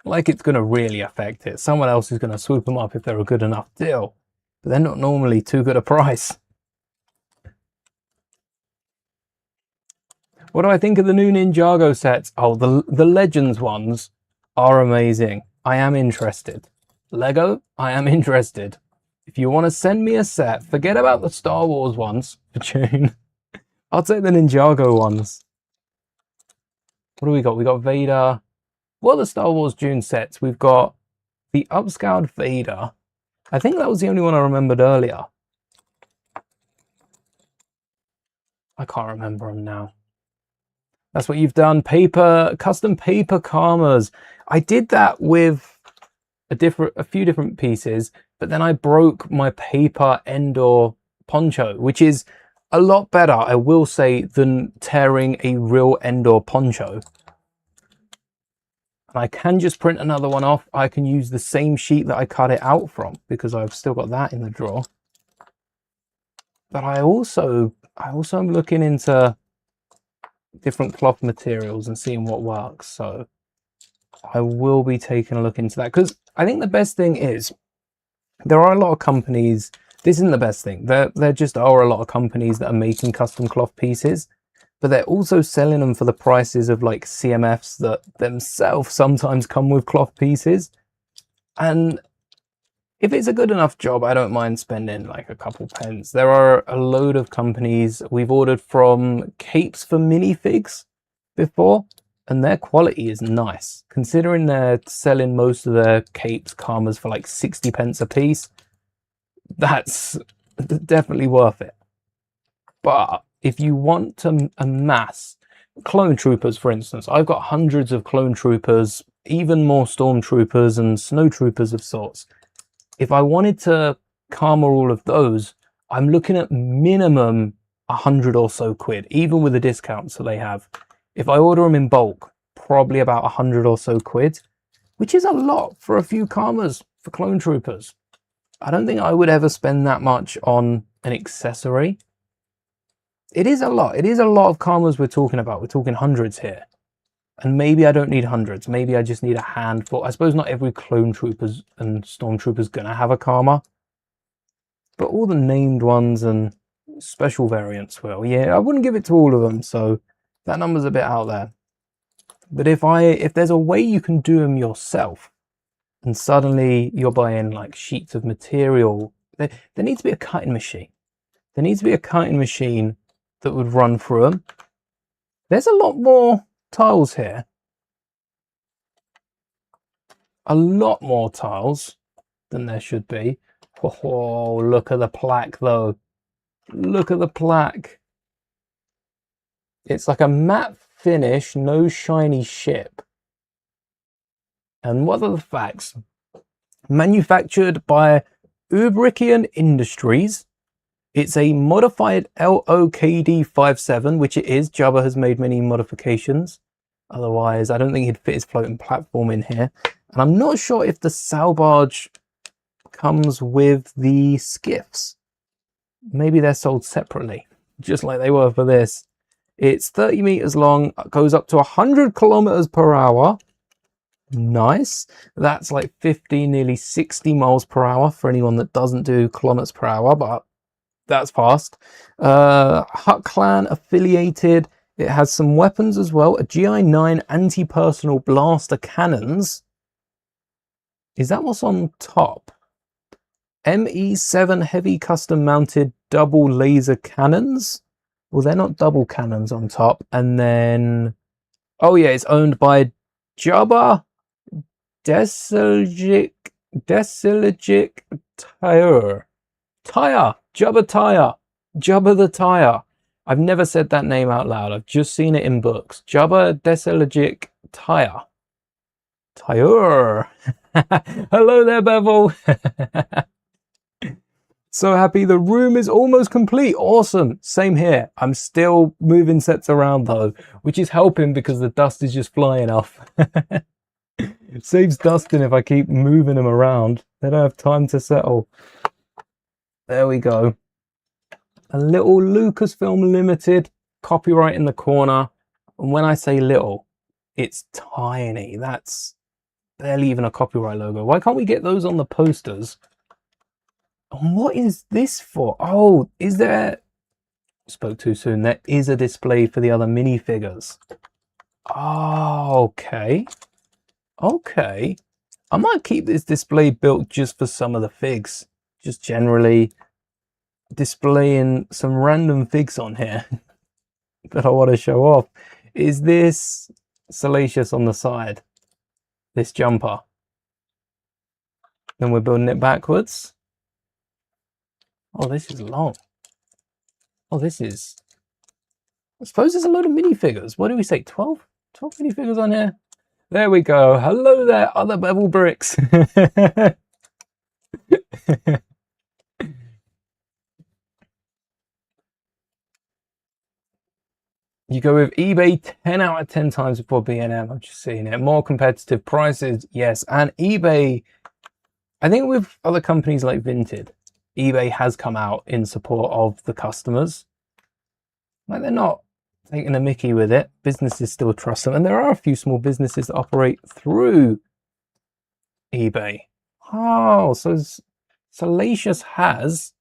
Like, it's going to really affect it. Someone else is going to swoop them up if they're a good enough deal, but they're not normally too good a price. What do I think of the new Ninjago sets? Oh, the Legends ones are amazing. I am interested. Lego, I am interested. If you want to send me a set, forget about the Star Wars ones for June. I'll take the Ninjago ones. What do we got? We got Vader. What are the Star Wars June sets? We've got the upscaled Vader. I think that was the only one I remembered earlier. I can't remember them now. That's what you've done. Custom paper karmas. I did that with a few different pieces, but then I broke my paper Endor poncho, which is a lot better, I will say, than tearing a real Endor poncho. And I can just print another one off. I can use the same sheet that I cut it out from, because I've still got that in the drawer. But I also am looking into different cloth materials and seeing what works. So I will be taking a look into that, because I think the best thing is there are a lot of companies. This isn't the best thing. There just are a lot of companies that are making custom cloth pieces, but they're also selling them for the prices of like CMFs that themselves sometimes come with cloth pieces. And if it's a good enough job, I don't mind spending like a couple pence. There are a load of companies we've ordered from capes for minifigs before, and their quality is nice. Considering they're selling most of their capes, karmas for like 60 pence a piece, that's definitely worth it. But if you want to amass clone troopers, for instance, I've got hundreds of clone troopers, even more stormtroopers and snow troopers of sorts. If I wanted to karma all of those, I'm looking at minimum 100 or so quid, even with the discounts that they have. If I order them in bulk, probably about 100 or so quid, which is a lot for a few karmas for clone troopers. I don't think I would ever spend that much on an accessory. It is a lot. It is a lot of karmas we're talking about. We're talking hundreds here. And maybe I don't need hundreds. Maybe I just need a handful. I suppose not every clone troopers and stormtroopers gonna have a karma, but all the named ones and special variants will. Yeah, I wouldn't give it to all of them, so that number's a bit out there. But if there's a way you can do them yourself, and suddenly you're buying like sheets of material, there needs to be a cutting machine. There needs to be a cutting machine that would run through them. There's a lot more tiles here. A lot more tiles than there should be. Oh, look at the plaque though. Look at the plaque. It's like a matte finish, no shiny ship. And what are the facts? Manufactured by Ubrikian Industries. It's a modified LOKD57, which it is. Jabba has made many modifications. Otherwise, I don't think he'd fit his floating platform in here. And I'm not sure if the Sail Barge comes with the skiffs. Maybe they're sold separately, just like they were for this. It's 30 meters long, goes up to 100 kilometers per hour. Nice. That's like 50, nearly 60 miles per hour for anyone that doesn't do kilometers per hour, but that's fast. Hut Clan affiliated. It has some weapons as well. A GI-9 anti-personal blaster cannons. Is that what's on top? ME7 heavy custom mounted double laser cannons. Well, they're not double cannons on top. And then, oh yeah, it's owned by Jabba Desilgic Tire. Jabba Tire. Jabba the Tire. I've never said that name out loud. I've just seen it in books. Jabba Desilgic Tire. Tire. Hello there, Bevel. So happy. The room is almost complete. Awesome. Same here. I'm still moving sets around though, which is helping because the dust is just flying off. It saves dusting if I keep moving them around. They don't have time to settle. There we go. A little Lucasfilm Limited copyright in the corner. And when I say little, it's tiny. That's barely even a copyright logo. Why can't we get those on the posters? And what is this for? Oh, is there... Spoke too soon. There is a display for the other minifigures. Oh, okay. Okay. I might keep this display built just for some of the figs. Just generally displaying some random figs on here that I want to show off. Is this Salacious on the side? This jumper. Then we're building it backwards. Oh, this is long. Oh, this is... I suppose there's a load of minifigures. What do we say? 12? 12 minifigures on here? There we go. Hello there, other bevel bricks. You go with eBay 10 out of 10 times before B&M. I'm just seeing it. More competitive prices, yes. And eBay, I think with other companies like Vinted, eBay has come out in support of the customers. Like, they're not taking a mickey with it. Businesses still trust them. And there are a few small businesses that operate through eBay. Oh, so Salacious has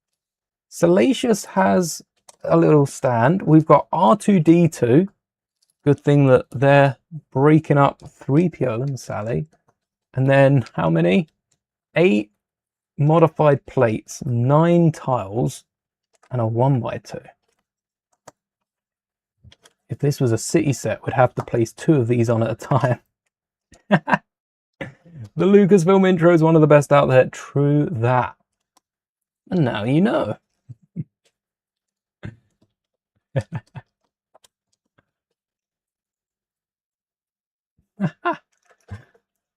a little stand. We've got R2-D2. Good thing that they're breaking up 3PO and Sally. And then how many? 8 modified plates, 9 tiles, and a 1x2. If this was a city set, we'd have to place 2 of these on at a time. The Lucasfilm intro is one of the best out there. True that. And now you know.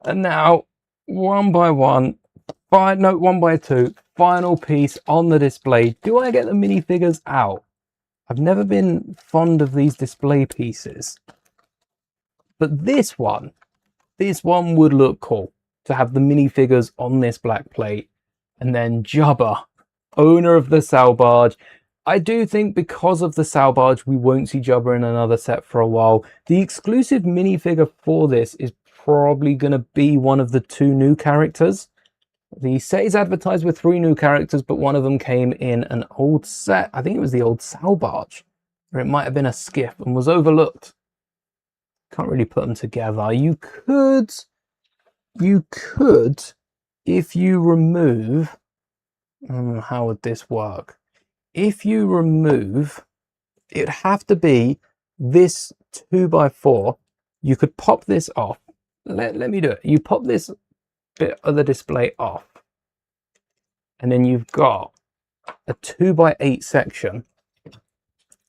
And now, 1x1, 1x2, final piece on the display. Do I get the minifigures out? I've never been fond of these display pieces. But this one would look cool to have the minifigures on this black plate. And then Jabba, owner of the Sail Barge. I do think because of the Sail Barge, we won't see Jabba in another set for a while. The exclusive minifigure for this is probably going to be one of the 2 new characters. The set is advertised with 3 new characters, but one of them came in an old set. I think it was the old Sail Barge, or it might have been a skiff and was overlooked. Can't really put them together. You could, if you remove, how would this work? If you remove, it'd have to be this 2x4. You could pop this off. Let me do it. You pop this bit of the display off, and then you've got a 2x8 section,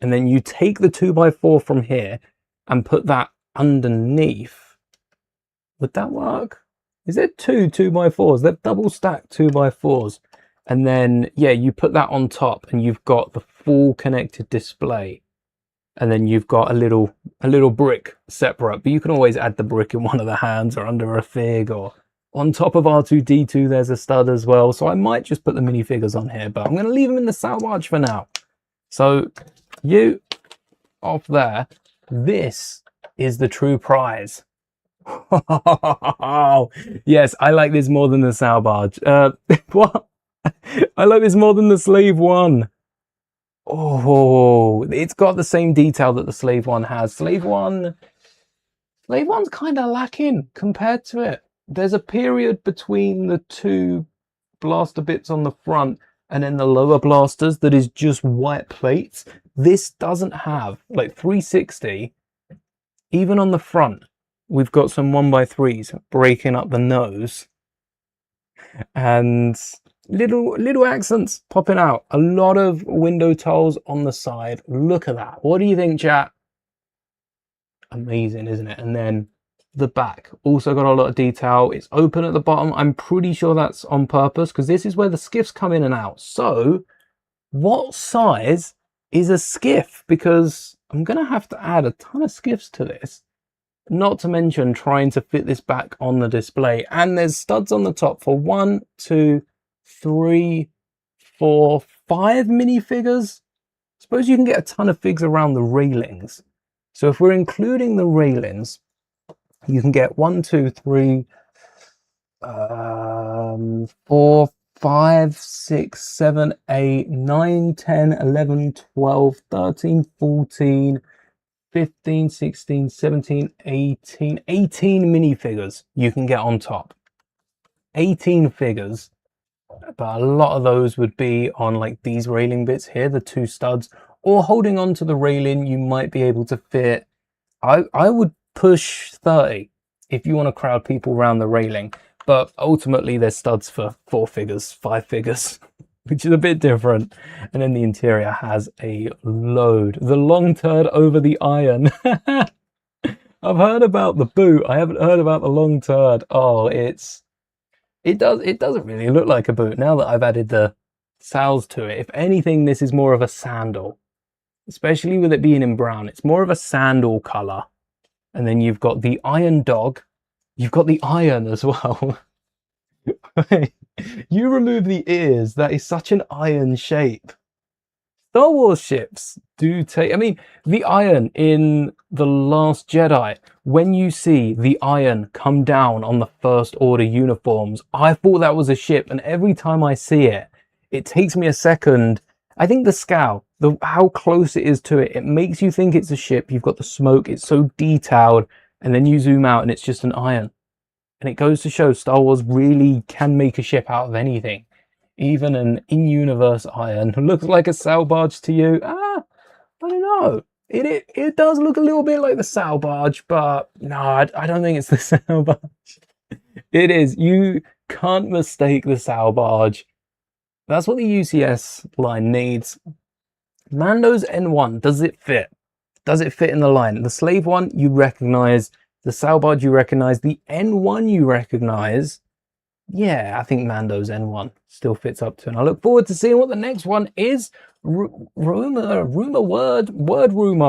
and then you take the 2x4 from here and put that underneath. Would that work? Is there 2 2x4s? They're double stacked 2x4s. And then, yeah, you put that on top and you've got the full connected display. And then you've got a little brick separate, but you can always add the brick in one of the hands or under a fig, or on top of R2-D2, there's a stud as well. So I might just put the minifigures on here, but I'm going to leave them in the Sail Barge for now. So you off there, this is the true prize. Yes, I like this more than the Sail Barge. What? I like this more than the Slave One. Oh, it's got the same detail that the Slave One has. Slave One's kind of lacking compared to it. There's a period between the 2 blaster bits on the front and then the lower blasters that is just white plates. This doesn't have, like 360, even on the front, we've got some 1x3s breaking up the nose. And little accents popping out. A lot of window tiles on the side. Look at that. What do you think, chat? Amazing, isn't it? And then the back also got a lot of detail. It's open at the bottom. I'm pretty sure that's on purpose because this is where the skiffs come in and out. So what size is a skiff? Because I'm going to have to add a ton of skiffs to this, not to mention trying to fit this back on the display. And there's studs on the top for 1, 2, 3, 4, 5 minifigures. Suppose you can get a ton of figs around the railings. So if we're including the railings, you can get 1, 2, 3, 4, 5, 6, 7, 8, 9, 10, 11, 12, 13, 14, 15, 16, 17, 18 minifigures you can get on top. 18 figures, but a lot of those would be on like these railing bits here, the 2 studs, or holding on to the railing. You might be able to fit, I would push 30 if you want to crowd people around the railing, but ultimately there's studs for 4 figures, 5 figures, which is a bit different. And then the interior has a load. The long turd over the iron. I've heard about the boot. I haven't heard about the long turd. Oh, it doesn't really look like a boot now that I've added the sails to it. If anything, this is more of a sandal, especially with it being in brown. It's more of a sandal color. And then you've got the iron dog. You've got the iron as well. You remove the ears. That is such an iron shape. Star Wars ships do take... I mean, the iron in The Last Jedi, when you see the iron come down on the First Order uniforms, I thought that was a ship. And every time I see it, it takes me a second. I think the scowl, how close it is to it, it makes you think it's a ship. You've got the smoke. It's so detailed. And then you zoom out and it's just an iron. And it goes to show Star Wars really can make a ship out of anything. Even an in-universe iron looks like a sail barge to you. I don't know. It does look a little bit like the sail barge, but no, I don't think it's the sail barge. It is. You can't mistake the sail barge. That's what the UCS line needs. Mando's N1, does it fit? Does it fit in the line? The slave one, you recognize. The sail barge, you recognize. The N1, you recognize. Yeah, I think Mando's N1 still fits up to, and I look forward to seeing what the next one is. Rumor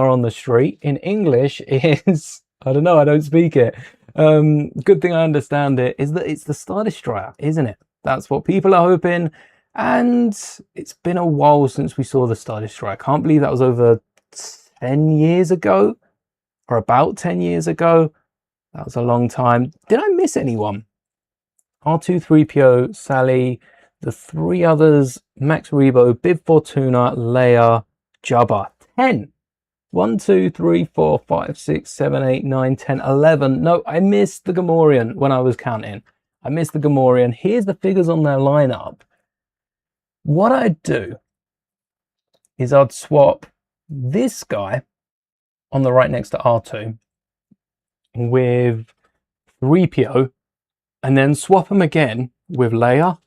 on the street in English is, I don't know, I don't speak it. Good thing I understand it is that it's the Star Destroyer, isn't it? That's what people are hoping, and it's been a while since we saw the Star Destroyer. I can't believe that was over 10 years ago, or about 10 years ago. That was a long time. Did I miss anyone? R2-3PO, Sally, the 3 others, Max Rebo, Bib Fortuna, Leia, Jabba. 10. 1, 2, 3, 4, 5, 6, 7, 8, 9, 10, 11. No, I missed the Gamorrean when I was counting. I missed the Gamorrean. Here's the figures on their lineup. What I'd do is I'd swap this guy on the right next to R2 with 3PO, and then swap them again with Leia.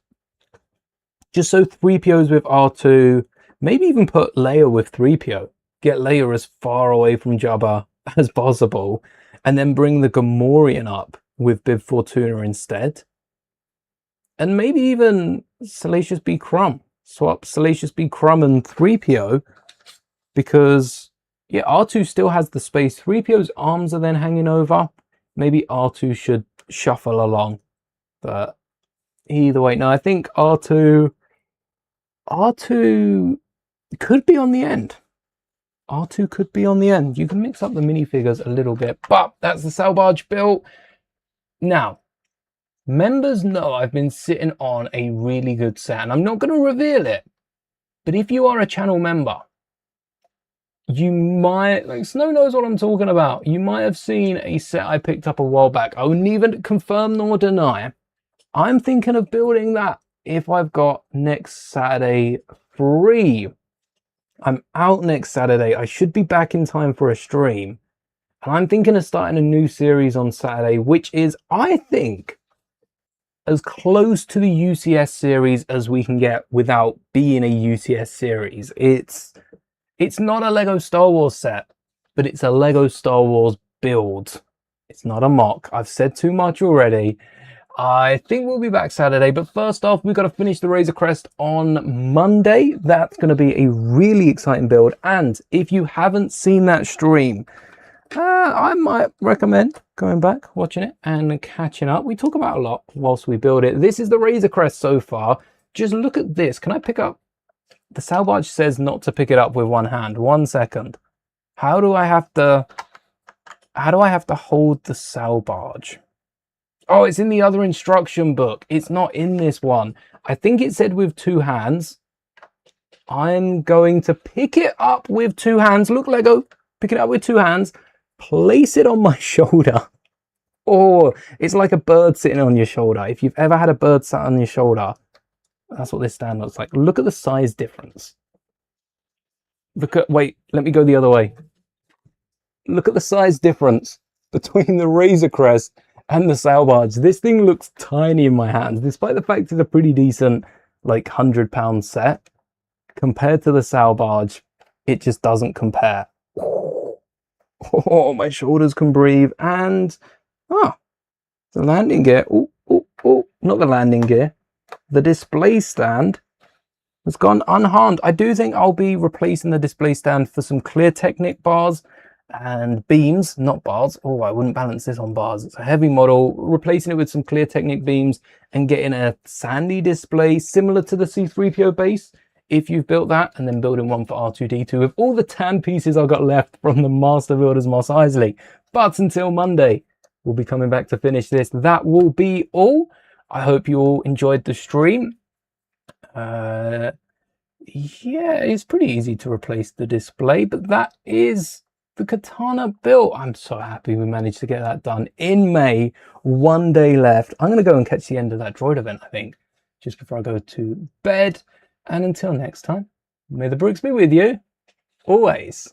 Just so 3PO's with R2, maybe even put Leia with 3PO. Get Leia as far away from Jabba as possible. And then bring the Gamorrean up with Bib Fortuna instead. And maybe even Salacious B. Crumb. Swap Salacious B. Crumb and 3PO. Because, yeah, R2 still has the space. 3PO's arms are then hanging over. Maybe R2 should shuffle along. But either way, no, I think R2 could be on the end. R2 could be on the end. You can mix up the minifigures a little bit, but that's the sail barge built. Now, members know I've been sitting on a really good set, and I'm not going to reveal it. But if you are a channel member, you might, like Snow knows what I'm talking about. You might have seen a set I picked up a while back. I will neither confirm nor deny. I'm thinking of building that if I've got next Saturday free. I'm out next Saturday. I should be back in time for a stream. And I'm thinking of starting a new series on Saturday, which is, I think, as close to the UCS series as we can get without being a UCS series. It's not a Lego Star Wars set, but it's a Lego Star Wars build. It's not a mock. I've said too much already. I think we'll be back Saturday, but first off, we've got to finish the Razor Crest on Monday. That's going to be a really exciting build. And if you haven't seen that stream, I might recommend going back, watching it and catching up. We talk about a lot whilst we build it. This is the Razor Crest so far. Just look at this. Can I pick up? The sail barge says not to pick it up with one hand. 1 second. How do I have to hold the sail barge? Oh, it's in the other instruction book. It's not in this one. I think it said with 2 hands. I'm going to pick it up with 2 hands. Look, Lego. Pick it up with 2 hands. Place it on my shoulder. Oh, it's like a bird sitting on your shoulder. If you've ever had a bird sat on your shoulder, that's what this stand looks like. Look at the size difference. Look at, wait, let me go the other way. Look at the size difference between the Razor Crest and the sail barge. This thing looks tiny in my hands, despite the fact it's a pretty decent, like, £100 set. Compared to the sail barge, it just doesn't compare. Oh, my shoulders can breathe. And, the landing gear. Not the landing gear. The display stand has gone unharmed. I do think I'll be replacing the display stand for some Clear Technic bars and beams, not bars. Oh, I wouldn't balance this on bars. It's a heavy model. Replacing it with some Clear Technic beams and getting a sandy display similar to the C-3PO base, if you've built that, and then building one for R2-D2 with all the tan pieces I've got left from the Master Builders Mos Eisley. But until Monday, we'll be coming back to finish this. That will be all. I hope you all enjoyed the stream. Yeah, it's pretty easy to replace the display, but that is the Khetanna build. I'm so happy we managed to get that done in May. 1 day left. I'm going to go and catch the end of that droid event, I think, just before I go to bed. And until next time, may the bricks be with you, always.